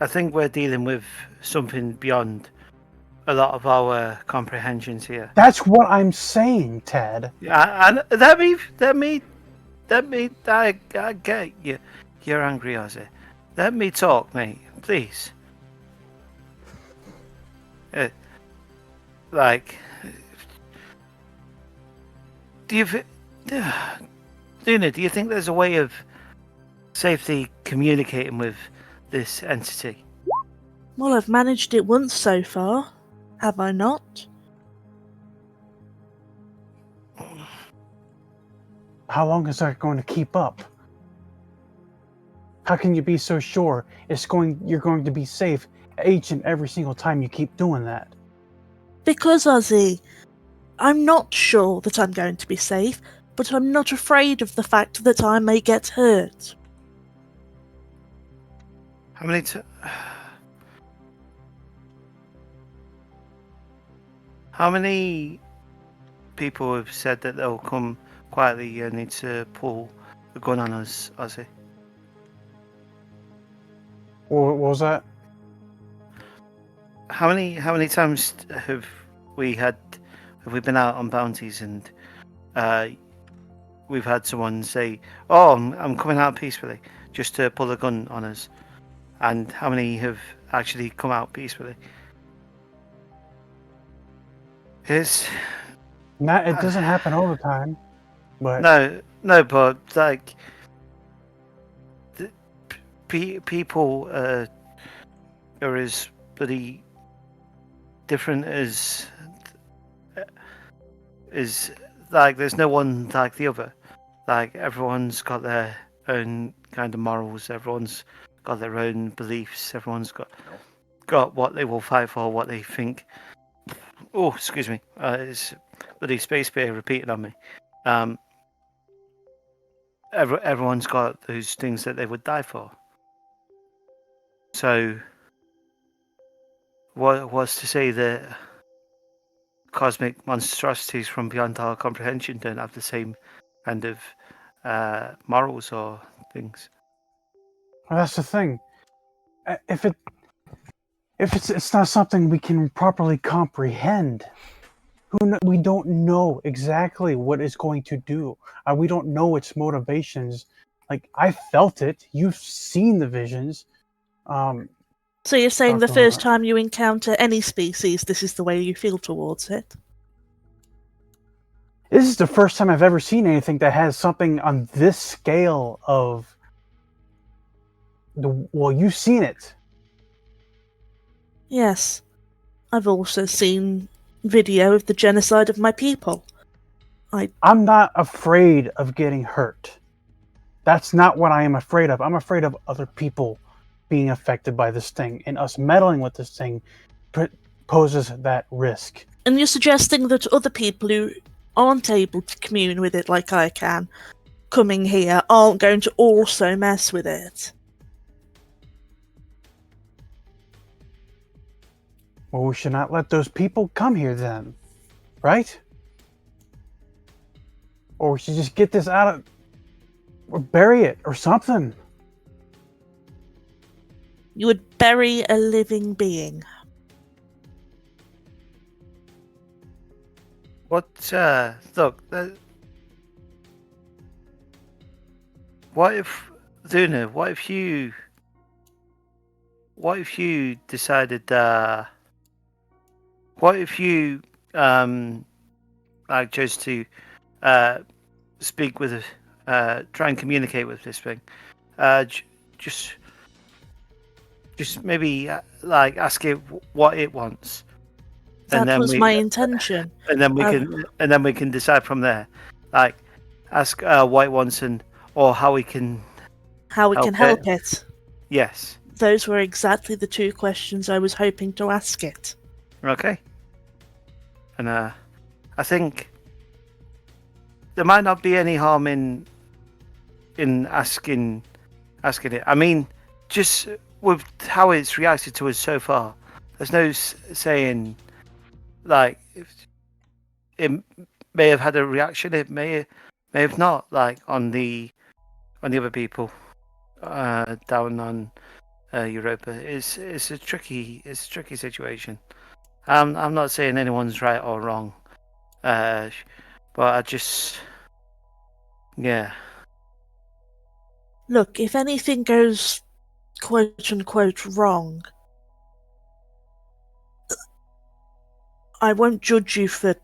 I think we're dealing with something beyond a lot of our comprehensions here. That's what I'm saying, Ted. Yeah, and I get you. You're angry, Ozzy. Let me talk, mate, please. like, Luna, do you think there's a way of safely communicating with this entity? Well, I've managed it once so far, have I not? How long is that going to keep up? How can you be so sure you're going to be safe each and every single time you keep doing that? Because, Ozzy, I'm not sure that I'm going to be safe, but I'm not afraid of the fact that I may get hurt. How many How many people have said that they'll come quietly and need to pull a gun on us, Ozzy? What was that? How many times have we been out on bounties and we've had someone say, "Oh, I'm coming out peacefully," just to pull a gun on us, and how many have actually come out peacefully? It doesn't happen all the time, but no, but like people are as bloody different as like there's no one like the other. Like everyone's got their own kind of morals. Everyone's got their own beliefs. Everyone's got what they will fight for, what they think. Oh, excuse me. It's bloody space bear repeating on me. Everyone's got those things that they would die for. So, what was to say that cosmic monstrosities from beyond our comprehension don't have the same kind of morals or things? well, that's the thing. If it's not something we can properly comprehend, we don't know exactly what it's going to do. We don't know its motivations. Like, I felt it. You've seen the visions. So you're saying the Dr. first Laura. time you encounter any species, this is the way you feel towards it? This is the first time I've ever seen anything that has something on this scale of well, you've seen it. Yes. I've also seen video of the genocide of my people. I'm not afraid of getting hurt. That's not what I am afraid of. I'm afraid of other people being affected by this thing, and us meddling with this thing poses that risk. And you're suggesting that other people who aren't able to commune with it like I can, coming here, aren't going to also mess with it? Well, we should not let those people come here then, right? Or we should just get this out of, or bury it, or something. You would bury a living being. What? Look. What if, Luna? What if you decided? What if you like chose to speak with, try and communicate with this thing? Just maybe like ask it what it wants. That was my intention. And then we can decide from there. Like ask what it wants or how we can help it. Yes. Those were exactly the two questions I was hoping to ask it. Okay. And I think there might not be any harm in asking it. I mean, just with how it's reacted to us so far, there's no saying like it may have had a reaction. It may have not. Like on the other people down on Europa, it's a tricky situation. I'm not saying anyone's right or wrong, but I just Look, if anything goes quote unquote wrong, I won't judge you for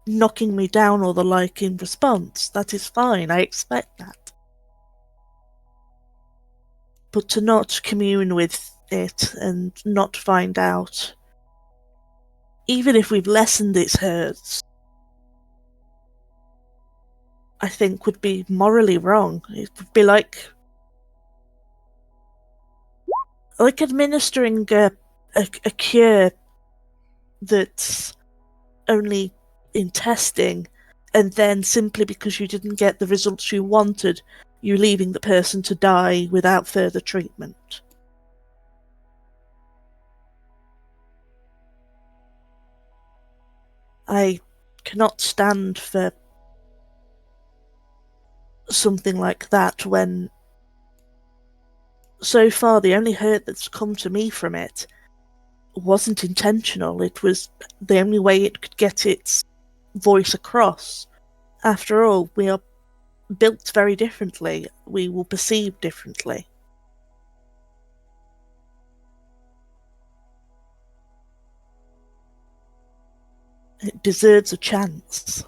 knocking me down or the like in response. That is fine, I expect that. But to not commune with it and not find out, even if we've lessened its hurts, I think would be morally wrong. It would be like administering a cure that's only in testing, and then simply because you didn't get the results you wanted, you leaving the person to die without further treatment. I cannot stand for something like that when so far the only hurt that's come to me from it wasn't intentional. It was the only way it could get its voice across. After all, we are built very differently. We will perceive differently. It deserves a chance.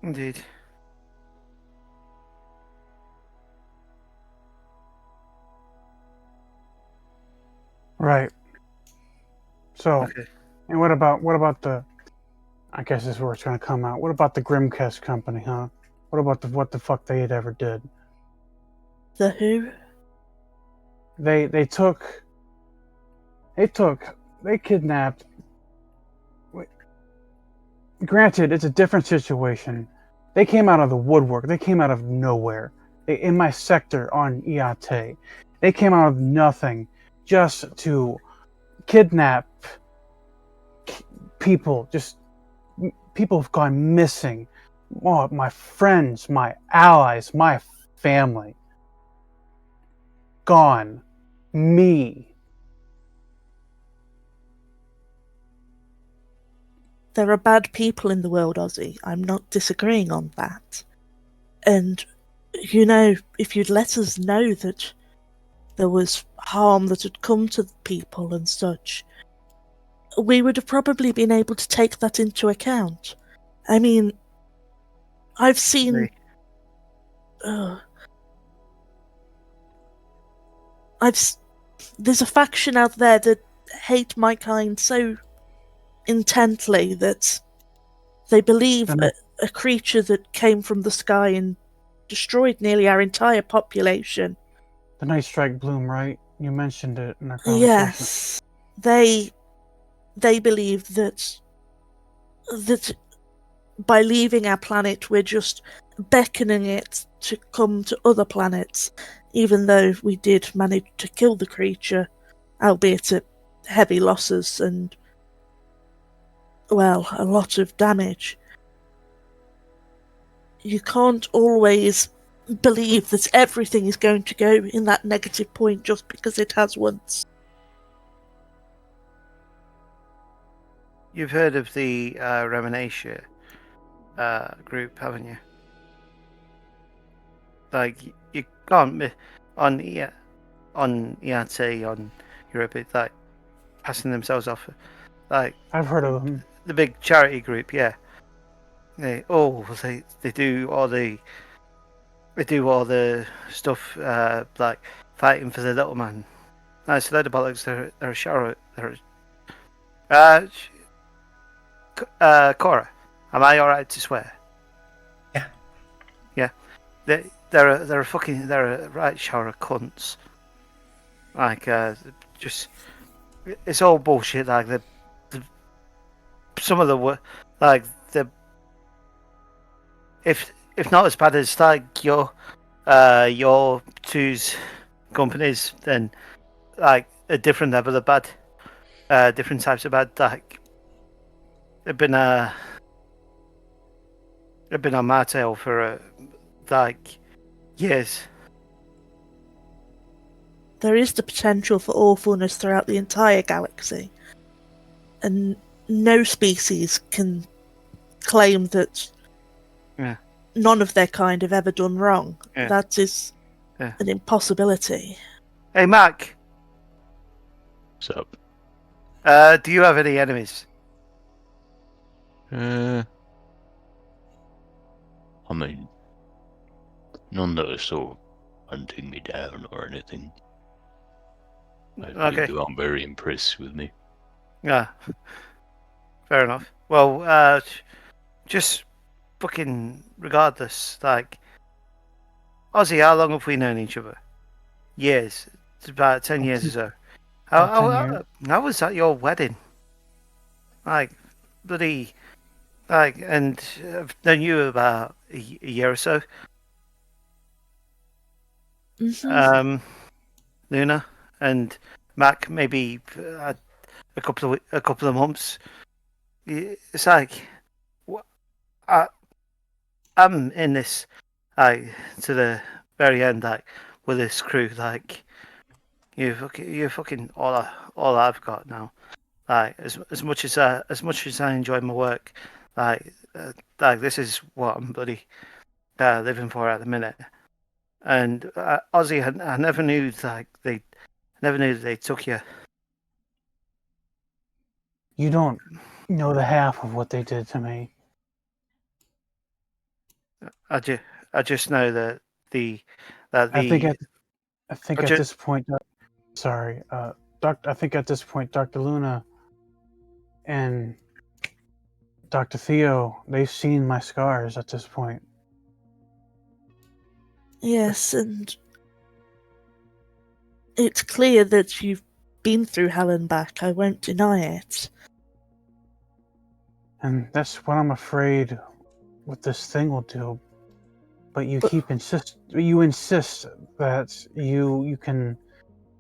Indeed. Right. So, Okay. and what about the? I guess this is where it's going to come out. What about the Grimcast company, huh? What about what the fuck they had ever did? The who? They kidnapped. Granted, it's a different situation. They came out of the woodwork. They came out of nowhere. In my sector on Iate, they came out of nothing just to kidnap people. Just people have gone missing. Oh, my friends, my allies, my family. Gone. Me. There are bad people in the world, Ozzy. I'm not disagreeing on that. And, you know, if you'd let us know that there was harm that had come to people and such, we would have probably been able to take that into account. I mean, I've seen... There's a faction out there that hate my kind so intently that they believe a creature that came from the sky and destroyed nearly our entire population. The Night Strike Bloom, right? You mentioned it in our conversation. Yes, they believe that by leaving our planet, we're just beckoning it to come to other planets, even though we did manage to kill the creature, albeit at heavy losses and, well, a lot of damage. You can't always believe that everything is going to go in that negative point just because it has once. You've heard of the Remenatia group, haven't you? Like, you can't on EAT, on Europe, it's like passing themselves off. Like, I've heard of them. the big charity group, yeah. They do all the stuff like fighting for the little man. No, it's a load of bollocks. They're a shower. Cora, am I alright to swear? Yeah. Yeah. They're a right shower of cunts. Like just it's all bullshit. Like some of the like the if not as bad as like your two's companies, then like a different level of bad, different types of bad. Like they've been on my tail for like years. There is the potential for awfulness throughout the entire galaxy, and no species can claim that none of their kind have ever done wrong. That is an impossibility. Hey, Mac. So, Do you have any enemies? I mean, none that are sort of hunting me down or anything. I Okay. think they aren't very impressed with me. Yeah. Fair enough. Well, just fucking regardless, like, Ozzy, how long have we known each other? Years. It's about 10 years or so. About 10 years. How was at your wedding? Like, bloody, like, and I've known you about a year or so. Mhm. Luna and Mac, maybe a couple of months. It's like, I, I'm in this, like, to the very end, like, with this crew, like, you're fucking all I've got now. Like, as much as I enjoy my work, like this is what I'm bloody living for at the minute. And Aussie, I never knew they took you. You don't know the half of what they did to me. I just know that that I think the at I think I at ju- this point, sorry, I think at this point, Dr. Luna and Dr. Theo, they've seen my scars at this point. Yes, and it's clear that you've been through hell and back. I won't deny it. And that's what I'm afraid what this thing will do. But you insist that you can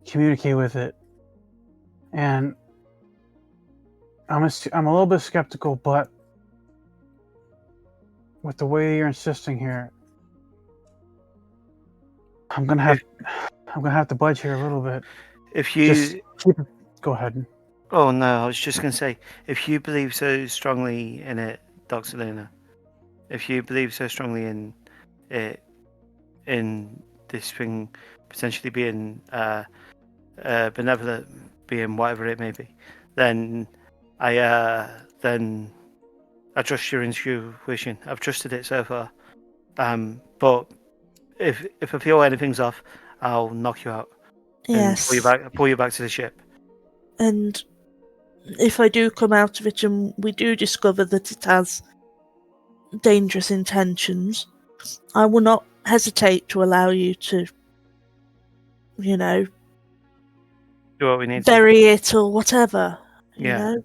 communicate with it. And I'm a little bit skeptical, but with the way you're insisting here, I'm gonna have to budge here a little bit. if you Just go ahead. Oh no, I was just gonna say, if you believe so strongly in it, Dr. Luna, if you believe so strongly in it, in this thing potentially being benevolent, being whatever it may be, then then I trust your intuition. I've trusted it so far. But if I feel anything's off, I'll knock you out and Yes. pull you back to the ship. And if I do come out of it and we do discover that it has dangerous intentions, I will not hesitate to allow you to, you know, Do what we need to. bury it or whatever. Yeah.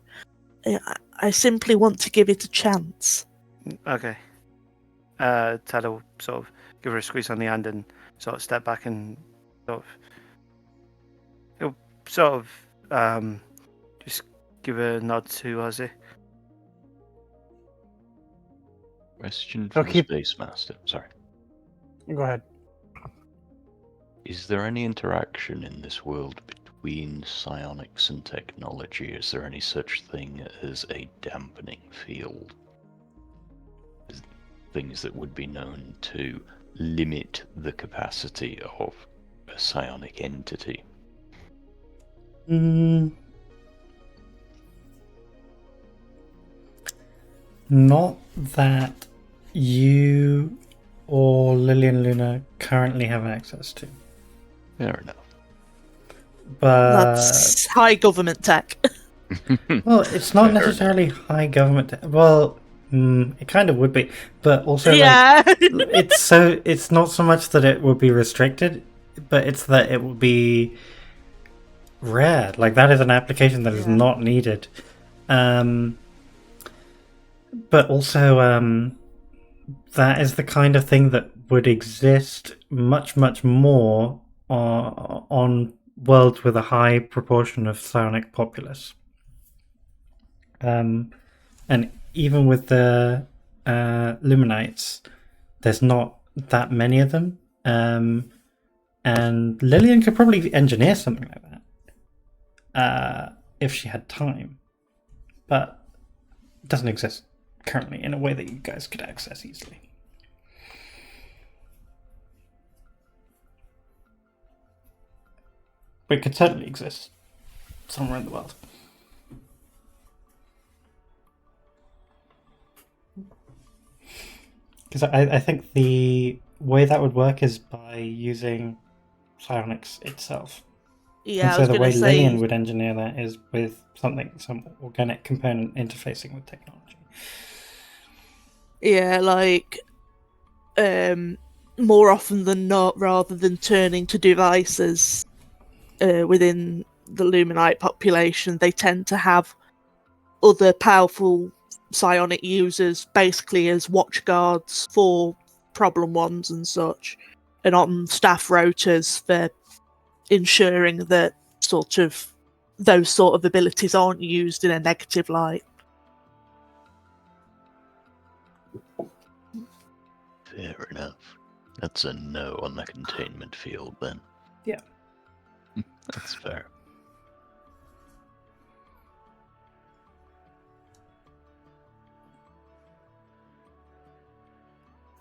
You know, I simply want to give it a chance. Okay. Tad will sort of give her a squeeze on the hand and sort of step back and he'll sort of just give a nod to Ozzy. Question So for the keep- Space Master. Sorry. Go ahead. Is there any interaction in this world between psionics and technology? Is there any such thing as a dampening field? Things that would be known to limit the capacity of a psionic entity? Not that you or Lillian Luna currently have access to. Fair enough. But That's high government tech. well, it's not Fair necessarily high government. Well, it kind of would be, but also Yeah. it's not so much that it would be restricted, but it's that it would be rare. Like that is an application that is Yeah. not needed. But also, that is the kind of thing that would exist much, much more on worlds with a high proportion of psionic populace. And even with the Luminites, there's not that many of them. And Lillian could probably engineer something like that if she had time. But it doesn't exist currently in a way that you guys could access easily. But it could certainly exist. somewhere in the world. Because I think the way that would work is by using psionics itself. Yeah, And I so was the going way to say. Lillian would engineer that is with some organic component interfacing with technology. Yeah, like more often than not, rather than turning to devices within the Luminite population, they tend to have other powerful psionic users basically as watchguards for problem ones and such, and on staff rotas for ensuring that sort of those sort of abilities aren't used in a negative light. Fair enough. That's a no on the containment field then. Yeah. That's fair.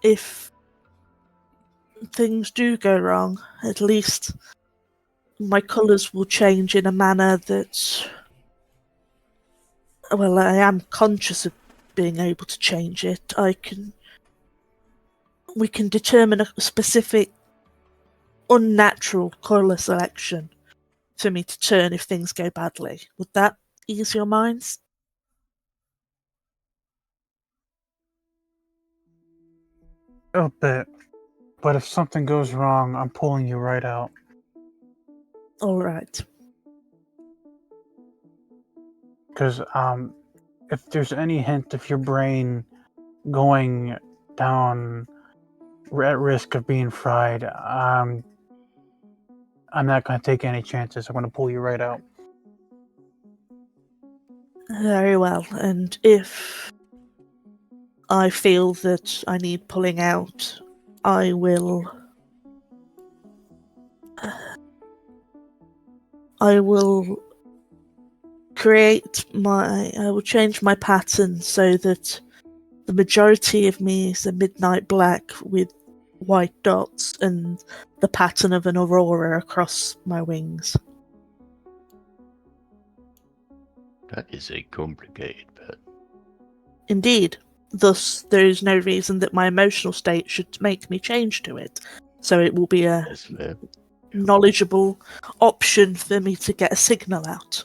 If things do go wrong, at least my colours will change in a manner that, well, I am conscious of being able to change it. We can determine a specific unnatural colour selection for me to turn if things go badly. Would that ease your minds? A bit. But if something goes wrong, I'm pulling you right out. All right. Because if there's any hint of your brain going down at risk of being fried, I'm not going to take any chances. I'm going to pull you right out. Very well. And if I feel that I need pulling out, I will. I will I will change my pattern so that the majority of me is a midnight black with white dots and the pattern of an aurora across my wings. That is a complicated pet. Indeed. Thus, there is no reason that my emotional state should make me change to it. So it will be a That's fair. knowledgeable option for me to get a signal out.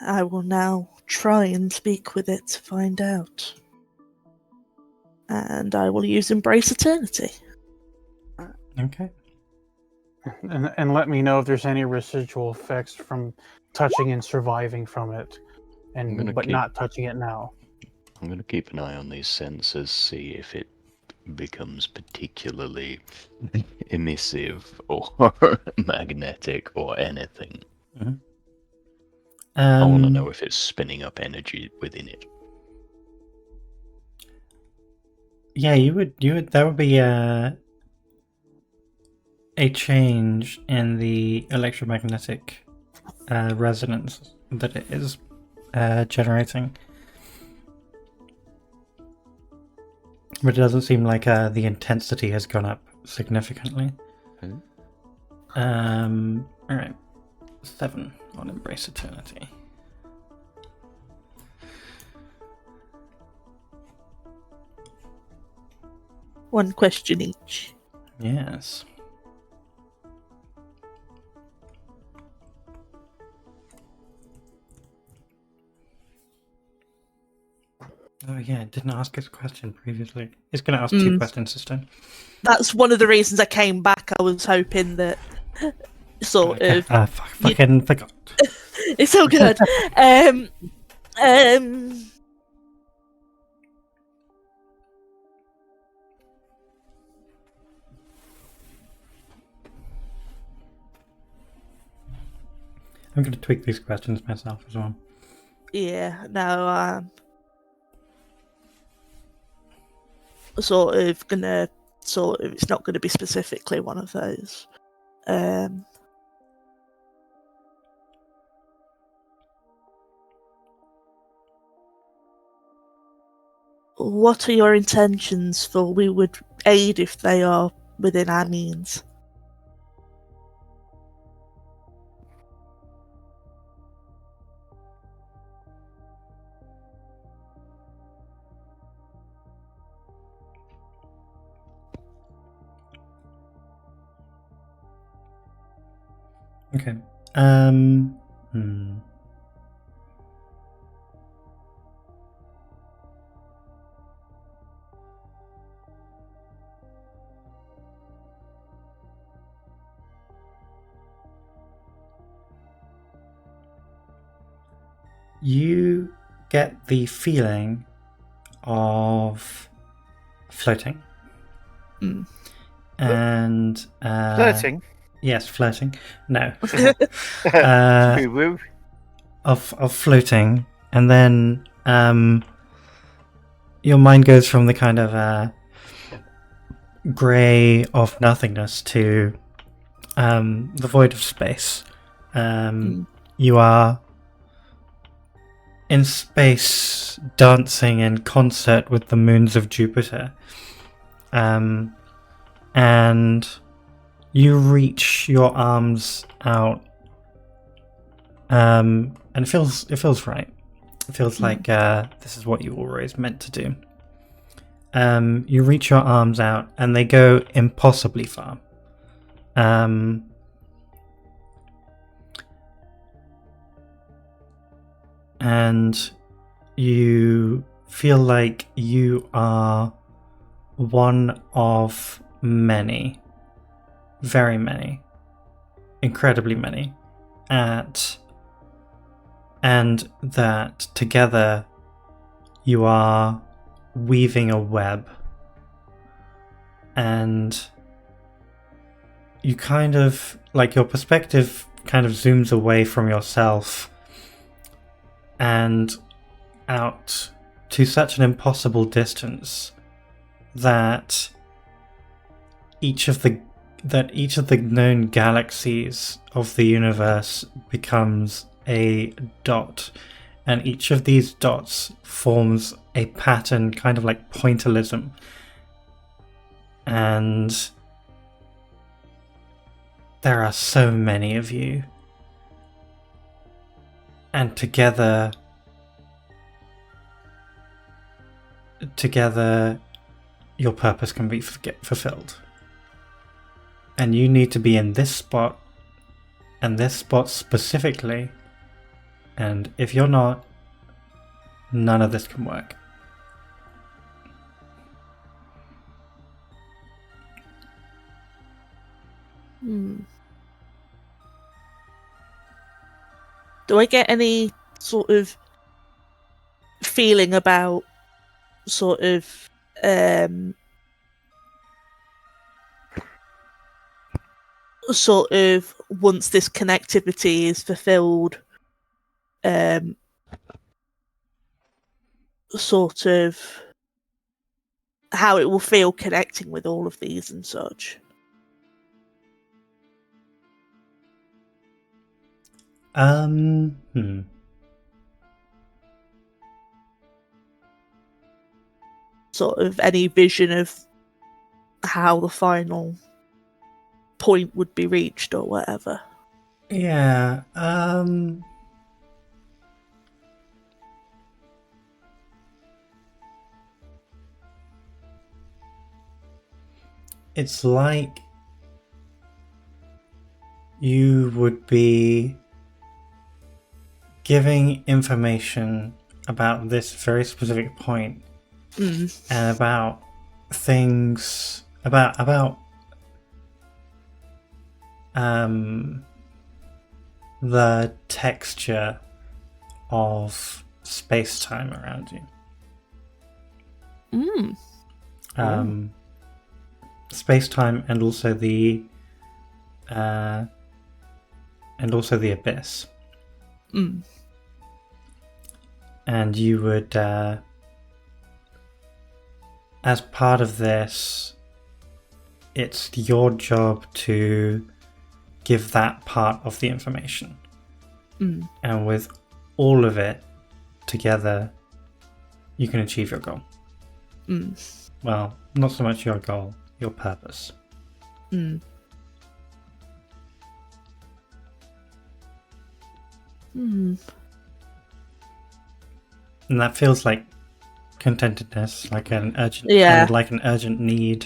I will now try and speak with it to find out. And I will use Embrace Eternity. Okay. And let me know if there's any residual effects from touching and surviving from it, but not touching it now. I'm going to keep an eye on these sensors, see if it becomes particularly emissive or magnetic or anything. I want to know if it's spinning up energy within it. Yeah, you would. That would be a change in the electromagnetic resonance that it is generating. But it doesn't seem like the intensity has gone up significantly. Alright. 7 on Embrace Eternity. One question each. Yes. Oh yeah, it didn't ask us a question previously. It's going to ask 2 questions this time. That's one of the reasons I came back. I was hoping that Fucking forgot. It's so good. I'm going to tweak these questions myself as well. Yeah, no, it's not gonna be specifically one of those. What are your intentions? For we would aid if they are within our means. Okay. You get the feeling of floating. Mm. And Flirting. yes, floating. No. Woo woo. of floating, and then your mind goes from the kind of grey of nothingness to the void of space. You are in space, dancing in concert with the moons of Jupiter, and you reach your arms out, and it feels right. It feels like this is what you were always meant to do. You reach your arms out, and they go impossibly far. And you feel like you are one of many, very many, incredibly many, and that together you are weaving a web, and you kind of, like, your perspective kind of zooms away from yourself and out to such an impossible distance that each of the known galaxies of the universe becomes a dot, and each of these dots forms a pattern, kind of like pointillism. And there are so many of you, and together your purpose can be fulfilled. And you need to be in this spot, and this spot specifically, and if you're not, none of this can work. Do I get any sort of feeling about sort of once this connectivity is fulfilled, sort of how it will feel connecting with all of these and such? Sort of any vision of how the final point would be reached or whatever. Yeah, it's like you would be giving information about this very specific point, and about things about the texture of space-time around you. Space-time, and also the abyss. And you would, as part of this, it's your job to give that part of the information. And with all of it together, you can achieve your goal. Mm. Well, not so much your goal, your purpose. Mm. Hmm. And that feels like contentedness, like an urgent, Yeah. kind of like an urgent need.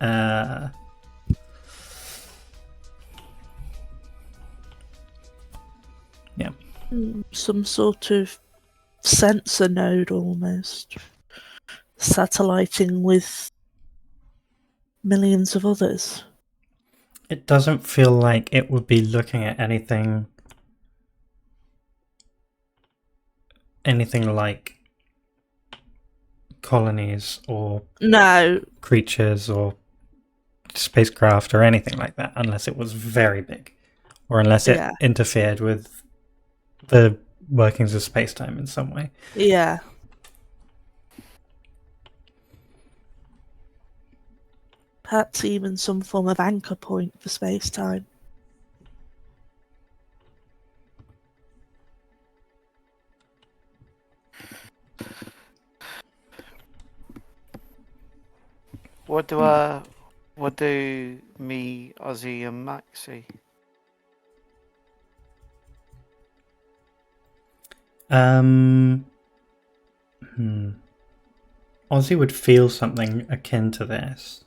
Yeah. Some sort of sensor node almost. Satelliting with millions of others. It doesn't feel like it would be looking at anything like colonies or No. creatures or spacecraft or anything like that, unless it was very big, or unless it Yeah. interfered with the workings of space-time in some way. Yeah. Perhaps even some form of anchor point for space-time. What do me, Ozzy, and Max see? Ozzy would feel something akin to this.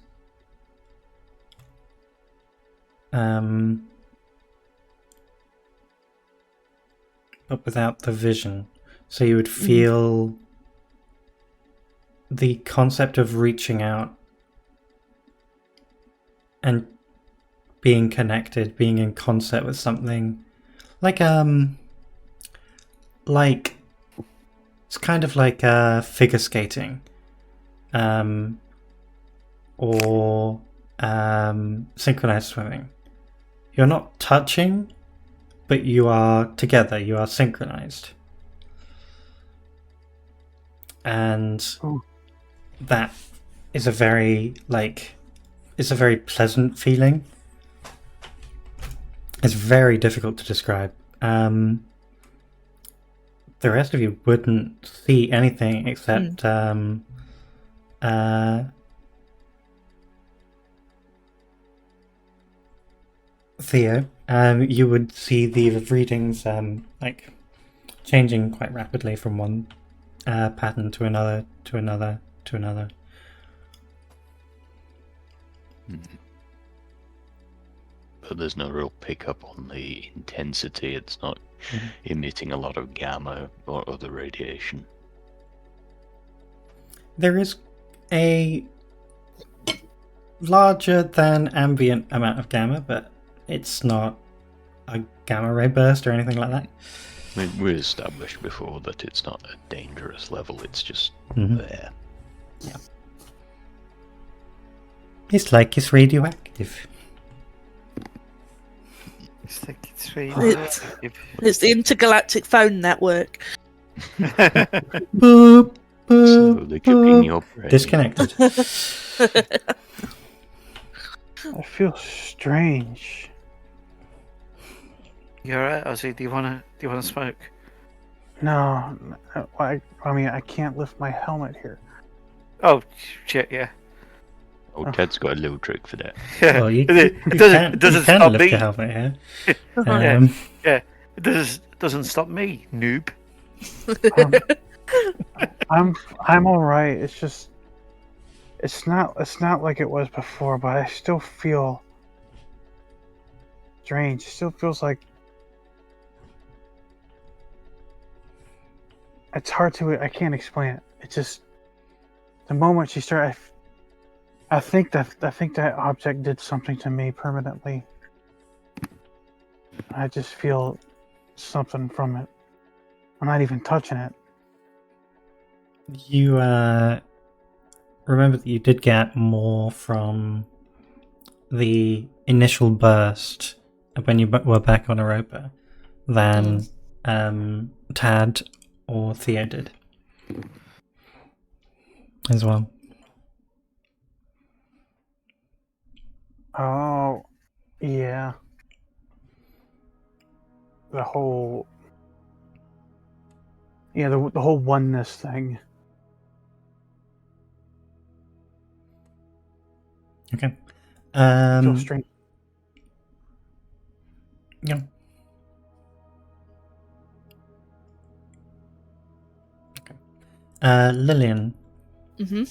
But without the vision. So you would feel the concept of reaching out and being connected, being in concert with something like it's kind of like figure skating, or synchronized swimming. You're not touching, but you are together. You are synchronized, and Ooh. that is a very pleasant feeling. It's very difficult to describe. The rest of you wouldn't see anything except Theo. You would see the readings like changing quite rapidly from one pattern to another, to another, to another. But there's no real pickup on the intensity. It's not emitting a lot of gamma or other radiation. There is a larger than ambient amount of gamma, but it's not a gamma ray burst or anything like that. I mean, we established before that it's not a dangerous level, it's just Mhm. there. Yeah. It's like it's radioactive. It's like it's really It's the intergalactic phone network. Boop, boop, Slowly cooking boop. your brain. Disconnected. I feel strange. You alright, Ozzy? Do you wanna smoke? No, I mean, I can't lift my helmet here. Oh shit, yeah. Oh, Ted's got a little trick for that. Well, you it doesn't can stop lift me. your helmet here. Yeah. It doesn't stop me, noob. I'm all right. It's just, it's not like it was before, but I still feel strange. It still feels like it's hard to. I can't explain it. It's just the moment she started. I think that object did something to me permanently. I just feel something from it. I'm not even touching it. You remember that you did get more from the initial burst when you were back on Europa than Tad or Theo did as well. Oh, yeah. The whole the whole oneness thing. Okay. Feel strange. Yeah. Okay. Lillian, Mm-hmm.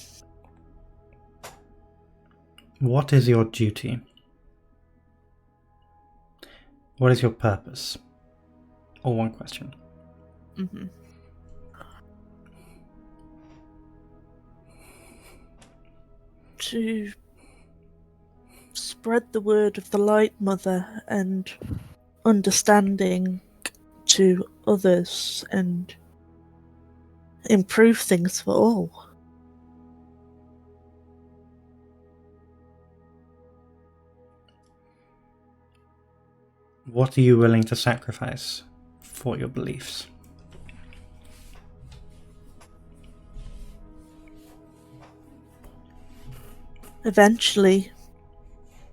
what is your duty? What is your purpose? All one question. Mm-hmm. To spread the word of the Light Mother and understanding to others and improve things for all. What are you willing to sacrifice for your beliefs? Eventually,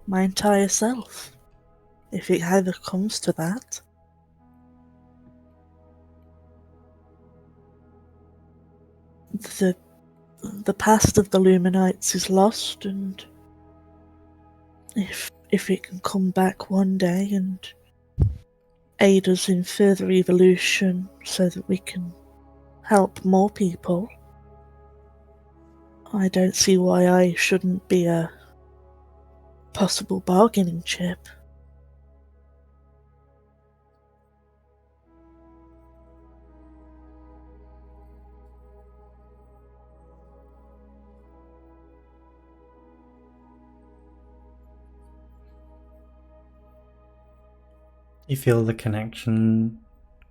my entire self, if it ever comes to that. The past of the Luminites is lost, and if it can come back one day and aid us in further evolution so that we can help more people, I don't see why I shouldn't be a possible bargaining chip. You feel the connection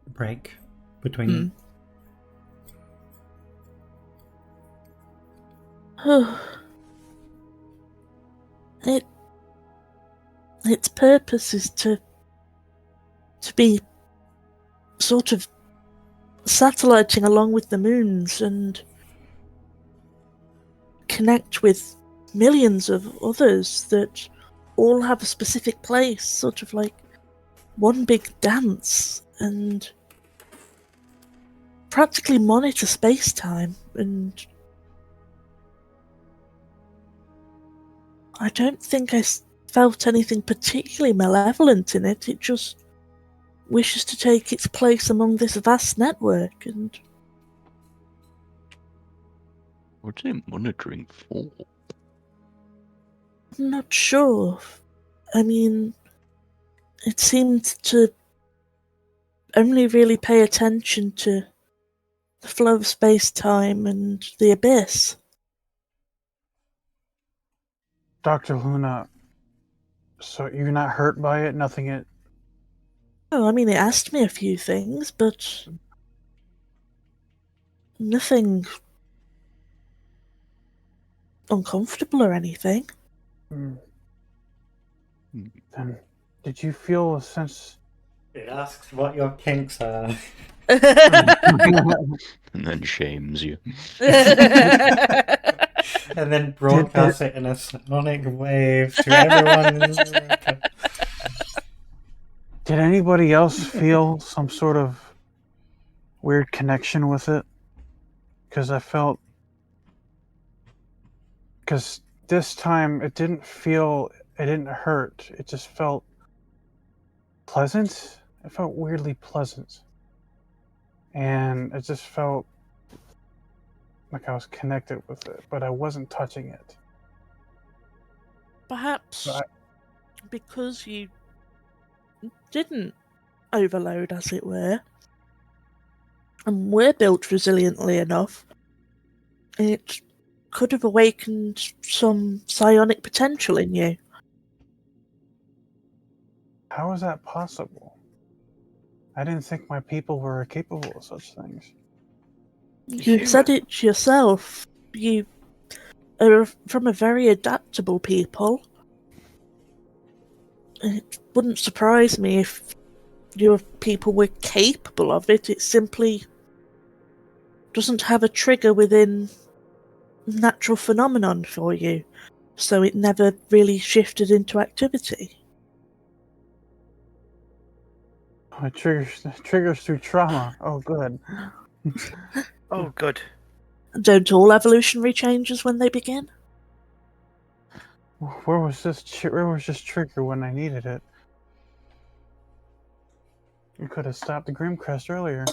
break between you? Its purpose is to be sort of satelliting along with the moons and connect with millions of others that all have a specific place, sort of like one big dance, and practically monitor space-time. And I don't think I felt anything particularly malevolent in it. It just wishes to take its place among this vast network, and What's it monitoring for? I'm not sure. I mean, it seemed to only really pay attention to the flow of space-time and the abyss. Dr. Luna, so you're not hurt by it? Nothing it... Oh, I mean, it asked me a few things, but nothing uncomfortable or anything. Then, did you feel a sense... It asks what your kinks are. And then shames you. And then broadcasts it in a sonic wave to everyone in America. Did anybody else feel some sort of weird connection with it? Because I felt... Because this time it didn't feel... It didn't hurt. It just felt pleasant. It felt weirdly pleasant. And it just felt like I was connected with it, but I wasn't touching it. Perhaps So because you didn't overload, as it were, and were built resiliently enough, it could have awakened some psionic potential in you. how is that possible? I didn't think my people were capable of such things. You said it yourself. You are from a very adaptable people. It wouldn't surprise me if your people were capable of it. It simply doesn't have a trigger within natural phenomenon for you, so it never really shifted into activity. Oh, it triggers through trauma. Oh, good. Oh, good. Don't all evolutionary changes when they begin? Where was this trigger when I needed it? You could have stopped the Grimcrest earlier.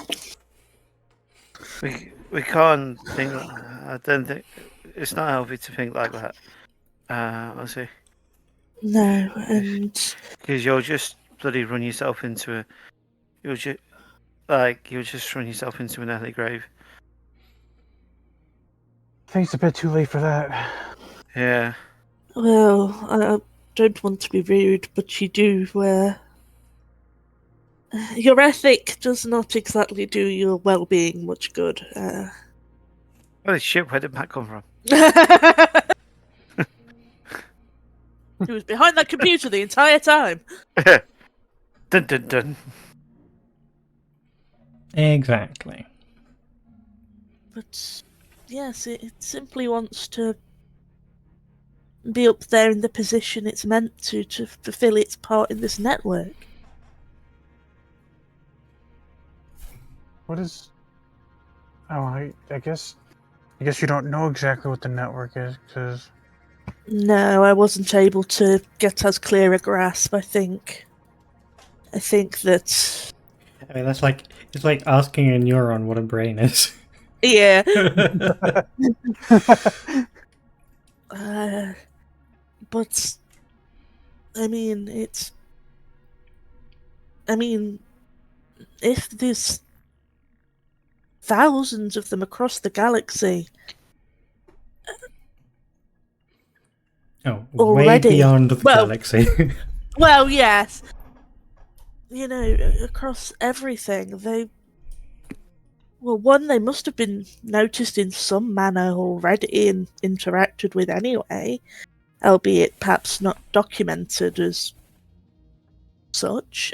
We can't think. I don't think it's not healthy to think like that. I'll see. No, and Because you'll just bloody run yourself into a. You'll just run yourself into an early grave. I think it's a bit too late for that. Yeah. well, I don't want to be rude, but you do. Your ethic does not exactly do your well-being much good. Holy shit! Where did Matt come from? He was behind that computer the entire time. Dun dun dun. Exactly. But yes, it simply wants to be up there in the position it's meant to fulfill its part in this network. What is? Oh, I guess you don't know exactly what the network is, because No, I wasn't able to get as clear a grasp, I think. I think that... I mean, it's like asking a neuron what a brain is. Yeah. But... I mean, if there's thousands of them across the galaxy... Oh, Already. way beyond the Well- galaxy. Well, yes. You know, across everything, they must have been noticed in some manner already and interacted with anyway, albeit perhaps not documented as such.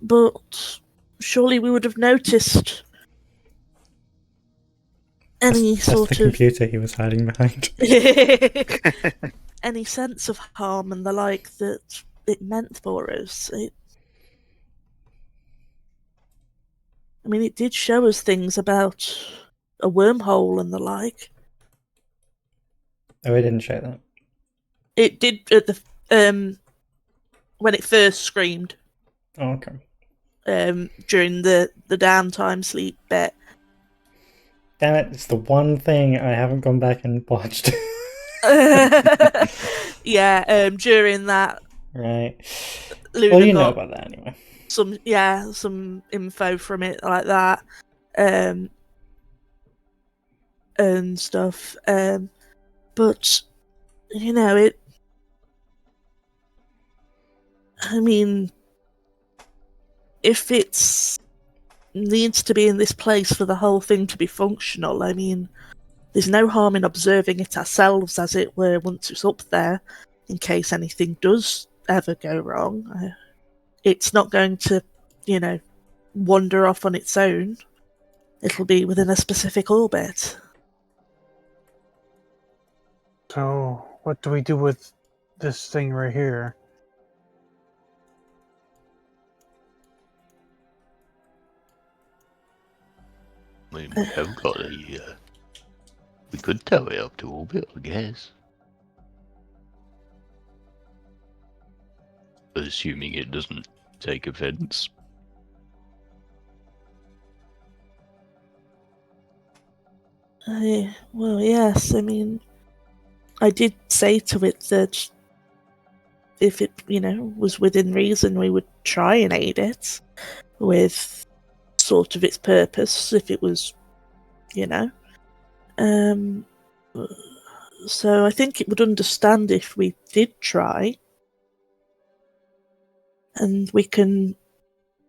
But surely we would have noticed any That's the sort of computer he was hiding behind. any sense of harm and the like that it meant for us. It did show us things about a wormhole and the like. Oh, I didn't show that. It did at the when it first screamed Oh, okay. during the downtime sleep bit. Damn it, it's the one thing I haven't gone back and watched. Yeah, during that, Right. Luna Well, you know got about that anyway. some info from it like that, and stuff. But you know it. I mean, if it's needs to be in this place for the whole thing to be functional, I mean, there's no harm in observing it ourselves, as it were, once it's up there, in case anything does ever go wrong. It's not going to, wander off on its own. It'll be within a specific orbit. So, what do we do with this thing right here? I mean, we have got we could tow it up to orbit, I guess. Assuming it doesn't take offense. Well, yes, I did say to it that if it, was within reason, we would try and aid it with sort of its purpose, if it was, So I think it would understand if we did try. And we can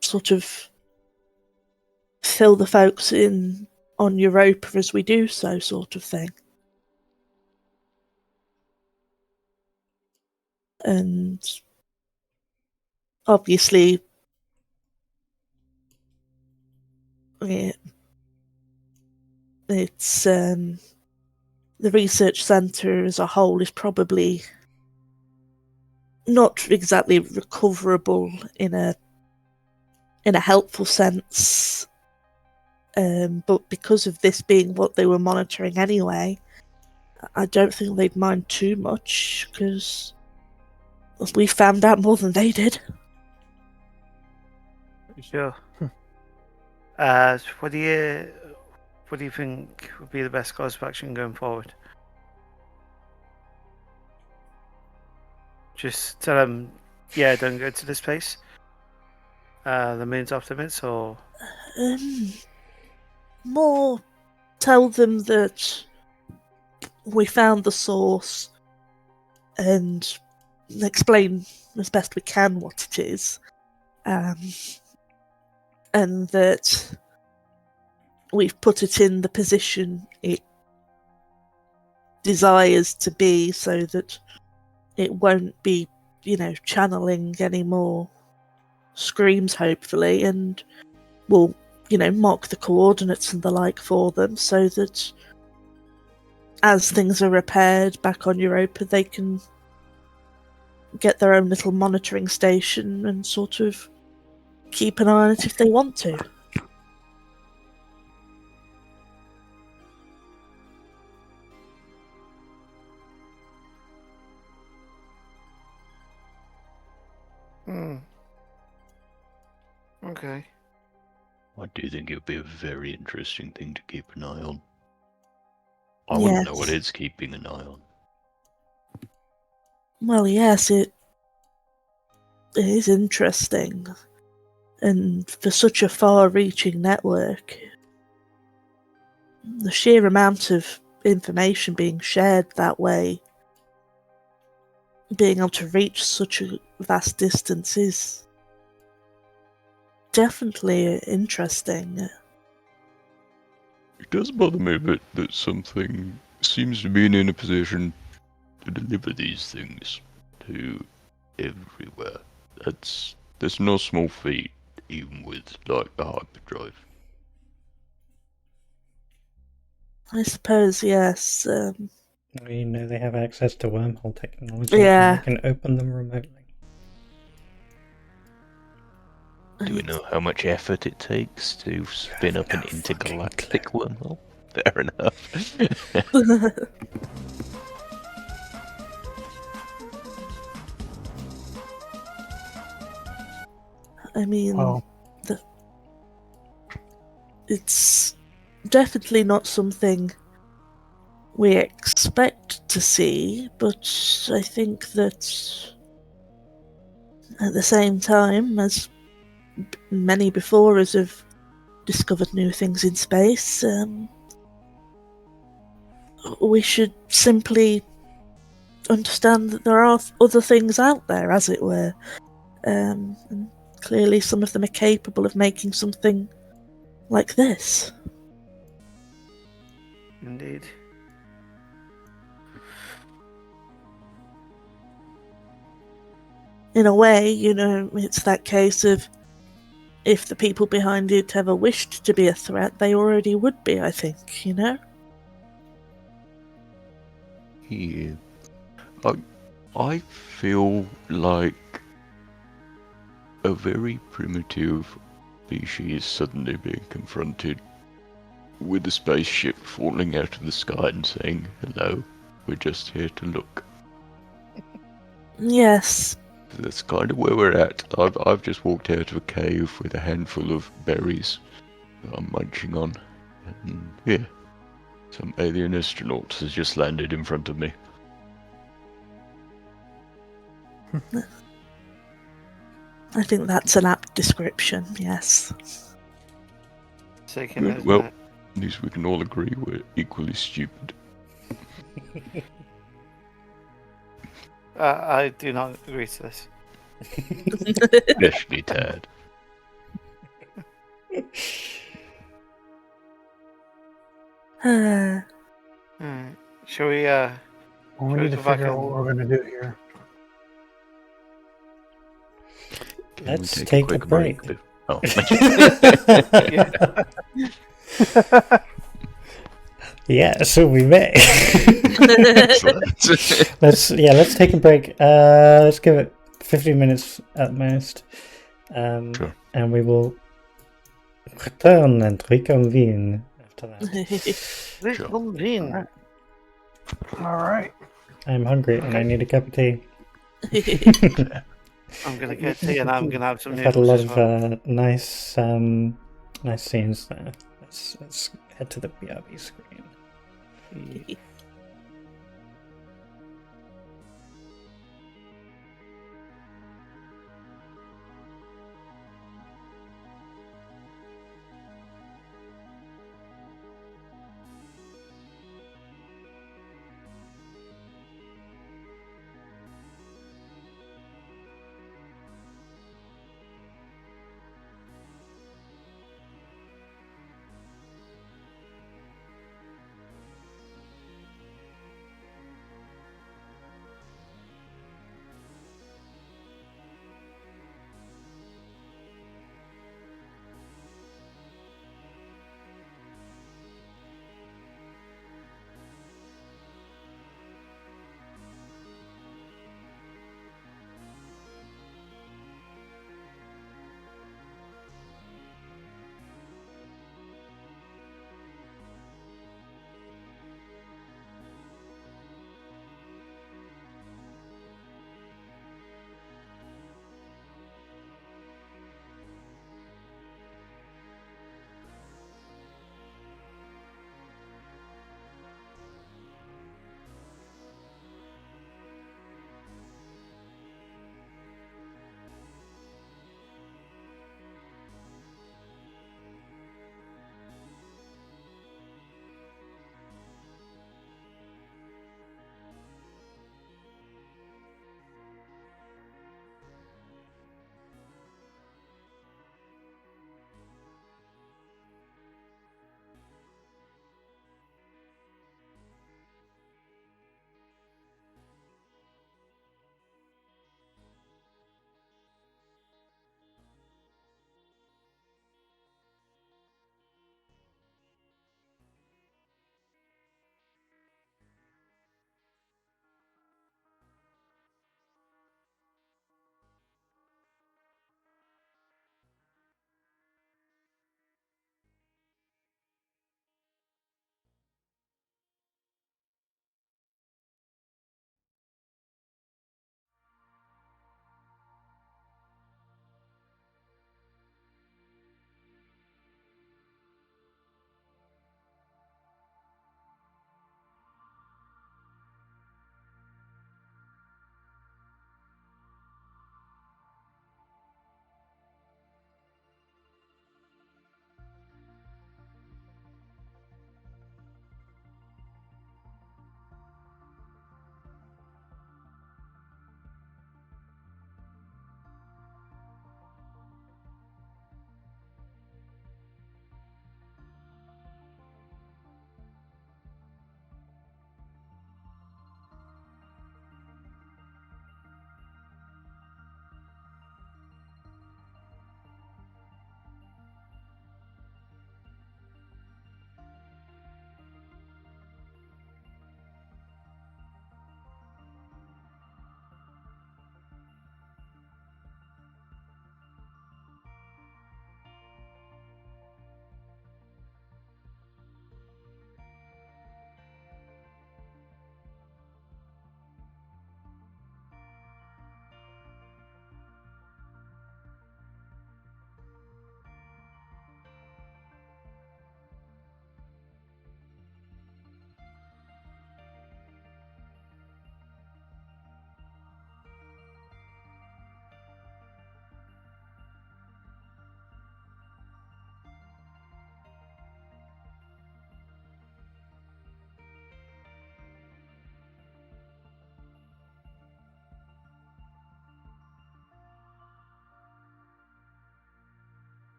sort of fill the folks in on Europa as we do so, sort of thing. And obviously, it's the research centre as a whole is probably not exactly recoverable in a helpful sense, but because of this being what they were monitoring anyway, I don't think they'd mind too much, because we found out more than they did. Sure. What do you think would be the best course of action going forward? Just tell them, yeah, don't go to this place. The moon's off limits, or More tell them that we found the source and explain as best we can what it is. And that we've put it in the position it desires to be, so that it won't be, channeling any more screams, hopefully, and we'll, mark the coordinates and the like for them, so that as things are repaired back on Europa, they can get their own little monitoring station and sort of keep an eye on it if they want to. Okay. I do think it would be a very interesting thing to keep an eye on. I wouldn't know what Yes. it's keeping an eye on. Well, yes, it is interesting. And for such a far-reaching network, the sheer amount of information being shared that way, being able to reach such a vast distance, is definitely interesting. It does bother me a bit that something seems to be in a position to deliver these things to everywhere. That's no small feat, even with like the hyperdrive. I suppose, yes. They have access to wormhole technology. Yeah. And they can open them remotely. Do we know how much effort it takes to spin up an no intergalactic wormhole? Fair enough. I mean, Well, it's definitely not something we expect to see, but I think that at the same time, as many before us have discovered new things in space, we should simply understand that there are other things out there, as it were. And clearly some of them are capable of making something like this. Indeed. In a way, it's that case of if the people behind it ever wished to be a threat, they already would be, I think, Yeah. I feel like a very primitive species suddenly being confronted with a spaceship falling out of the sky and saying, "Hello, we're just here to look." Yes. That's kind of where we're at. I've just walked out of a cave with a handful of berries that I'm munching on. And yeah, some alien astronaut has just landed in front of me. I think that's an apt description, yes. Taking it, Well, at least we can all agree we're equally stupid. I do not agree to this. Especially Tad. Alright. Shall we, well, we Should need we to go back figure out and- what we're going to do here. Can Let's we take a quick break. Oh, Yeah, so we may. excellent. let's take a break. Let's give it 15 minutes at most. Sure. And we will return and reconvene after that. reconvene? All right. I'm hungry and I Okay. need a cup of tea. I'm gonna get tea and I'm gonna have some We've had a lot noodles as of well. nice nice scenes there. Let's head to the BRB screen.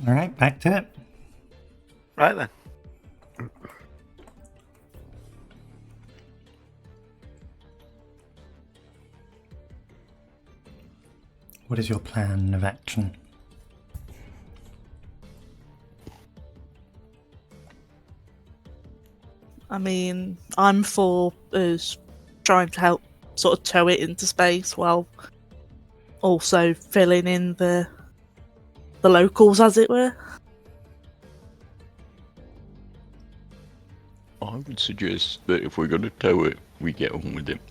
All right, back to it. Right then. What is your plan of action? I mean, I'm for us trying to help sort of tow it into space while also filling in the locals, as it were. I would suggest that if we're going to tow it, we get on with it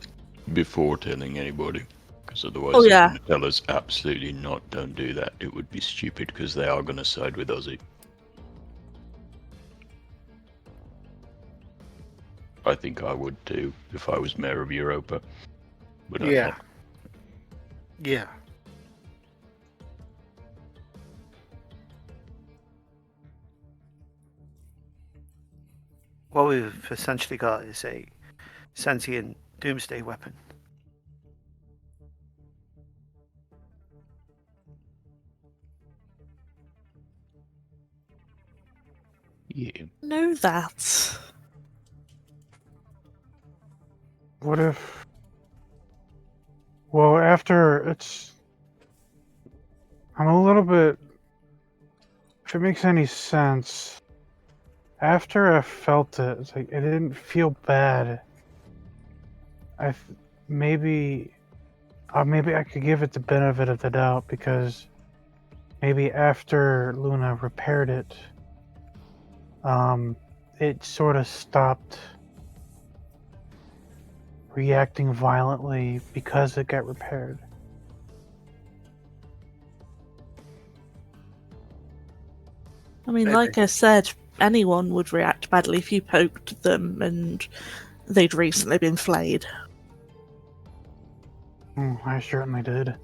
before telling anybody. Because otherwise Oh, they're yeah. going to tell us absolutely not, don't do that. It would be stupid because they are going to side with Ozzy. I think I would too if I was mayor of Europa. But I'm Yeah. not. Yeah. What we've essentially got is a sentient doomsday weapon. Yeah. Know that. What if? Well, after it's, I'm a little bit. If it makes any sense, after I felt it, it's like it didn't feel bad. Maybe, maybe I could give it the benefit of the doubt because maybe after Luna repaired it, it sort of stopped reacting violently because it got repaired. I mean, Maybe. like I said, anyone would react badly if you poked them and they'd recently been flayed. I certainly did.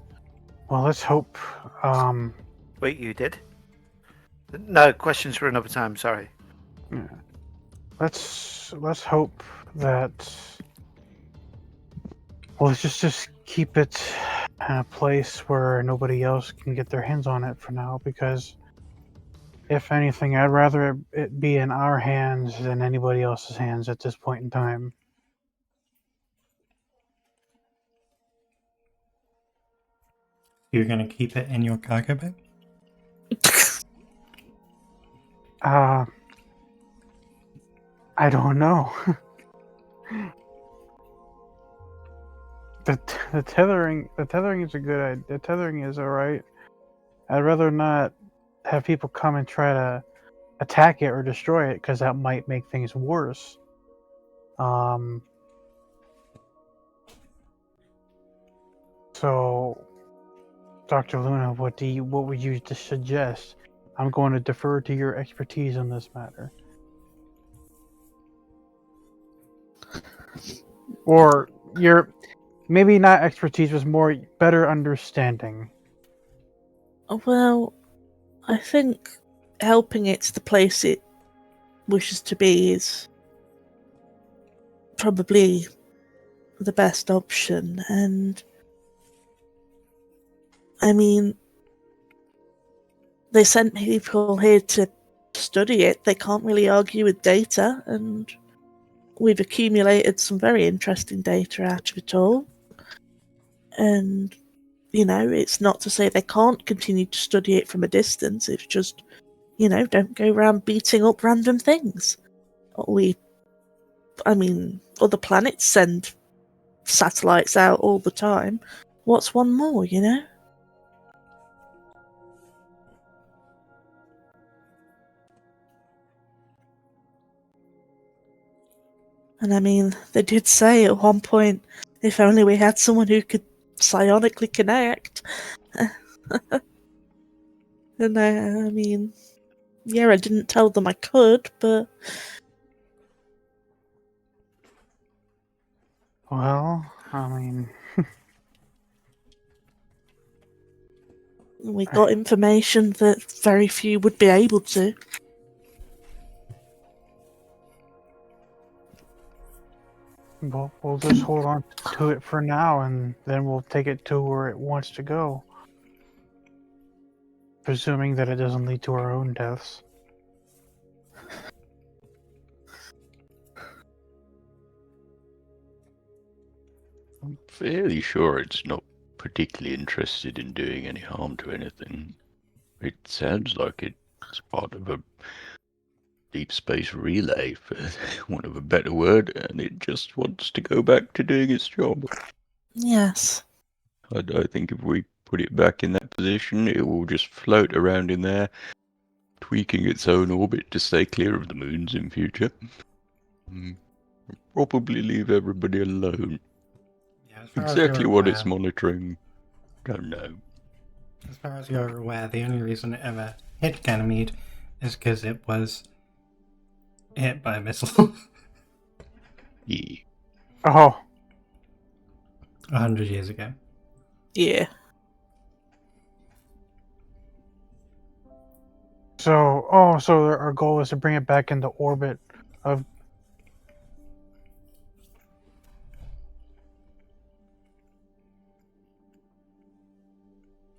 Well, let's hope. Wait, you did? No, questions for another time, sorry. Yeah. Let's hope that. Well, let's just keep it in a place where nobody else can get their hands on it for now, because if anything, I'd rather it be in our hands than anybody else's hands at this point in time. You're gonna keep it in your cargo bag? I don't know. the tethering is a good idea. The tethering is all right. I'd rather not have people come and try to attack it or destroy it, because that might make things worse. So, Dr. Luna, what would you suggest? I'm going to defer to your expertise on this matter. Or your, maybe not expertise, was more better understanding. Well, I think helping it to the place it wishes to be is probably the best option. And I mean, they sent people here to study it. They can't really argue with data, and we've accumulated some very interesting data out of it all. And, you know, it's not to say they can't continue to study it from a distance. It's just, you know, don't go around beating up random things. I mean, other planets send satellites out all the time. What's one more, you know? And I mean, they did say at one point, if only we had someone who could psionically connect. And I mean, yeah, I didn't tell them I could, but Well, I mean, we got information that very few would be able to. we'll just hold on to it for now, and then we'll take it to where it wants to go. presuming that it doesn't lead to our own deaths. I'm fairly sure it's not particularly interested in doing any harm to anything. It sounds like it's part of a deep space relay, for want of a better word, and it just wants to go back to doing its job. Yes. I think if we put it back in that position, it will just float around in there, tweaking its own orbit to stay clear of the moons in future. Probably leave everybody alone. Yeah, as far Exactly as what you're it's aware, monitoring, don't know. as far as you're aware, the only reason it ever hit Ganymede is because it was hit by a missile Yeah. Oh, 100 years ago. Yeah. so our goal is to bring it back into orbit of.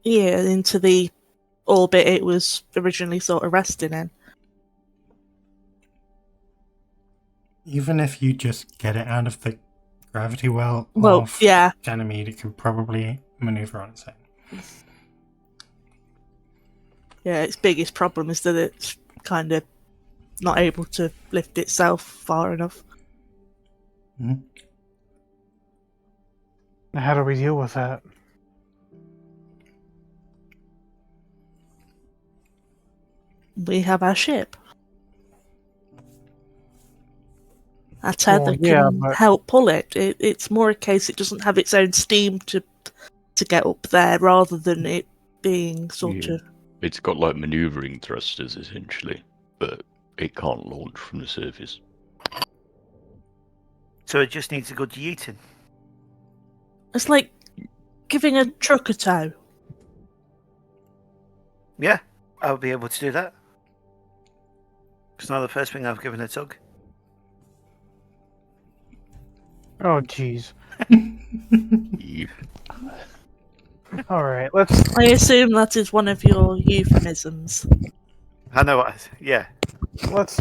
Yeah, into the orbit it was originally sort of resting in. Even if you just get it out of the gravity well Well, of yeah. Ganymede, it can probably maneuver on its own. Yeah, its biggest problem is that it's kind of not able to lift itself far enough. How do we deal with that? We have our ship. Our tether Well, yeah, can but- help pull it. It's more a case it doesn't have its own steam to get up there, rather than it being sort Yeah. of. It's got like maneuvering thrusters essentially, but it can't launch from the surface. So it just needs a good yeeting. It's like giving a truck a tow. Yeah, I'll be able to do that. It's not the first thing I've given a tug. Oh, jeez. Yep. All right, let's. I assume that is one of your euphemisms. I know what. Yeah. Let's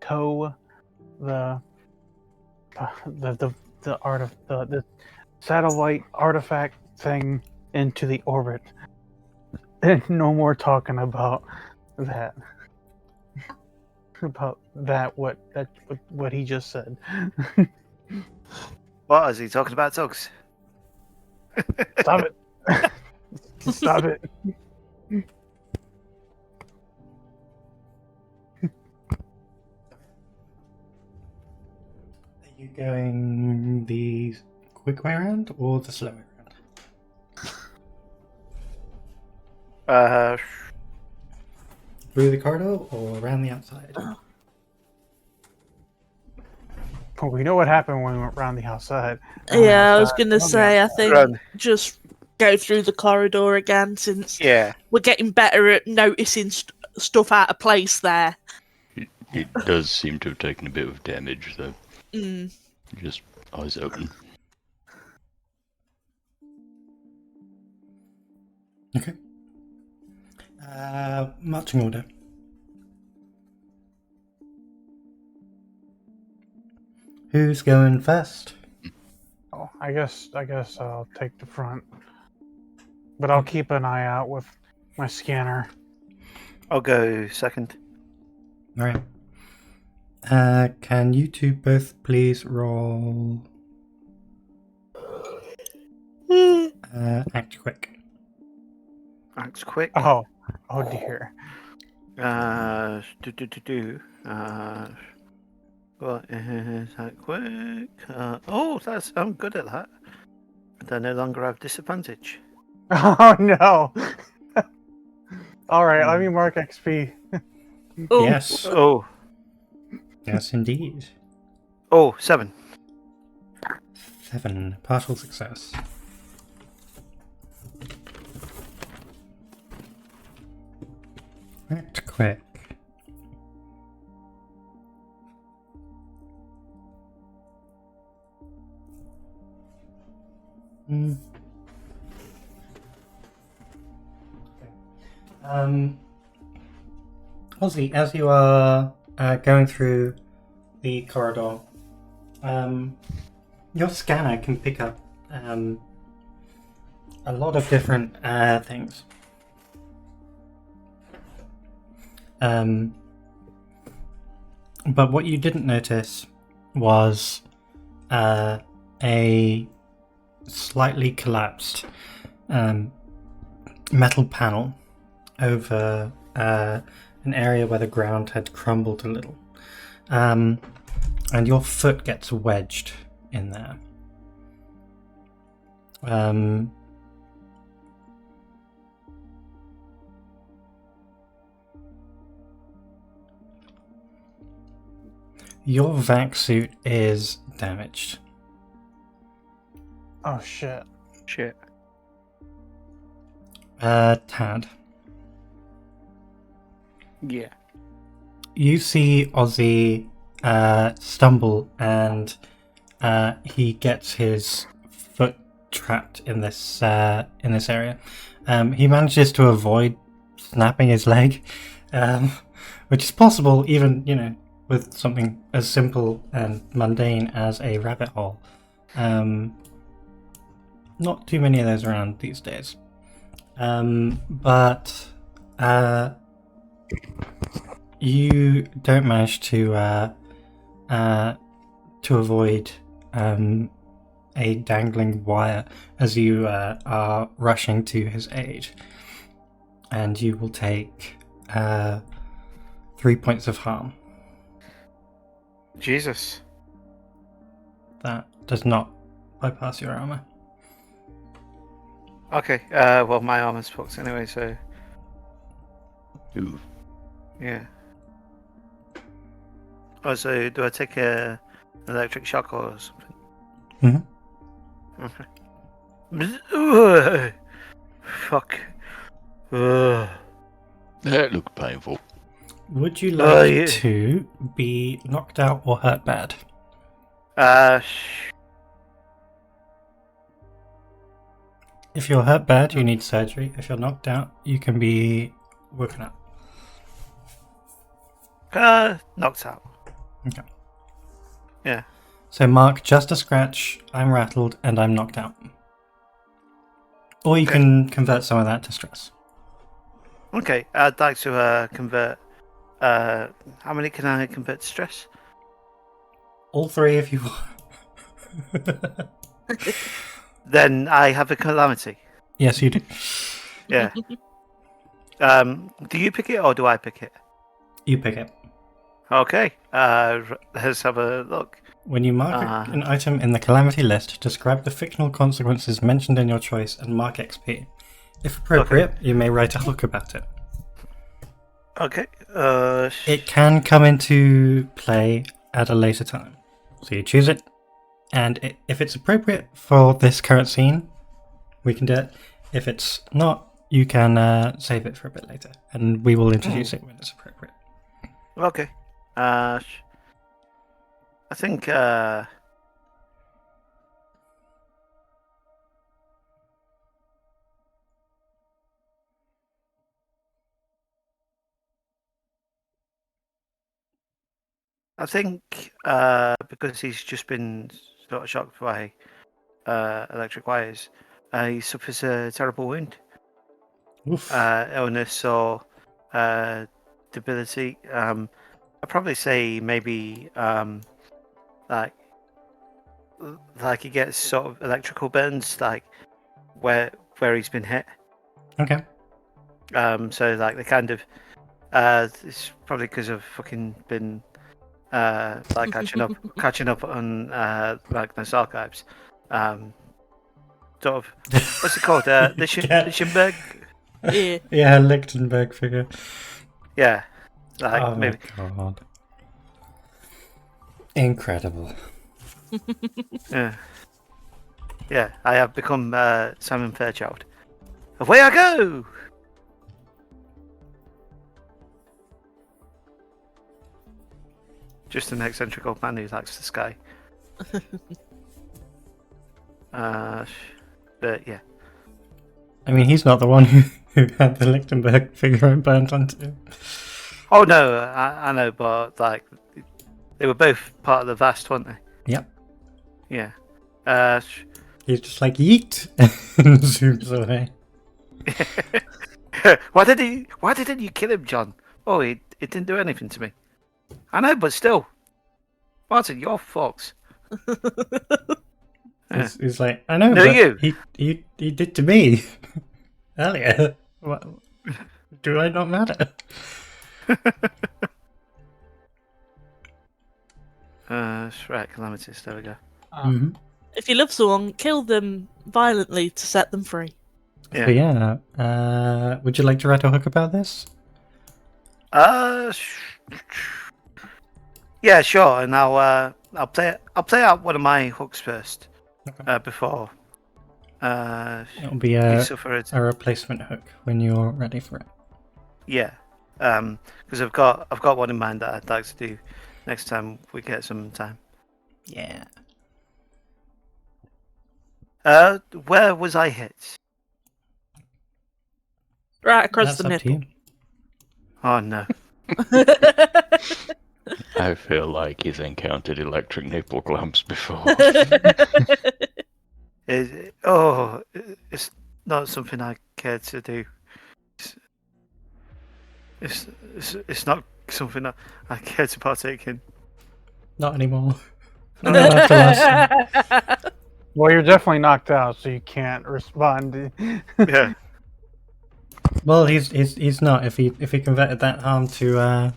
tow the the satellite artifact thing into the orbit. And no more talking about that. What he just said. What is he talking about? Tugs? Stop it. Stop it. Are you going the quick way around or the slow way around? Through the corridor or around the outside? Well, we know what happened when we went round the outside. Yeah, I was outside, going to on the say, I outside. think Run. just go through the corridor again, since Yeah. we're getting better at noticing stuff out of place there. It does seem to have taken a bit of damage though. Mm. Just eyes open. Okay. Marching order. Who's going first? Oh, I guess I'll take the front, but I'll keep an eye out with my scanner. I'll go second. Alright. Can you two both please roll act quick? Acts quick. Oh dear. What is that quick? I'm good at that. But I no longer have disadvantage. Oh no. All right, let me mark XP. Oh, Yes. Oh, Yes, indeed. 7. 7. Partial success. Act quick. Ozzy, as you are going through the corridor, your scanner can pick up a lot of different things. But what you didn't notice was a slightly collapsed metal panel over an area where the ground had crumbled a little. And your foot gets wedged in there. Your vac suit is damaged. Oh shit. Shit. Tad. Yeah. You see Ozzy stumble and he gets his foot trapped in this area. He manages to avoid snapping his leg, which is possible even, with something as simple and mundane as a rabbit hole. Not too many of those around these days. But you don't manage to avoid a dangling wire as you are rushing to his aid, and you will take 3 points of harm. Jesus. That does not bypass your armor. Okay. Well, my armor's fucked anyway, so Ooh. yeah. Oh, so do I take an electric shock or something? Okay. Fuck. That looked painful. Would you like yeah. to be knocked out or hurt bad? If you're hurt bad, you need surgery. If you're knocked out, you can be woken up. Knocked out. Okay. Yeah. So mark just a scratch, I'm rattled, and I'm knocked out. Or you Okay. can convert some of that to stress. Okay. I'd like to convert. How many can I convert to stress? All three if you want. Then I have a calamity. Yes, you do. Yeah. Do you pick it or do I pick it? You pick it. Okay. Let's have a look. When you mark an item in the calamity list, describe the fictional consequences mentioned in your choice and mark XP. If appropriate, you may write a hook about it. Okay. It can come into play at a later time. So you choose it, and if it's appropriate for this current scene, we can do it. If it's not, you can save it for a bit later, and we will introduce it when it's appropriate. Okay. I think. I think because he's just been sort of shocked by electric wires, he suffers a terrible wound, Oof. illness or debility. I'd probably say maybe like he gets sort of electrical burns, like where he's been hit. Okay. So like the kind of it's probably because I've fucking been like catching up on Magnus archives. Sort of what's it called? The Schimberg. Yeah. Yeah, Lichtenberg figure. Yeah, like Oh maybe. my god. Incredible. Yeah, yeah. I have become Simon Fairchild. Away I go. Just an eccentric old man who likes the sky. But yeah. I mean, he's not the one who who had the Lichtenberg figure burnt onto. Oh no, I know, but like they were both part of the Vast, weren't they? Yep. Yeah. He's just like, yeet! And zooms away. Why didn't you kill him, John? Oh, it didn't do anything to me. I know, but still. Martin, you're fox. Yeah. He's like, I know, No, but you. he did to me earlier. What, do I not matter? Right, calamities. There we go. Mm-hmm. If you love someone, kill them violently to set them free. So yeah, would you like to write a hook about this? Yeah, sure. And I'll play out one of my hooks first. Okay. Before. It'll be You a suffer it. replacement hook when you're ready for it. Yeah. Because I've got one in mind that I'd like to do next time we get some time. Yeah. Where was I hit? Right across That's the up to you. nipple. Oh no. I feel like he's encountered electric nipple clamps before. It's not something I care to do. It's not something that I care to partake in. Not anymore. Not after last time. Well, you're definitely knocked out, so you can't respond. Yeah. Well, he's not. If he converted that harm to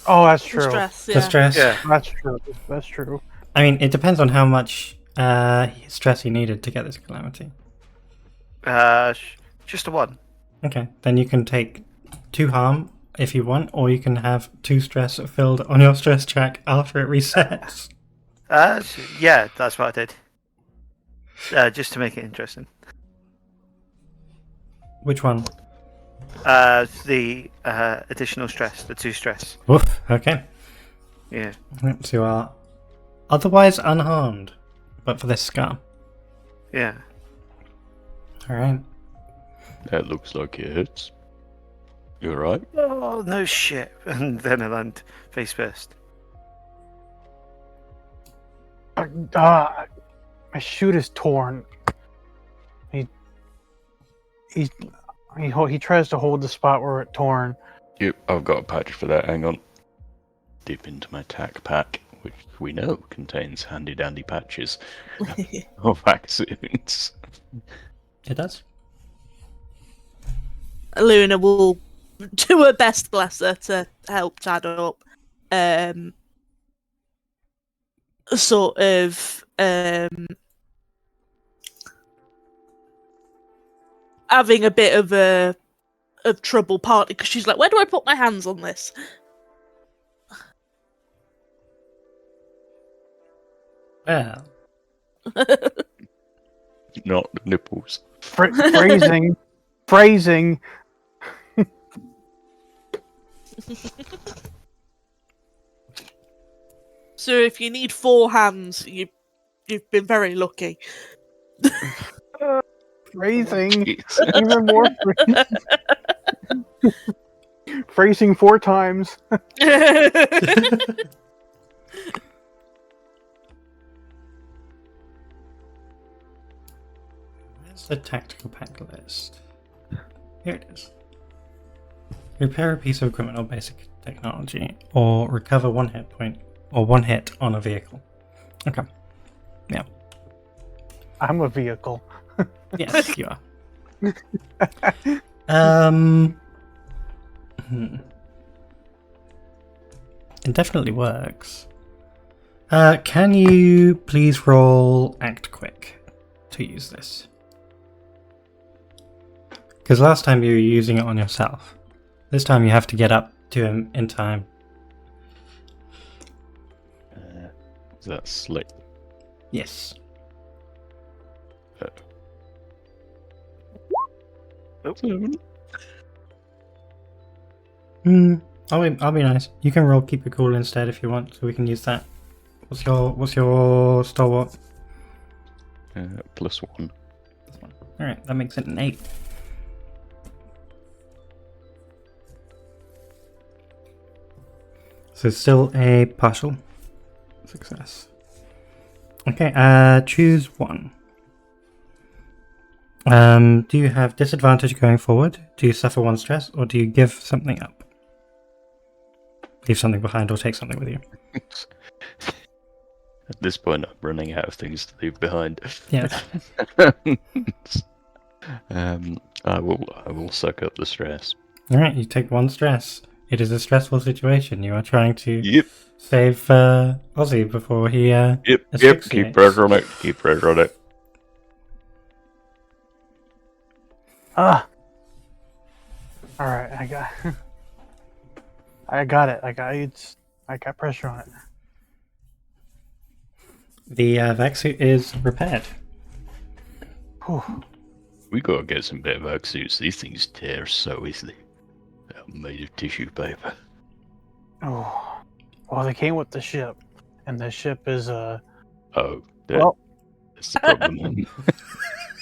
Oh, that's true. Stress, to yeah. stress. Yeah. That's true. That's true. I mean, it depends on how much stress he needed to get this calamity. Just a one. Okay, then you can take 2 harm if you want, or you can have 2 stress filled on your stress track after it resets. Yeah, that's what I did. Just to make it interesting. Which one? The additional stress, the 2 stress. Woof. Okay. Yeah. So you are otherwise unharmed, but for this scar. Yeah. All right. That looks like it hurts. You alright? Oh no shit! And then I land face first. My shoot is torn. He tries to hold the spot where it's torn. Yep, I've got a patch for that. Hang on. Dip into my tack pack, which we know contains handy dandy patches or vaccines. It does. Luna will do her best, bless her, to help Tad up. Sort of having a bit of trouble, partly because she's like, where do I put my hands on this? Well, Not the nipples. Phrasing. So if you need 4 hands, you've been very lucky. Phrasing. Jeez. Even more. Phrasing 4 times. where's the tactical pack list? Here it is. Repair a piece of equipment or basic technology, or recover 1 hit point or 1 hit on a vehicle. Okay. Yeah. I'm a vehicle. Yes, you are. It definitely works. Can you please roll Act Quick to use this? Because last time you were using it on yourself. This time you have to get up to him in time. Is that slick? Yes. Seven. I'll be nice. You can roll Keep It Cool instead if you want, so we can use that. What's your stalwart? +1. Alright, that makes it an 8. So still a partial success. Okay, choose one. Do you have disadvantage going forward? Do you suffer 1 stress, or do you give something up? Leave something behind or take something with you? At this point, I'm running out of things to leave behind. Yes. I will suck up the stress. Alright, you take 1 stress. It is a stressful situation. You are trying to Yep. save Ozzy before he Yep. asphyxiates. Keep pressure on it. Keep pressure on it. Ah. All right, I got it. I got pressure on it. The vac suit is repaired. Whew. We gotta get some better vac suits. These things tear so easily. They're made of tissue paper. Oh, well, they came with the ship, and the ship is Oh, well, that's the problem.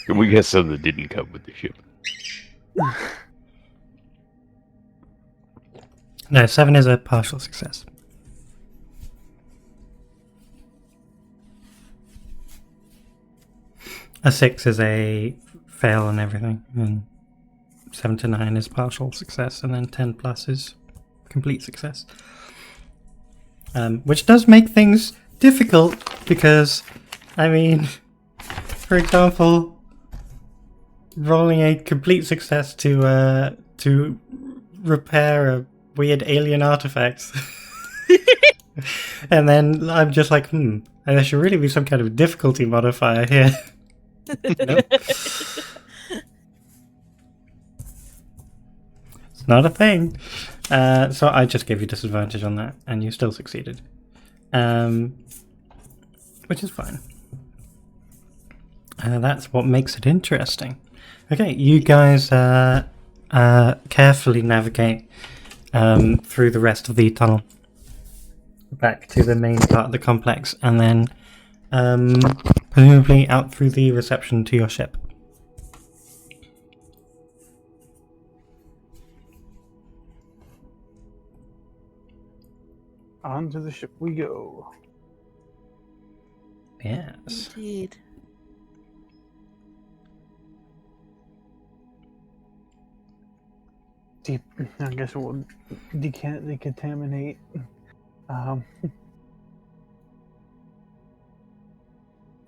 Can we get some that didn't come with the ship? No, 7 is a partial success. A 6 is a fail and everything, and 7 to 9 is partial success, and then 10 plus is complete success. Which does make things difficult because, I mean, for example, rolling a complete success to repair a weird alien artifact, and then I'm just like, there should really be some kind of difficulty modifier here. Nope. It's not a thing. So I just gave you disadvantage on that, and you still succeeded. Which is fine. That's what makes it interesting. Okay, you guys carefully navigate through the rest of the tunnel back to the main part of the complex, and then presumably out through the reception to your ship. onto the ship we go. Yes. Indeed. Deep. I guess we'll decontaminate.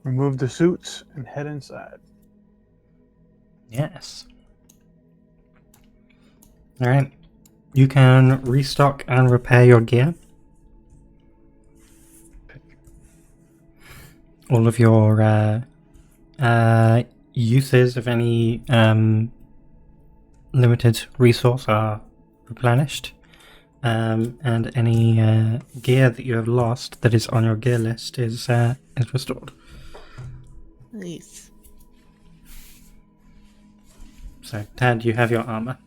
Remove the suits and head inside. Yes. Alright. You can restock and repair your gear. All of your uses of any limited resource are replenished. And any gear that you have lost that is on your gear list is restored. Nice. So, Tad, you have your armor.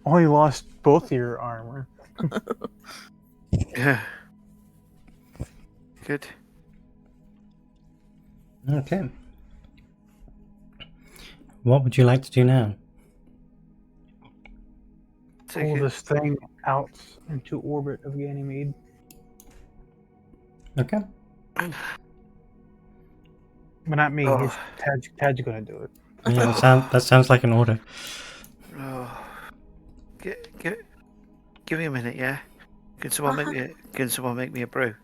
Oh, you lost both your armor. Yeah. Good. Okay. What would you like to do now? Take Pull it. this thing out into orbit of Ganymede. Okay. But not me. Oh. It's Tad's gonna do it. Yeah, that sounds like an order. Oh. Give me a minute, yeah. Can someone make me a brew?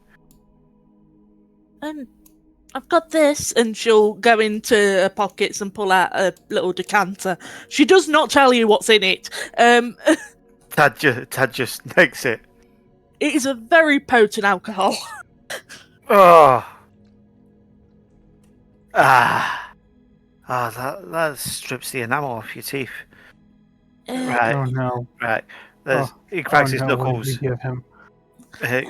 I've got this, and she'll go into her pockets and pull out a little decanter. She does not tell you what's in it. Tad just makes it. It is a very potent alcohol. Oh. That strips the enamel off your teeth. Right, Oh no! right. Oh. He cracks Oh, his no, what did knuckles. we give him?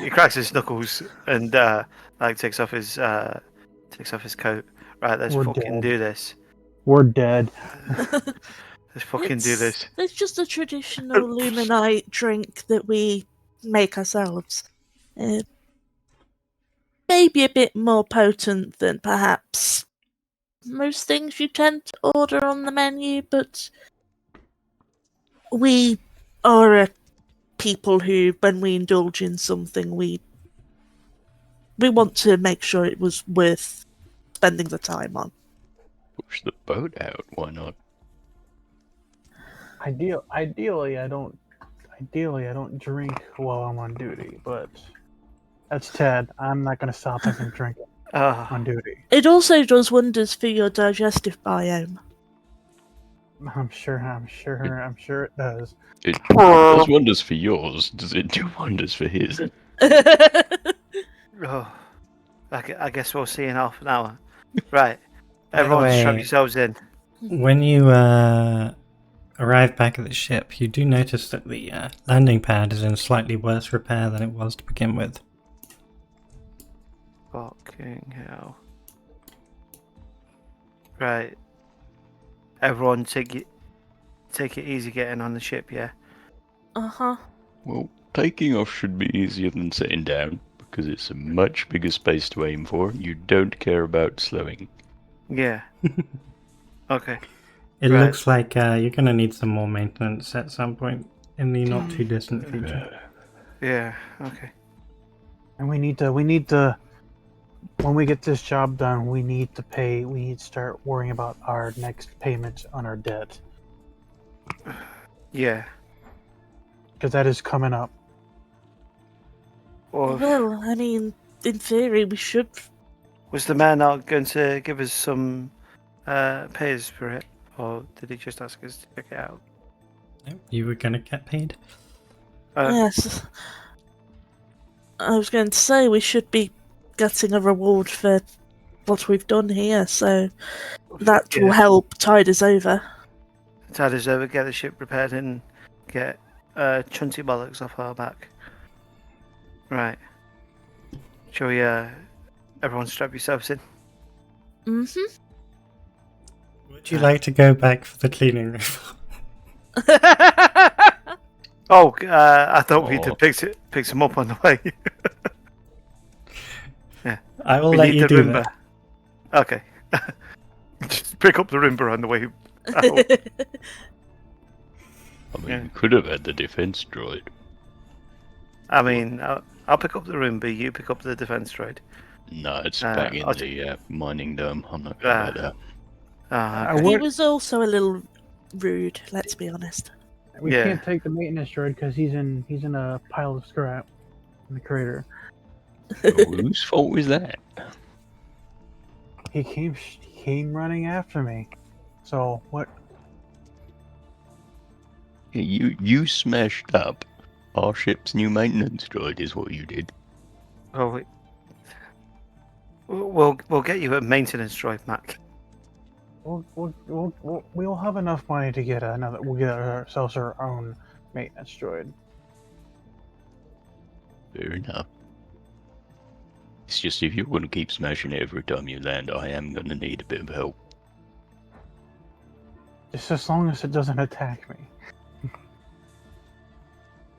He cracks his knuckles and takes off his coat. Right, let's We're fucking dead. do this. We're dead. Let's fucking do this. It's just a traditional Luminite drink that we make ourselves. Maybe a bit more potent than perhaps most things you tend to order on the menu, but we are a people who, when we indulge in something, we want to make sure it was worth spending the time on. Push the boat out. Why not? Ideally, I don't drink while I'm on duty, but that's Ted. I'm not going to stop him from drinking on duty. It also does wonders for your digestive biome. I'm sure it does. It does wonders for yours. Does it do wonders for his? Oh, I guess we'll see in half an hour. Right. Everyone way- strap yourselves in. When you arrive back at the ship, you do notice that the landing pad is in slightly worse repair than it was to begin with. Fucking hell. Right. Everyone take it easy getting on the ship, yeah? Uh-huh. Well, taking off should be easier than sitting down, because it's a much bigger space to aim for. You don't care about slowing. Yeah. Okay. It Right. looks like you're going to need some more maintenance at some point in the not too distant future. Yeah, okay. And we need to when we get this job done, we need to start worrying about our next payments on our debt, Yeah. because that is coming up. Or Well, I mean, in theory, we should. was the man not going to give us some pays for it? Or did he just ask us to check it out? No, you were going to get paid. Yes. I was going to say we should be getting a reward for what we've done here, so that will Yeah. help tide us over. Tide us over, get the ship repaired, and get chunty bollocks off our back. Right. Shall we, everyone strap yourselves in? Mm-hmm. Would you like to go back for the cleaning room? Oh, I thought we'd Oh. have picked some up on the way. I will We let need you the do Roomba. that. Okay. Just pick up the Roomba on the way out. I mean, Yeah. we could have had the defense droid. I mean, I'll pick up the Roomba, you pick up the defense droid. No, it's Uh, back in I'll the mining dome. I'm not gonna let that. Ah, I okay. He would- was also a little rude, let's be honest. We Yeah. can't take the maintenance droid because he's in a pile of scrap in the crater. Well, whose fault was that? He came running after me. So what? Yeah, you smashed up our ship's new maintenance droid, is what you did. Oh, wait. We'll get you a maintenance droid, Mac. We'll have enough money to get another. We'll get ourselves our own maintenance droid. Fair enough. It's just if you're going to keep smashing it every time you land, I am going to need a bit of help. Just as long as it doesn't attack me.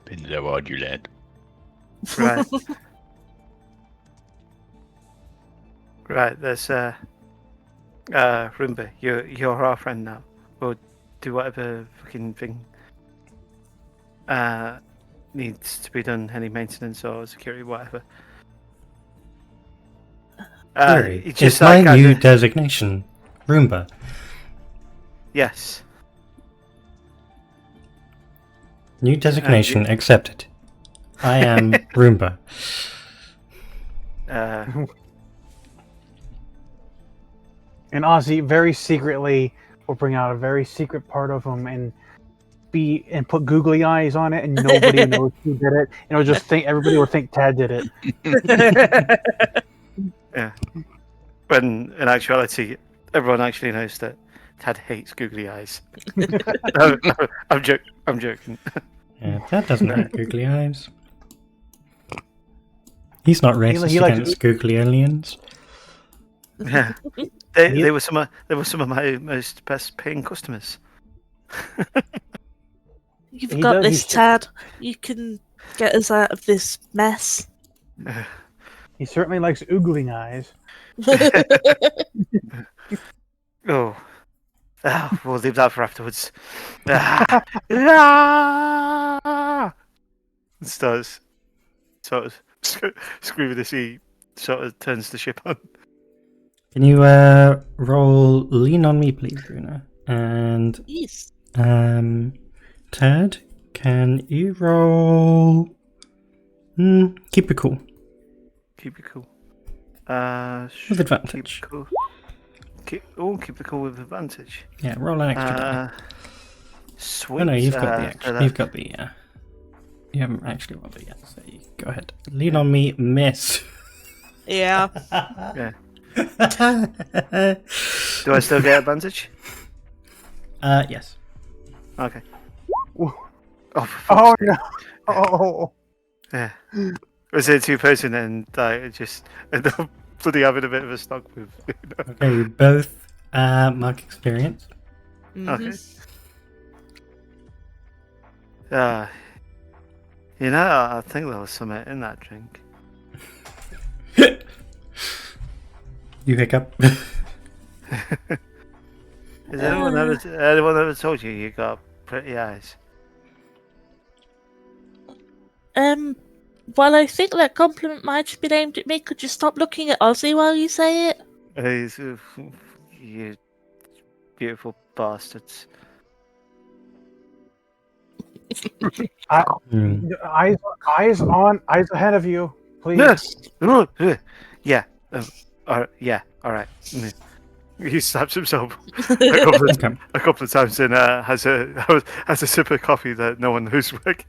Depends how hard you land. Right. Right, there's Roomba, you're our friend now. We'll do whatever fucking thing needs to be done, any maintenance or security, whatever. Sorry, it's it's just my like new designation, Roomba. yes. New designation accepted. I am Roomba. And Ozzy very secretly will bring out a very secret part of him and put googly eyes on it, and nobody knows who did it. And it'll just think everybody will think Tad did it. Yeah. When in actuality, everyone actually knows that Tad hates googly eyes. No, I'm joking. Yeah, that doesn't have googly eyes. He's not racist he likes- against googly aliens. Yeah. They were some of my most best paying customers. You've He got does- this, he's- Tad. You can get us out of this mess. He certainly likes oogling eyes. Oh. We'll leave that for afterwards. Ah. Ah. Starts sort of screaming as he sort of turns the ship on. Can you roll lean on me, please, Bruno? And Yes. Ted, can you roll? Keep it cool Keep it cool. with advantage. Keep it cool. Keep it cool with advantage. Yeah, roll an extra die. Sweet. Oh no, you've got the so extra. that- You've got the. You haven't actually rolled it yet, so you go ahead. Lean on me, miss. Yeah. Yeah. Do I still get advantage? Yes. Okay. Ooh. Oh, for fuck's Oh sake. no! Oh, Yeah. Was it two-person and I just end up bloody having a bit of a stock with? Okay, you both mark experience. Okay. Mhm. You know, I think there was something in that drink. You hiccup. Has anyone ever told you you got pretty eyes? Well, I think that compliment might have been aimed at me. Could you stop looking at Ozzy while you say it? You beautiful bastards. Hmm. eyes ahead of you, please. Yeah. Yeah. All right. He slaps himself a couple of, Okay. a couple of times and has a sip of coffee that no one knows where it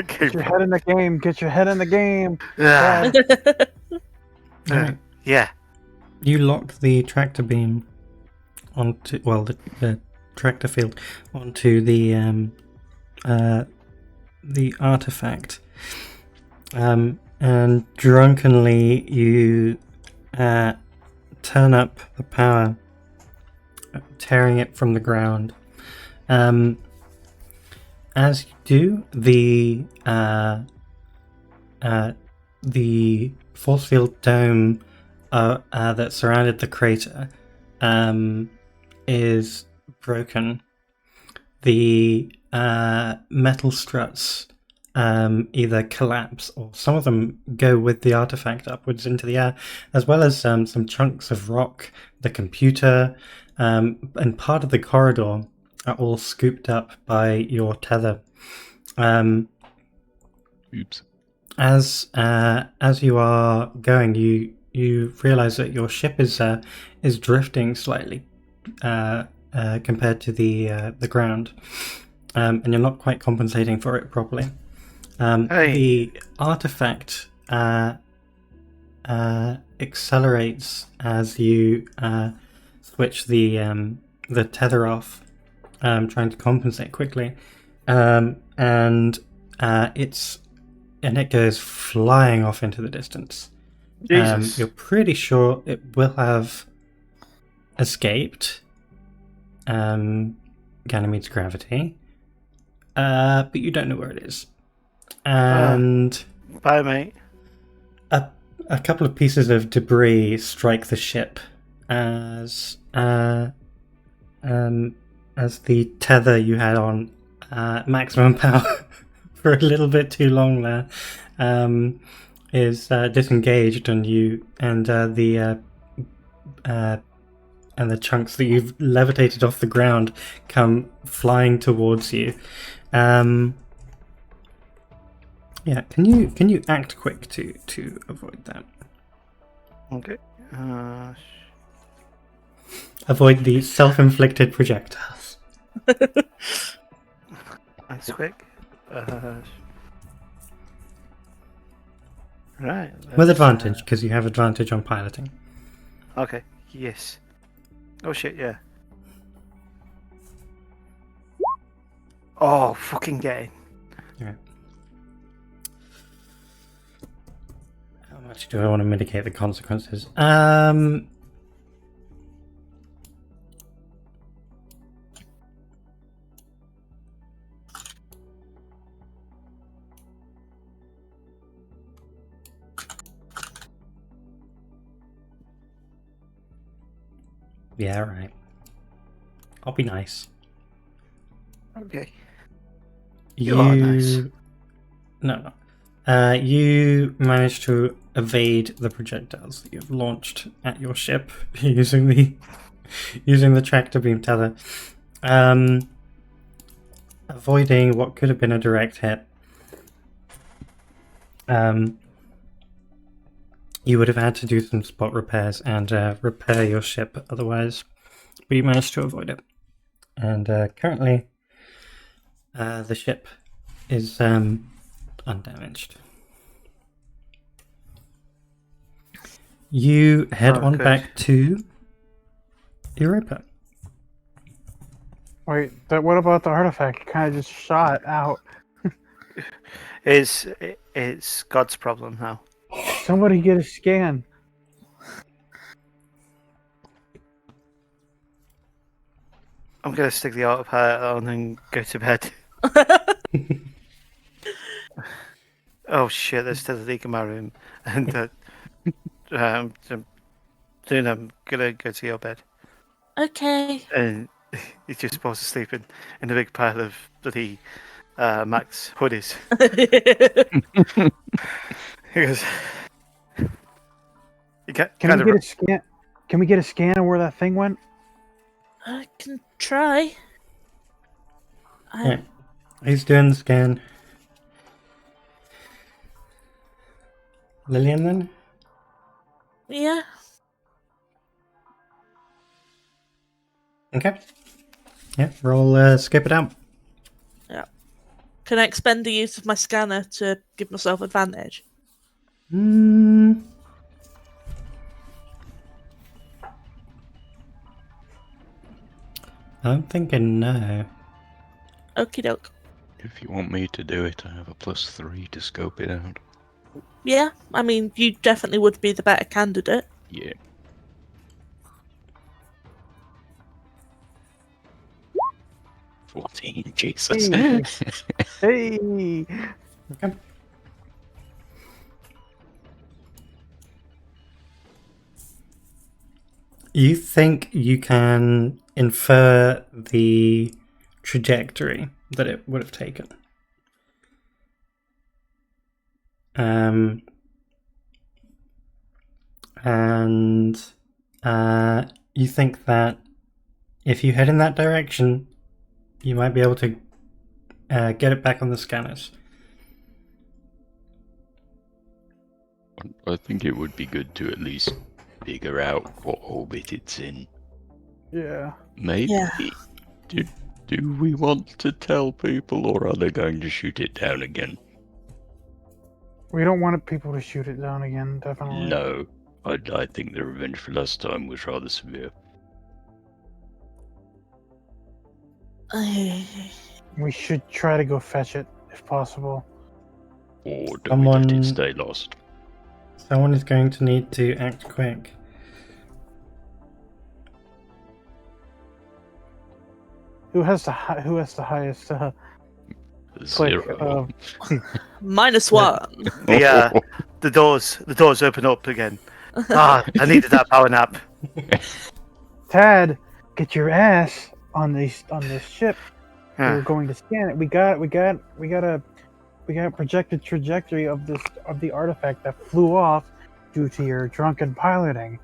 came Get your from. head in the game. Get your head in the game. Ah, Alright. yeah. You lock the tractor beam onto the tractor field onto the artifact, and drunkenly you turn up the power, tearing it from the ground. As you do, the force field dome that surrounded the crater is broken. The metal struts either collapse or some of them go with the artifact upwards into the air, as well as some chunks of rock, the computer, and part of the corridor are all scooped up by your tether. Oops. As you are going, you realize that your ship is drifting slightly compared to the ground, and you're not quite compensating for it properly. Hey. The artifact accelerates as you switch the tether off, trying to compensate quickly, and it goes flying off into the distance. Jesus. You're pretty sure it will have escaped Ganymede's gravity, but you don't know where it is. And Bye, mate. a couple of pieces of debris strike the ship as the tether you had on maximum power for a little bit too long there is disengaged, and the chunks that you've levitated off the ground come flying towards you. Yeah, can you act quick to avoid that? Okay. Avoid the self-inflicted projectiles. That's quick. Right. With let's, advantage, because you have advantage on piloting. Okay. Yes. Oh shit. Yeah. Oh, fucking get in. Okay. How much do I want to mitigate the consequences? Yeah, right. I'll be nice. Okay. You are nice. No. You managed to evade the projectiles that you've launched at your ship using the tractor beam tether. Avoiding what could have been a direct hit. You would have had to do some spot repairs and repair your ship otherwise, but you managed to avoid it. And currently, the ship is undamaged. You head on good. back to Europa. Wait, what about the artifact? It kind of just shot out. It's God's problem now. Somebody get a scan. I'm gonna stick the autopilot on and go to bed. Oh shit! There's still a leak in my room, and soon I'm gonna go to your bed, Okay. and you're just supposed to sleep in a big pile of bloody Max hoodies. He goes, Can we get a scan? Can we get a scan of where that thing went? I can try. Yeah. He's doing the scan. Lillian, then? Yeah. Okay. Yeah, roll skip it out. Can I expend the use of my scanner to give myself advantage? I'm thinking no. Okie doke. If you want me to do it, I have a +3 to scope it out. Yeah, I mean, you definitely would be the better candidate. Yeah. $14, Jesus. Hey. Okay. You think you can infer the trajectory that it would have taken. And you think that if you head in that direction, you might be able to get it back on the scanners. I think it would be good to at least figure out what orbit it's in. Yeah. Maybe. Yeah. Do we want to tell people, or are they going to shoot it down again? We don't want people to shoot it down again, definitely. No. I think the revenge for last time was rather severe. We should try to go fetch it, if possible. Or do we let Someone- it stay lost? Someone is going to need to act quick. Who has the highest click? Zero. -1. The doors open up again. I needed that power nap. Tad, get your ass on this ship. Huh. We're going to scan it. We got a projected trajectory of the artifact that flew off due to your drunken piloting.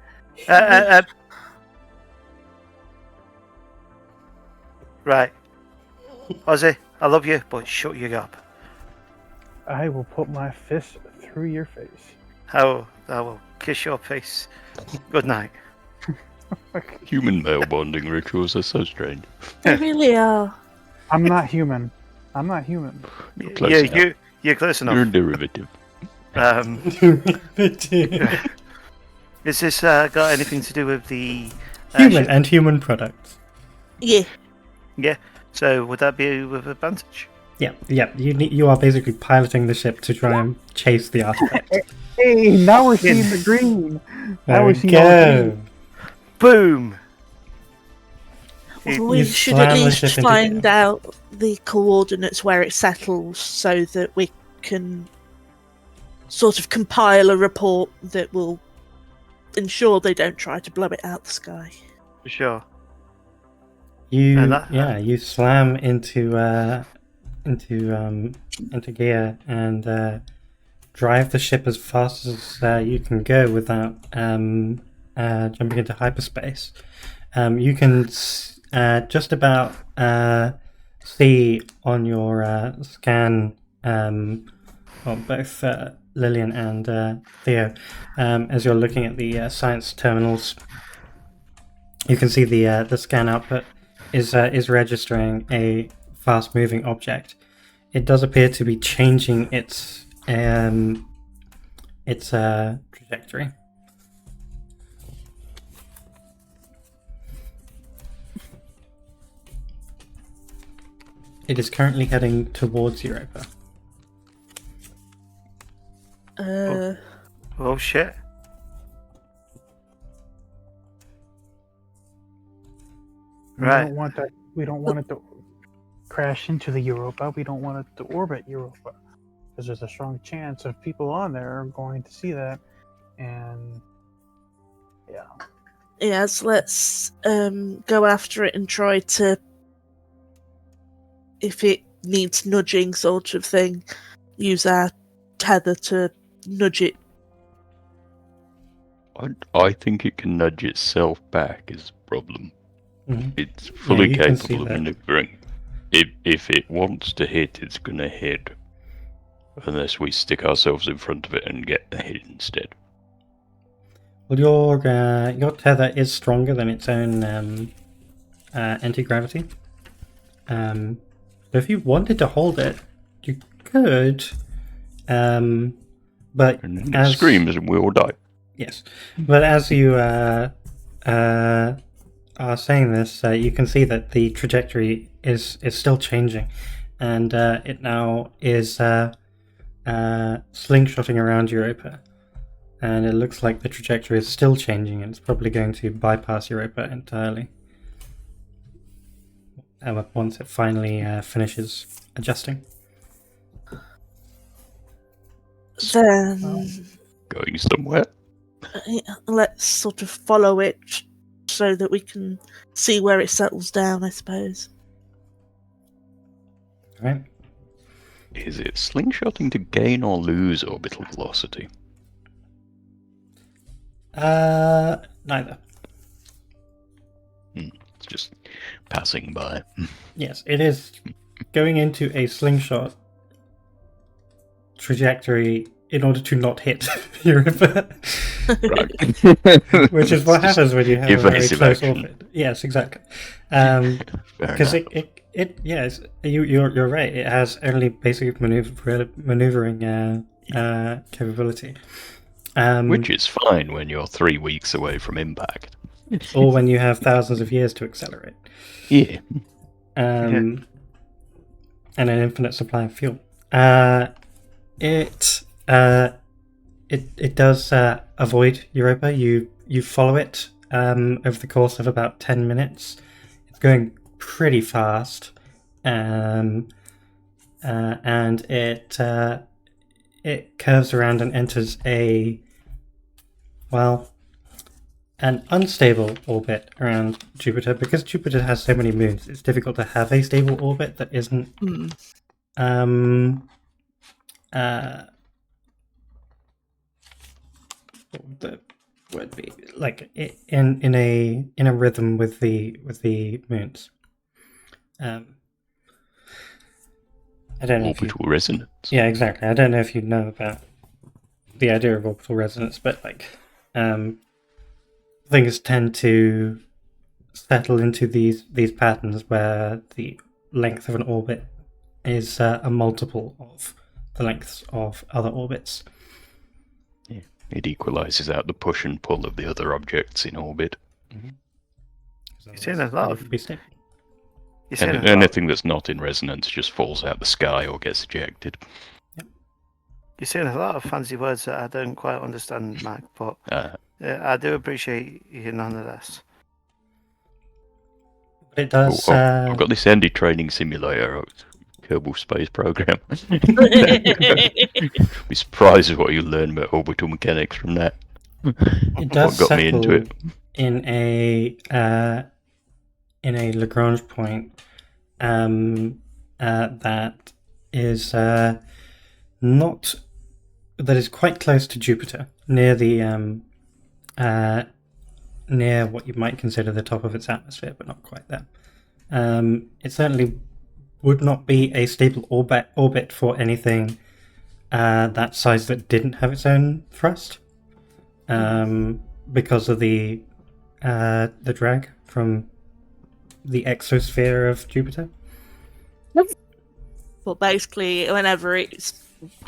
Right. Ozzy, I love you, but shut your up. I will put my fist through your face. I will kiss your face. Good night. Human male bonding rituals are so strange. They really are. I'm not human. I'm not human. You're close enough. You're close You're a enough. derivative. Is this got anything to do with the Human and human products. Yeah. Yeah. So would that be with advantage? Yeah. You are basically piloting the ship to try and chase the artifact. Hey, now we're seeing the green. There Now we we're seeing all the green. go. Boom. You We should slam at the least ship into find gear. out the coordinates where it settles so that we can sort of compile a report that will ensure they don't try to blow it out the sky. For sure. You And that- you slam into gear and drive the ship as fast as you can go without jumping into hyperspace. You can just about see on your scan, both Lillian and Theo, as you're looking at the science terminals. You can see the scan output is registering a fast-moving object. It does appear to be changing its trajectory. It is currently heading towards Europa. Oh shit. We Right. don't want that. We don't want it to crash into the Europa. We don't want it to orbit Europa, because there's a strong chance of people on there are going to see that, and yeah. Yes, let's go after it and try to, if it needs nudging sort of thing, use our tether to nudge it. I think it can nudge itself back is the problem. Mhm. It's fully you can see capable of that. maneuvering. If it wants to hit, it's gonna hit. Unless we stick ourselves in front of it and get the hit instead. Well, your tether is stronger than its own anti-gravity. So if you wanted to hold it, you could. But And then it as screams and we all die. yes, but as you are saying this, you can see that the trajectory is still changing, and it now is slingshotting around Europa, and it looks like the trajectory is still changing, and it's probably going to bypass Europa entirely once it finally finishes adjusting. Then Going somewhere. let's sort of follow it so that we can see where it settles down, I suppose. All right. Is it slingshotting to gain or lose orbital velocity? Neither. It's just passing by. Yes, it is going into a slingshot trajectory in order to not hit Europa, Right. which is what It's just happens when you have a very evasive close action. orbit. Yes, exactly. Fair Because enough. yes, you're right. It has only basic maneuvering capability. Which is fine when you're 3 weeks away from impact. or when you have thousands of years to accelerate, Yeah. and an infinite supply of fuel. It does avoid Europa. You follow it over the course of about 10 minutes. It's going pretty fast, and it curves around and enters an unstable orbit around Jupiter. Because Jupiter has so many moons, it's difficult to have a stable orbit that isn't what would the word be, like in a rhythm with the moons. I don't know if you, Orbital resonance. yeah, exactly. I don't know if you know about the idea of orbital resonance, but things tend to settle into these patterns where the length of an orbit is a multiple of the lengths of other orbits. It equalizes out the push and pull of the other objects in orbit. You're saying a lot of- Be stable. You're saying And a lot- anything that's not in resonance just falls out the sky or gets ejected. you're saying a lot of fancy words that I don't quite understand, Mac, but Uh, I do appreciate you nonetheless. But it does. I've got this Andy training simulator, Kerbal Space Program. Be surprised at what you learn about orbital mechanics from that. It does What got me into settle it. in a in a Lagrange point that is not that is quite close to Jupiter, near the near what you might consider the top of its atmosphere, but not quite there. It certainly would not be a stable orbit for anything that size that didn't have its own thrust, because of the drag from the exosphere of Jupiter. But basically, whenever it's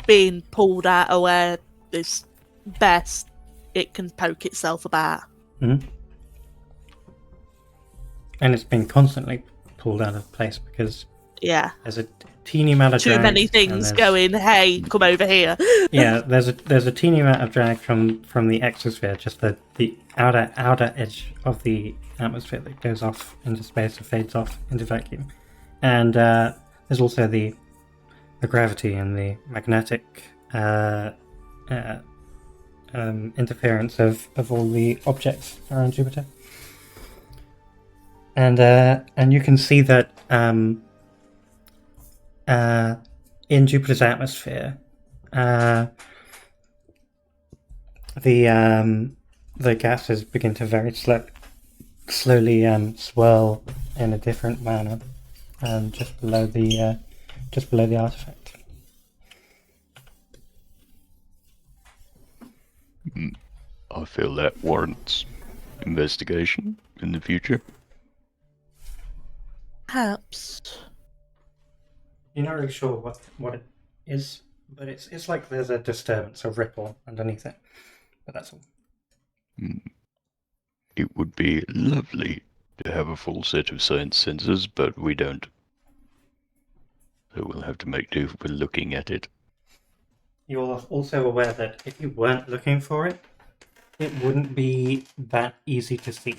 being pulled out of where it's best, it can poke itself about. Mm-hmm. And it's been constantly pulled out of place because Yeah. there's a teeny amount of Too drag. many and things there's- going, hey, come over here. Yeah, there's a teeny amount of drag from the exosphere, just the outer edge of the atmosphere that goes off into space or fades off into vacuum, and there's also the gravity and the magnetic interference of all the objects around Jupiter, and you can see that in Jupiter's atmosphere, the gases begin to very slowly swirl in a different manner, just below the artifact. I feel that warrants investigation in the future. Perhaps. You're not really sure what it is, but it's like there's a disturbance, a ripple underneath it. But that's all. It would be lovely to have a full set of science sensors, but we don't. So we'll have to make do with looking at it. You're also aware that if you weren't looking for it, it wouldn't be that easy to see.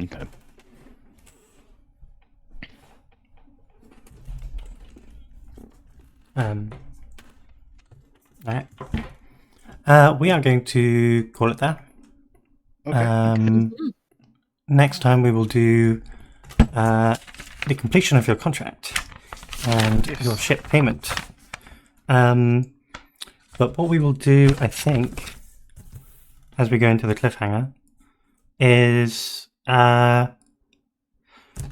Okay. Right. We are going to call it that. Next time we will do the completion of your contract and your ship payment. But what we will do, I think, as we go into the cliffhanger, is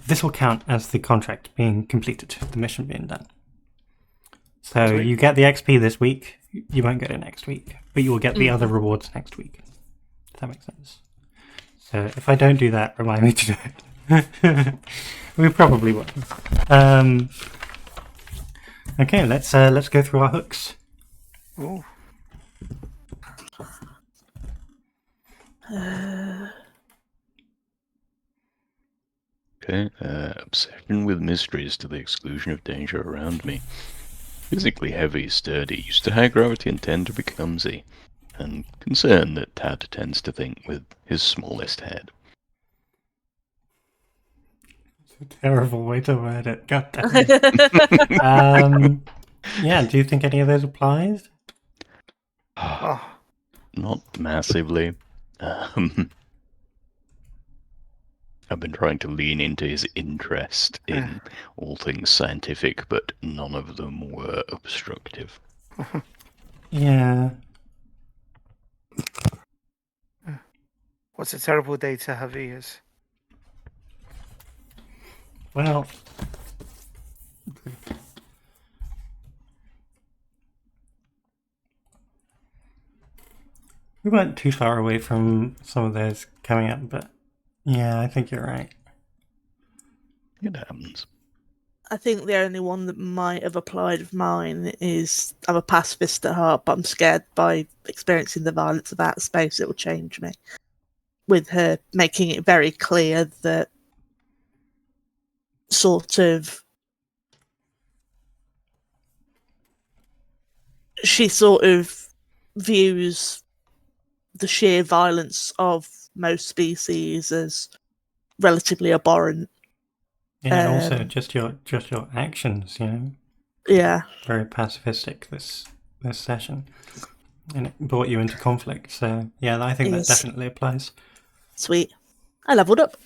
this will count as the contract being completed, the mission being done. So you get the XP this week. You won't get it next week, but you will get the other rewards next week. Does that make sense? So if I don't do that, remind me to do it. We probably won't. Okay, let's go through our hooks. Ooh. Okay. Obsession with mysteries to the exclusion of danger around me. Physically heavy, sturdy, used to high gravity and tend to be clumsy. And concern that Tad tends to think with his smallest head. It's a terrible way to word it. God damn it. Yeah, do you think any of those applies? Oh, Not massively. I've been trying to lean into his interest in all things scientific, but none of them were obstructive. Yeah. what's a terrible day to have ears? Well, we weren't too far away from some of those coming up, but yeah, I think you're right. It happens. I think the only one that might have applied of mine is I'm a pacifist at heart, but I'm scared by experiencing the violence of outer space it will change me. With her making it very clear that sort of she sort of views the sheer violence of most species as relatively abhorrent. Yeah, and also just your actions, you know, Yeah. very pacifistic this session, and it brought you into conflict. So yeah, I think that Yes. definitely applies. Sweet. I leveled up.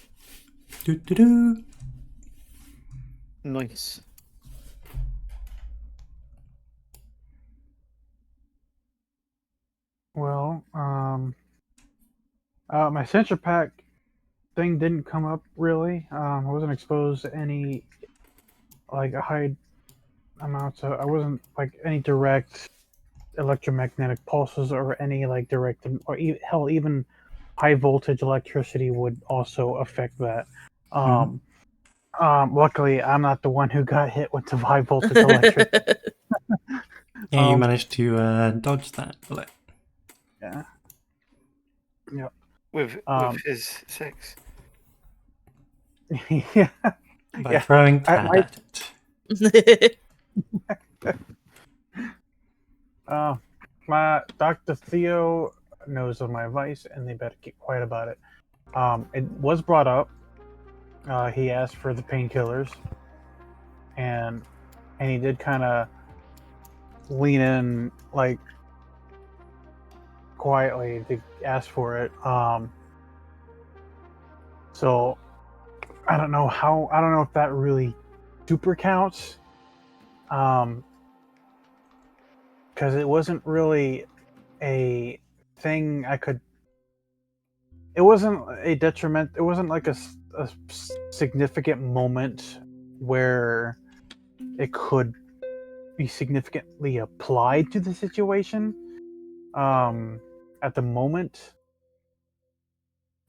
Do-do-do. Nice. Well, my Central Pack thing didn't come up really. I wasn't exposed to any like high amounts of. I wasn't like any direct electromagnetic pulses or any like direct or hell even high voltage electricity would also affect that. Luckily, I'm not the one who got hit with the high voltage electricity. Yeah, you managed to dodge that bullet. Yeah. With his 6. Yeah. By Yeah, throwing Tad I- at it. My Dr. Theo knows of my advice, and they better keep quiet about it. It was brought up. He asked for the painkillers, and he did kind of lean in, like quietly, to ask for it. So I don't know if that really super counts. Because it wasn't really a thing I could. It wasn't a detriment. It wasn't like a significant moment where it could be significantly applied to the situation. At the moment,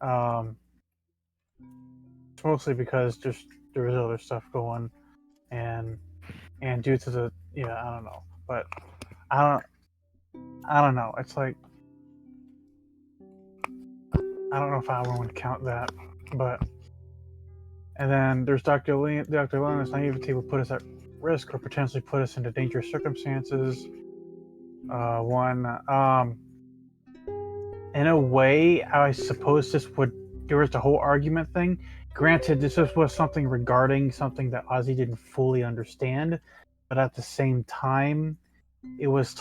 it's mostly because there was other stuff going, and due to the I don't know, but I don't know. It's like I don't know if I would count that, but and then there's Dr. Leonard's naivety would put us at risk or potentially put us into dangerous circumstances. In a way, I suppose there was the whole argument thing. Granted, this was something regarding something that Ozzy didn't fully understand, but at the same time, it was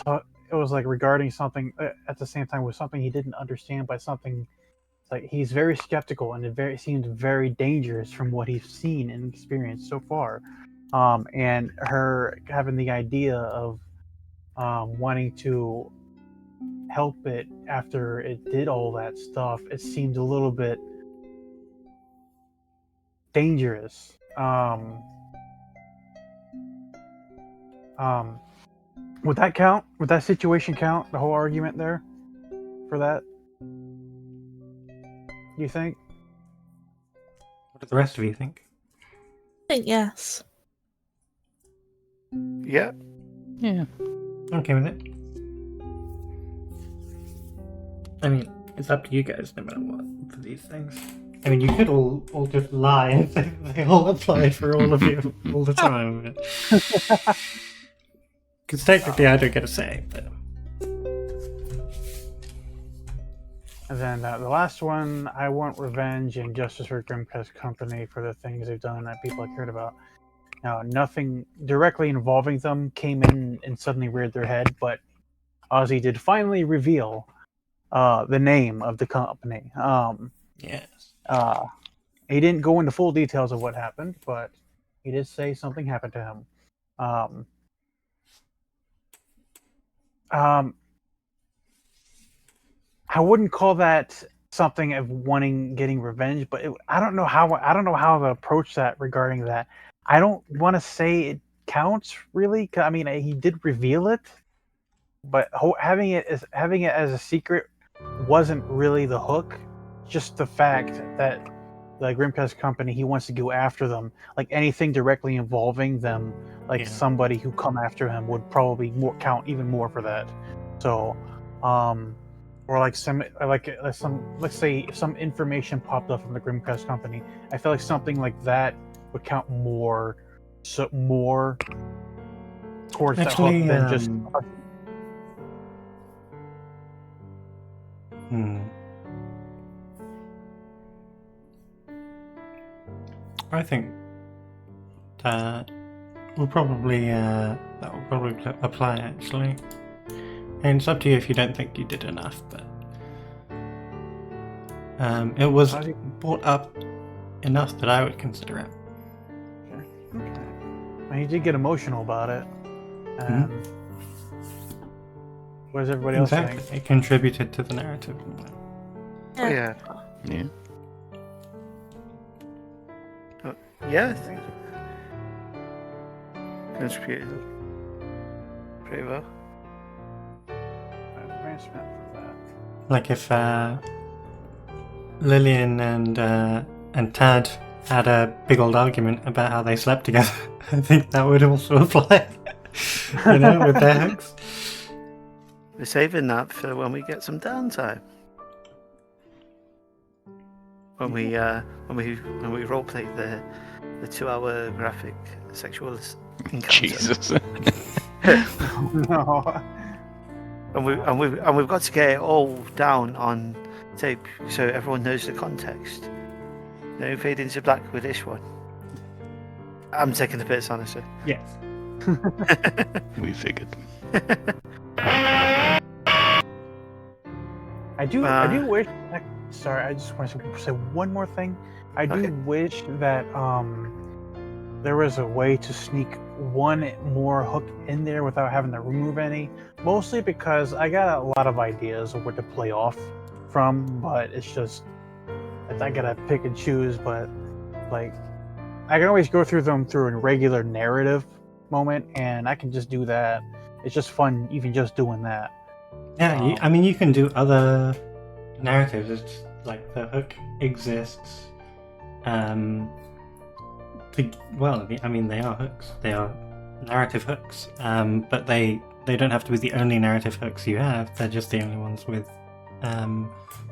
like regarding something at the same time was something he didn't understand, but something like he's very skeptical and it seemed very dangerous from what he's seen and experienced so far. And her having the idea of wanting to help it after it did all that stuff, it seemed a little bit dangerous. Would that count? Would that situation count? The whole argument there for that? You think? What do the rest of you think? I think yes. Yeah. Yeah. Okay with it. I mean, it's up to you guys no matter what for these things. I mean, you could all just lie and say they all apply for all of you all the time. Because technically I don't get a say, but... And then the last one, I want revenge and justice for Grimcast Company for the things they've done that people have cared about. Now, nothing directly involving them came in and suddenly reared their head, but Ozzy did finally reveal the name of the company. Yes. He didn't go into full details of what happened, but he did say something happened to him. I wouldn't call that something of getting revenge, but I don't know how to approach that regarding that. I don't want to say it counts really. I mean, he did reveal it, but having it as a secret wasn't really the hook. Just the fact that the Grimcast Company, he wants to go after them. Like anything directly involving them, like somebody who come after him would probably count even more for that. So, or like let's say if some information popped up from the Grimcast Company, I feel like something like that would count more towards Actually, that hook than just. I think that will probably apply actually. And it's up to you if you don't think you did enough, but it was brought up enough that I would consider it. Okay. And he did get emotional about it. What does everybody In else fact, think? it contributed to the narrative. Oh, yeah. Yeah. Yeah. Contributed pretty well. Advancement for that. Like if Lillian and Tad had a big old argument about how they slept together, I think that would also apply. With their hooks. We're saving that for when we get some downtime. When we roleplay the 2-hour graphic sexual encounter. Jesus. No. And we've got to get it all down on tape so everyone knows the context. No fade into black with this one. I'm taking the piss, honestly. Yes. We figured. I do wish. Sorry, I just want to say one more thing. I do Okay. wish that there was a way to sneak one more hook in there without having to remove any. Mostly because I got a lot of ideas of what to play off from, but it's just I gotta pick and choose. But like, I can always go through them through a regular narrative moment, and I can just do that. It's just fun, even just doing that. Yeah, you can do other narratives. It's like the hook exists. They are hooks. They are narrative hooks. But they don't have to be the only narrative hooks you have. They're just the only ones with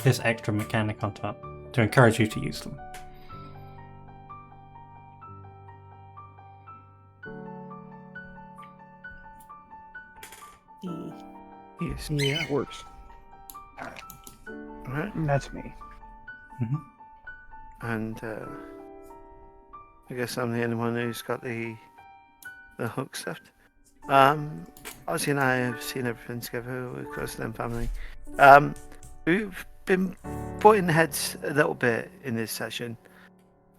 this extra mechanic on top to encourage you to use them. Yes. Yeah, it works. Alright. And that's me. And I guess I'm the only one who's got the hooks left. Ozzy and I have seen everything together. We're close to them family. We've been butting heads a little bit in this session,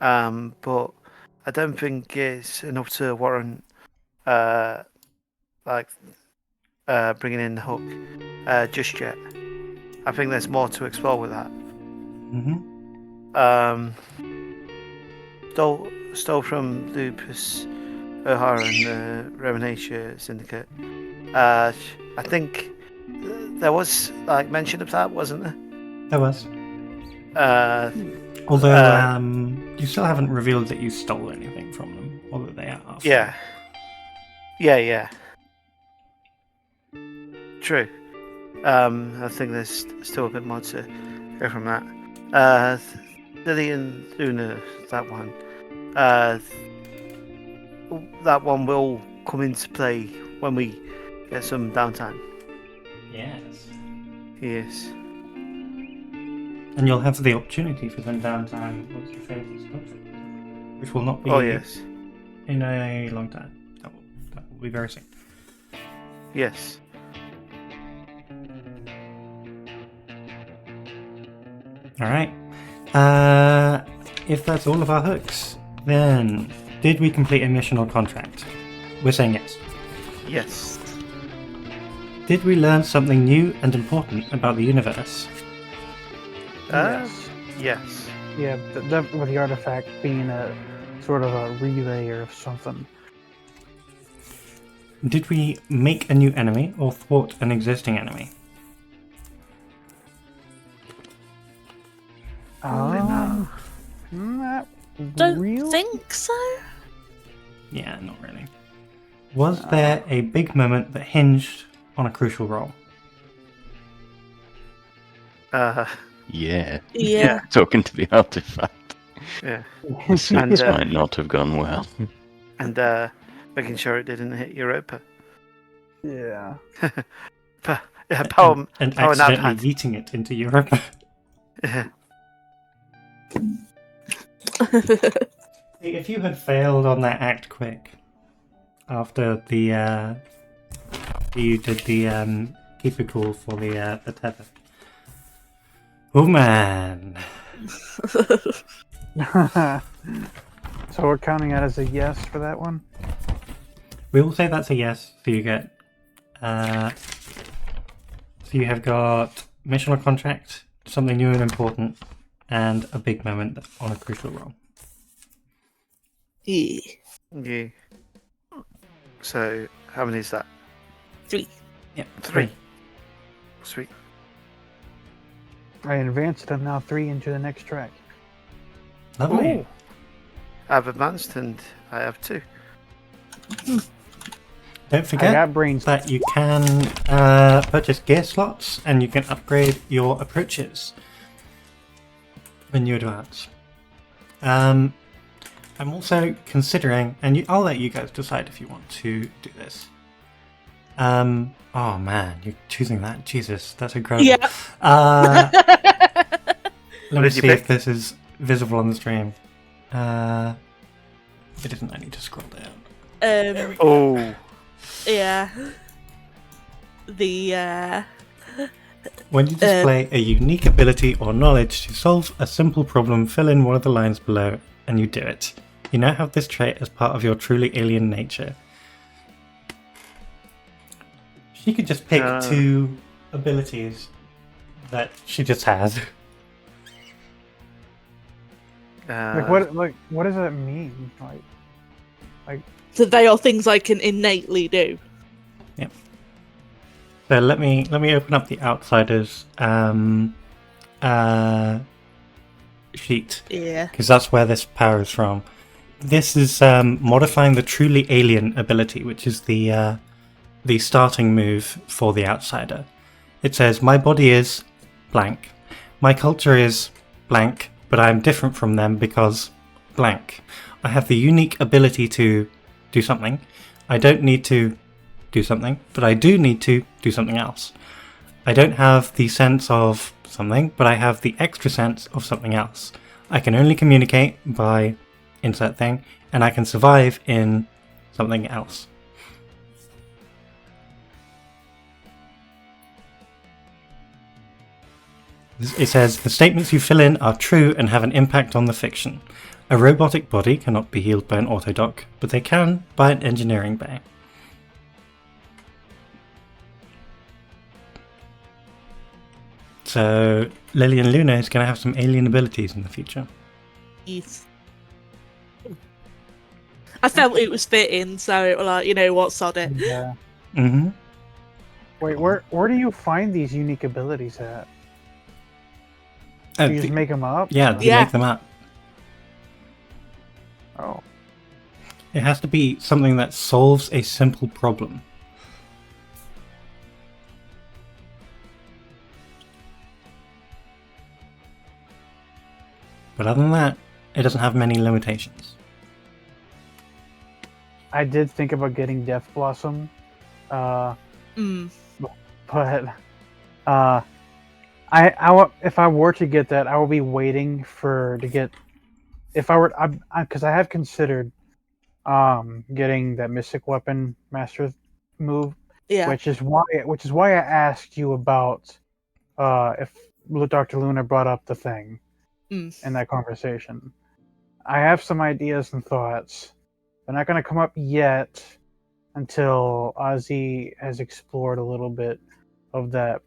but I don't think it's enough to warrant bringing in the hook just yet. I think there's more to explore with that. Stole from Lupus O'Hara and the Revenatia Syndicate. I think there was mention of that, wasn't there? There was. Although you still haven't revealed that you stole anything from them, or that they are. Yeah. Yeah. True. I think there's still a bit more to go from that. Lily and Luna, that one. That one will come into play when we get some downtime. Yes. Yes. And you'll have the opportunity for some downtime once you finish this contract, which will not be Oh yes. in a long time. That will be very soon. Yes. Alright. If that's all of our hooks, then did we complete a mission or contract? We're saying yes. Yes. Did we learn something new and important about the universe? Yes. Yes. Yeah, with the artifact being a sort of a relay or something. Did we make a new enemy or thwart an existing enemy? Not Don't really. think so. Yeah, not really. Was there a big moment that hinged on a crucial role? Yeah. Yeah. Talking to the artifact. Yeah. This And, might not have gone well. And making sure it didn't hit Europa. Yeah. Yeah, power. And power nap accidentally hand. yeeting it into Europe. Yeah. If you had failed on that act quick after the you did the keep it cool for the tether. Oh man. So we're counting that as a yes for that one? We will say that's a yes. So you get. So you have got mission or contract, something new and important, and a big moment on a crucial role. Yeah. Yeah. So, how many is that? 3. Yep. 3. Sweet. I advanced it. I'm now 3 into the next track. Lovely. Ooh. I've advanced and I have 2. Don't I forget got brains. that you can purchase gear slots and you can upgrade your approaches when you advance. I'm also considering, and I'll let you guys decide if you want to do this. Oh man, you're choosing that? Jesus, that's incredible. Yeah. Let me did you see if pick? this is visible on the stream. It isn't. I need to scroll down. Oh. Yeah. The When you display a unique ability or knowledge to solve a simple problem, fill in one of the lines below, and you do it. You now have this trait as part of your truly alien nature. She could just pick 2 abilities that she just has. What does that mean? so they are things I can innately do. So let me open up the Outsiders sheet, Yeah. because that's where this power is from. This is modifying the truly alien ability, which is the starting move for the Outsider. It says, my body is blank. My culture is blank, but I am different from them because blank. I have the unique ability to do something. I don't need to do something, but I do need to do something else. I don't have the sense of something, but I have the extra sense of something else. I can only communicate by insert thing, and I can survive in something else. It says, the statements you fill in are true and have an impact on the fiction. A robotic body cannot be healed by an autodoc, but they can by an engineering bay. So Lillian Luna is going to have some alien abilities in the future. Yes. I felt it was fitting, so it was like, you know what, sod it. Yeah. Mm-hmm. Wait, where do you find these unique abilities at? Do you just make them up? Yeah, you Yeah. make them up. Oh. It has to be something that solves a simple problem. But other than that, it doesn't have many limitations. I did think about getting Death Blossom, but if I were to get that, I will be waiting to get. If I were, because I have considered getting that Mystic Weapon Master move, Yeah. which is why I asked you about if Dr. Luna brought up the thing in that conversation. I have some ideas and thoughts. They're not going to come up yet until Ozzy has explored a little bit of that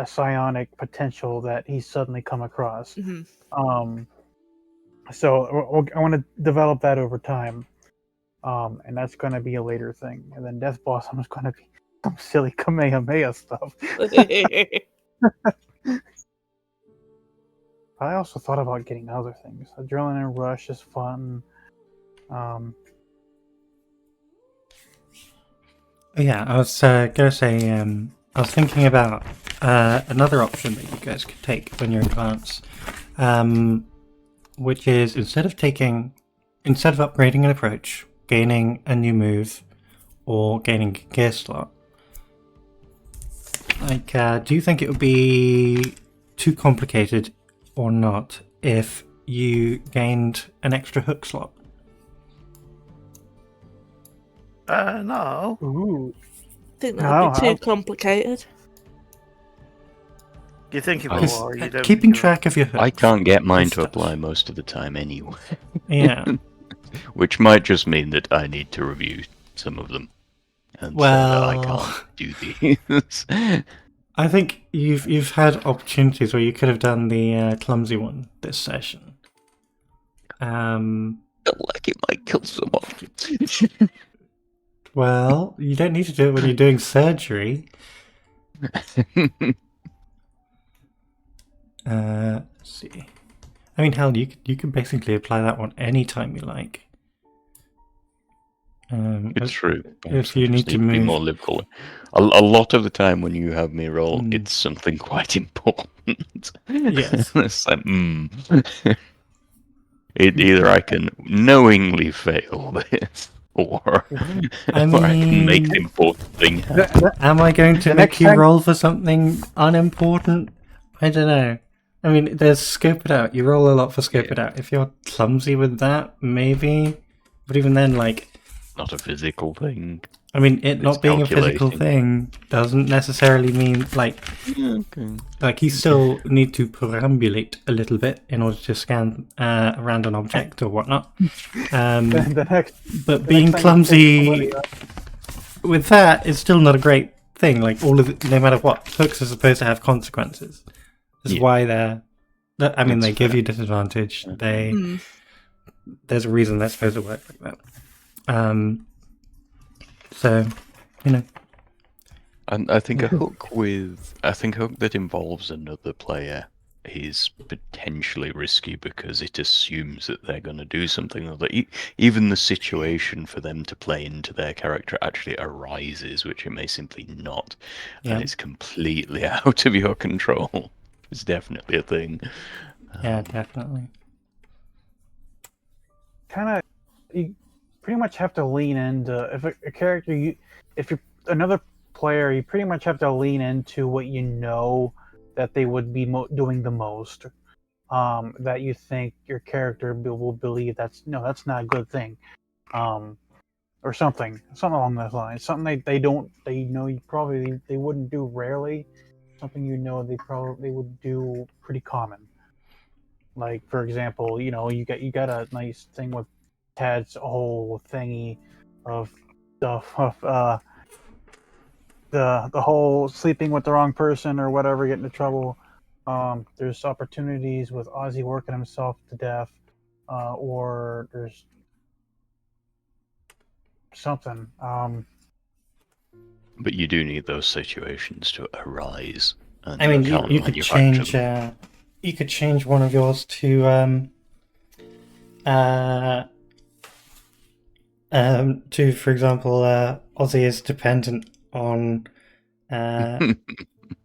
psionic potential that he's suddenly come across. So I want to develop that over time, and that's going to be a later thing. And then Death Blossom is going to be some silly Kamehameha stuff. I also thought about getting other things. Adrenaline Rush is fun. Yeah, I was gonna say, I was thinking about another option that you guys could take when you're advanced, which is instead of upgrading an approach, gaining a new move, or gaining a gear slot. Like, do you think it would be too complicated or not if you gained an extra hook slot? No. Ooh. I think that would be No, too complicated. You think it will, Because or you don't? keeping think it will? track of your hooks. I can't get mine to Stuff. apply most of the time anyway. Yeah. Which might just mean that I need to review some of them. And say that I Well, can't do these. I think you've had opportunities where you could have done the clumsy one this session. Like it might kill someone. Well, you don't need to do it when you're doing surgery. Let's see. I mean, hell, you can basically apply that one anytime you like. It's true. if I you just need to be move- more liberal. A lot of the time when you have me roll, Mm. it's something quite important. Yes. It's like, either I can knowingly fail this, or, I or I can make mean- an important thing happen. Am I going to The make next you time- roll for something unimportant? I don't know. I mean, there's scope it out. You roll a lot for scope it out. If you're clumsy with that, maybe. But even then, like, Not a physical thing. I mean, it It's not being a physical calculating. thing doesn't necessarily mean Okay. like you still need to perambulate a little bit in order to scan around an object or whatnot. The next, But the being next time you clumsy take somebody, with that is still not a great thing. Like all of it, no matter what, hooks are supposed to have consequences. That's Yeah. why they're. I mean, That's they give fair. you disadvantage. They Mm. there's a reason they're supposed to work like that. So, you know, And I think a hook that involves another player is potentially risky because it assumes that they're going to do something, or that even the situation for them to play into their character actually arises, which it may simply not, Yeah. and it's completely out of your control. It's definitely a thing. yeah, definitely. kind of, you pretty much have to lean into if a character if you're another player, you pretty much have to lean into what you know that they would be doing the most. That you think your character will believe that's not a good thing, or something along those lines. Something they know they wouldn't do rarely. Something they would do pretty common. Like for example, you got a nice thing with Tad's whole thingy of stuff of the whole sleeping with the wrong person or whatever, getting into trouble. There's opportunities with Ozzy working himself to death, or there's something. But you do need those situations to arise. And I mean, can't you could manufacture change. them. You could change one of yours to for example, Ozzy is dependent on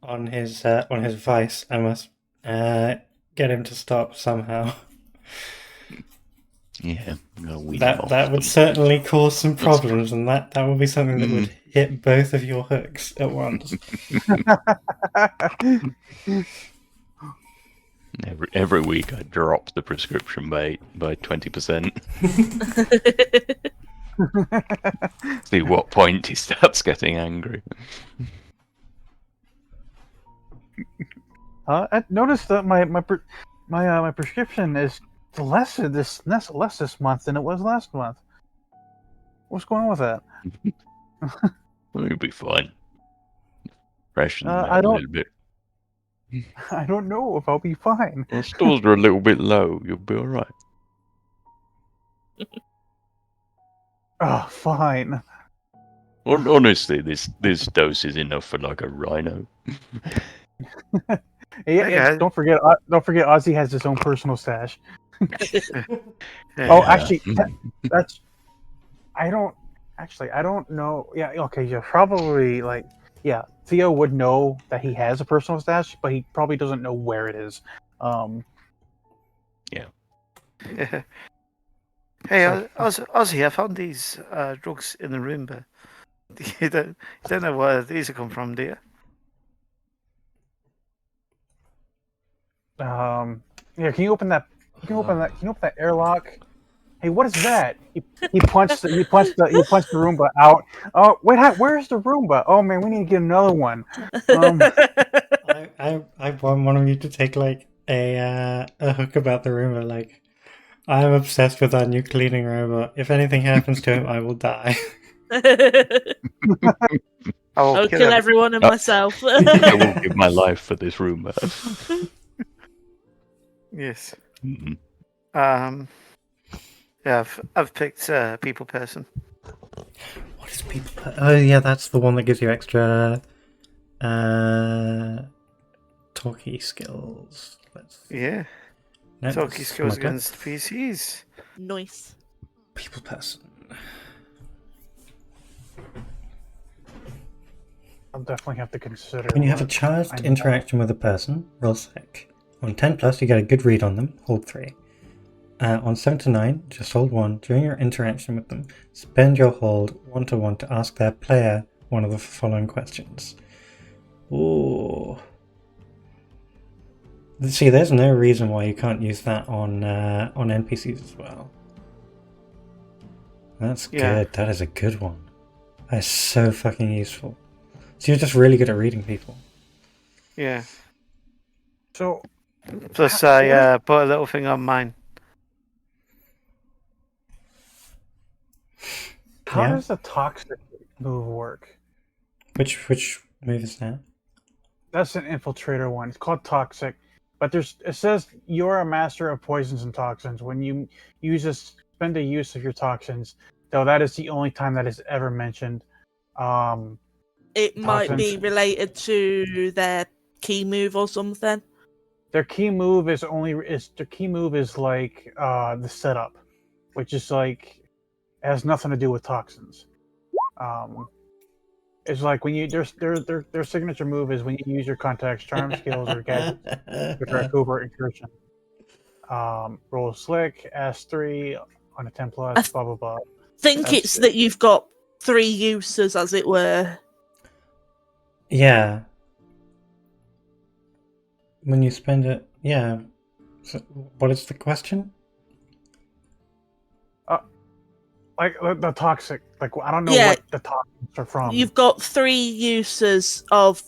on his vice. I must get him to stop somehow. Yeah, we That would certainly cause some problems, and that would be something that would hit both of your hooks at once. Every week I drop the prescription by 20%. See what point he starts getting angry. I noticed that my prescription is less this month than it was last month. What's going on with that? It'll be fine. Freshen I them out a don't- little bit. I don't know if I'll be fine. The stores are a little bit low. You'll be all right. Oh, fine. Honestly, this dose is enough for like a rhino. Yeah, Okay. don't forget Ozzy has his own personal stash. Yeah. Oh, actually, that's. I don't know. Yeah, okay, yeah, probably Theo would know that he has a personal stash, but he probably doesn't know where it is. Hey, So- Ozzy, I found these drugs in the room, but you don't know where these have come from, do you? Yeah, can you open that? Can you open that airlock? Hey, what is that? He punched the Roomba out. Oh wait, where's the Roomba? Oh man, we need to get another one. I want one of you to take like a hook about the Roomba. Like, I'm obsessed with our new cleaning robot. If anything happens to him, I will die. I'll kill everyone and myself. I will give my life for this room. Yes. Mm-mm. Yeah, I've picked people person. What is people? Oh yeah, that's the one that gives you extra talkie skills. Yeah. No, Talkie that's skills smuggler. against PCs. Nice. People person. I'll definitely have to consider. When you have a what charged I know. interaction with a person, roll sick. On 10 plus, you get a good read on them. Hold 3. On 7 to 9, just hold 1. During your interaction with them, spend your hold 1 to 1 to ask their player one of the following questions. Ooh. See, there's no reason why you can't use that on NPCs as well. That's Yeah. good. That is a good one. That is so fucking useful. So you're just really good at reading people. Yeah. So Plus, I put a little thing on mine. how Yeah. does the toxic move work? Which move is that? That's an infiltrator one. It's called toxic, but it says you're a master of poisons and toxins. When you spend a use of your toxins, though that is the only time that is ever mentioned. It might Toxins. be related to their key move or something. Their key move is like the setup, which is like has nothing to do with toxins. It's like when you their signature move is when you use your contacts, charm skills, or gadgets, which are a covert incursion. Roll slick, S3 on a 10 plus, blah blah blah. Think That's it's it. that you've got 3 uses, as it were. Yeah. When you spend it, yeah. So what is the question? Like the toxic, like I don't know Yeah. what the toxins are from. You've got 3 uses of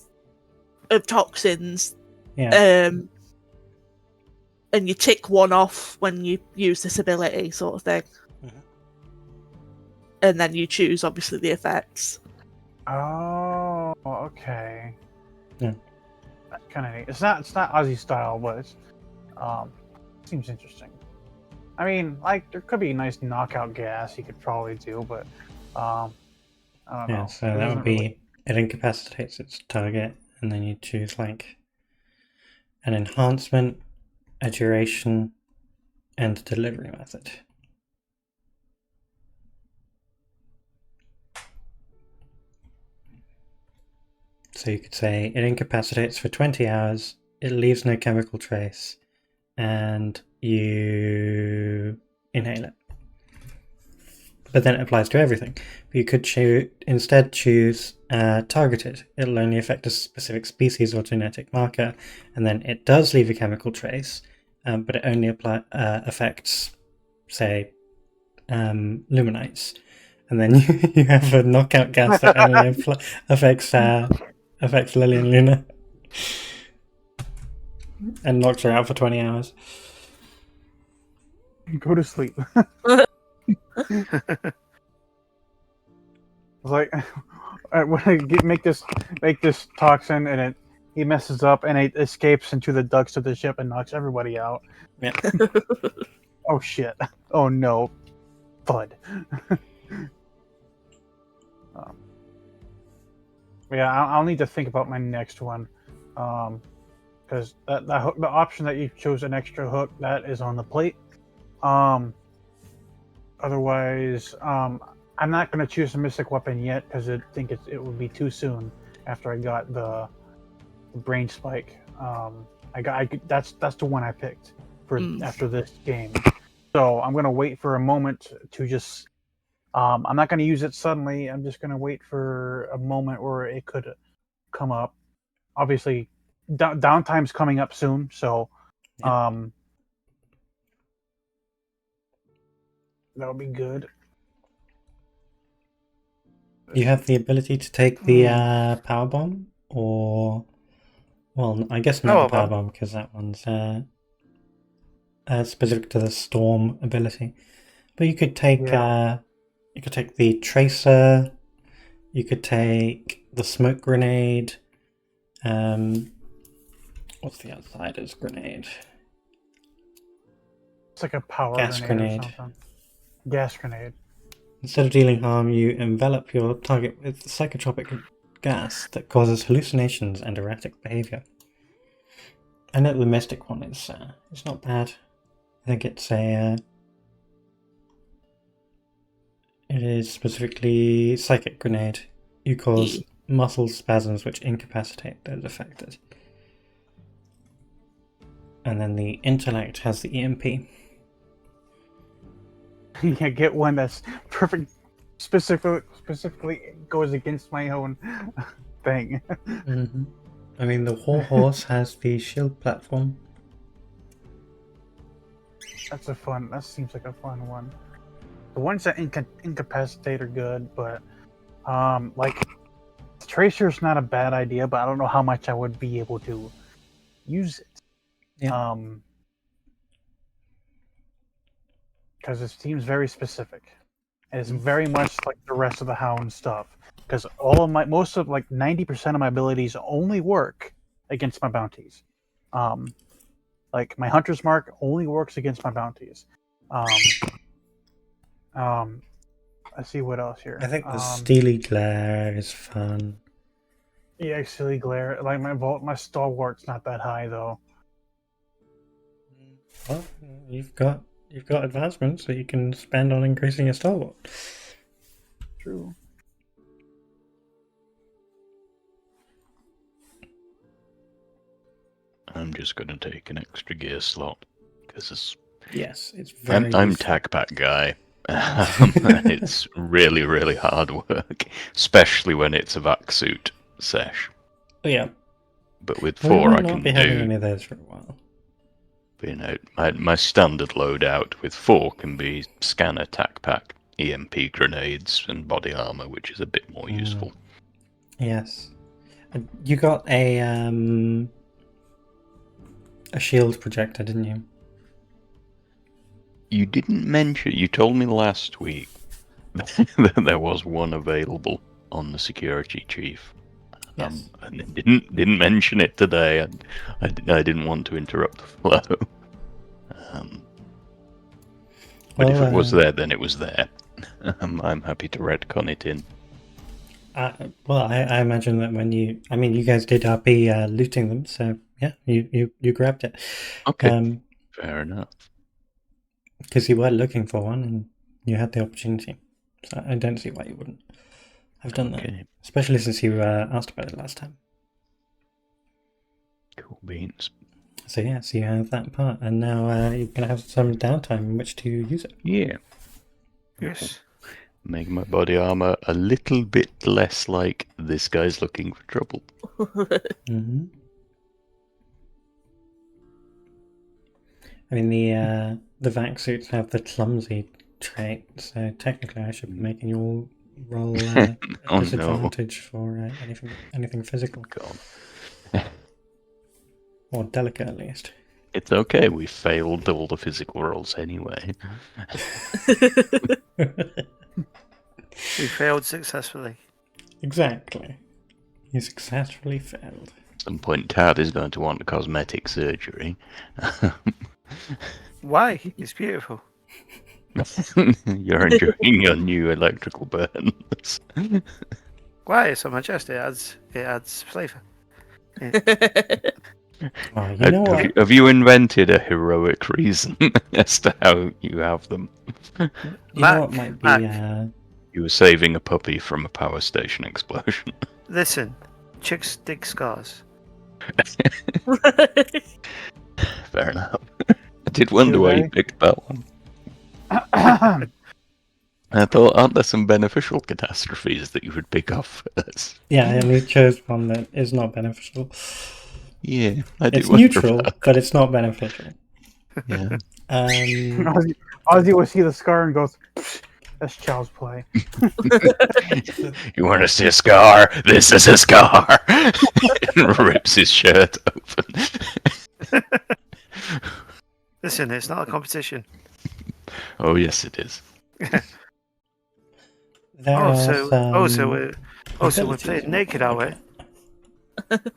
toxins, Yeah. and you tick one off when you use this ability, sort of thing. Mhm. And then you choose, obviously, the effects. Oh, okay. Yeah. That's kind of neat. It's not Aussie style, but it's seems interesting. I mean, like there could be nice knockout gas you could probably do, but I don't Yeah, know. so It that doesn't would be really- it incapacitates its target, and then you choose like an enhancement, a duration, and a delivery method. So you could say it incapacitates for 20 hours, it leaves no chemical trace, and you inhale it. But then it applies to everything. But you could instead choose targeted. It'll only affect a specific species or genetic marker, and then it does leave a chemical trace, but it only affects, say, luminites. And then you have a knockout gas that only affects Lily and Luna, and knocks her out for 20 hours. Go to sleep. Like when I make this toxin and he messes up and it escapes into the ducts of the ship and knocks everybody out. Yeah. Oh shit! Oh no! Thud. Yeah, I'll need to think about my next one, because the option that you chose an extra hook that is on the plate. Otherwise, I'm not going to choose a mystic weapon yet because I think it would be too soon after I got the brain spike. That's the one I picked for after this game. So I'm going to wait for a moment to just. I'm not going to use it suddenly. I'm just going to wait for a moment where it could come up. Obviously, downtime's coming up soon, so That would be good. You have the ability to take the power bomb, or well, I guess not the power bomb because that one's specific to the storm ability. But you could take the tracer. You could take the smoke grenade. What's the outsider's grenade? It's like a power Gas grenade. or something. Gas grenade. Instead of dealing harm, you envelop your target with psychotropic gas that causes hallucinations and erratic behavior. I know the Mystic one is it's not bad. I think it's it is specifically psychic grenade. You cause muscle spasms which incapacitate those affected. And then the intellect has the EMP. Yeah, get one that's perfect. Specifically goes against my own thing. Mm-hmm. I mean, the Warhorse has the shield platform. That seems like a fun one. The ones that incapacitate are good, but like Tracer's not a bad idea, but I don't know how much I would be able to use it. Yeah. Because it seems very specific. It's very much like the rest of the Hound stuff. Because most of 90% of my abilities only work against my bounties. Like my Hunter's Mark only works against my bounties. Let's see what else here. I think the Steely Glare is fun. Yeah, Steely Glare. Like my Stalwart's not that high though. Well, you've got advancements that you can spend on increasing your stalwart. True. I'm just going to take an extra gear slot because Yes, it's very. I'm useful. tac pack guy. And it's really, really hard work, especially when it's a vac suit sesh. Oh, yeah. But with We 4, might I not can be having do. any of those for a while. My standard loadout with 4 can be scanner, tac pack, EMP grenades, and body armor, which is a bit more useful. Yes. You got a shield projector, didn't you? You didn't mention. You told me last week that there was one available on the security chief. Yes. And it didn't mention it today. I didn't want to interrupt the flow. But if it was there, then it was there. I'm happy to retcon it in. Well, I imagine that when you guys did RP looting them, so yeah, you grabbed it. Okay, fair enough. Because you were looking for one and you had the opportunity, so I don't see why you wouldn't have done that. Especially since you asked about it last time. Cool beans. So yeah, so you have that part, and now you're gonna have some downtime in which to use it. Yeah. Yes. Make my body armor a little bit less like this guy's looking for trouble. Mm-hmm. I mean, the vac suits have the clumsy trait, so technically I should be making you all roll Oh, disadvantage for anything physical. God. Or delicate, at least. It's okay, we failed all the physical rolls anyway. We failed successfully. Exactly. You successfully failed. At some point, Tad is going to want cosmetic surgery. Why? It's beautiful. You're enjoying your new electrical burns. Why? It's on my chest. It adds flavour. Oh, you know what? Have you invented a heroic reason as to how you have them? You know what might be... You were saving a puppy from a power station explosion. Listen, chicks dig scars. Fair enough. I did wonder why you picked that one. I thought, aren't there some beneficial catastrophes that you would pick off first? Yeah, and we chose one that is not beneficial. Yeah, I did It's wonder neutral, that. but it's not beneficial. Yeah. I Ozzy will see the scar and goes, "Pfft, that's child's play." You want to see a scar? This is a scar. And rips his shirt open. Listen, it's not a competition. Oh yes, it is. There Oh, are so some we're abilities playing naked, are we?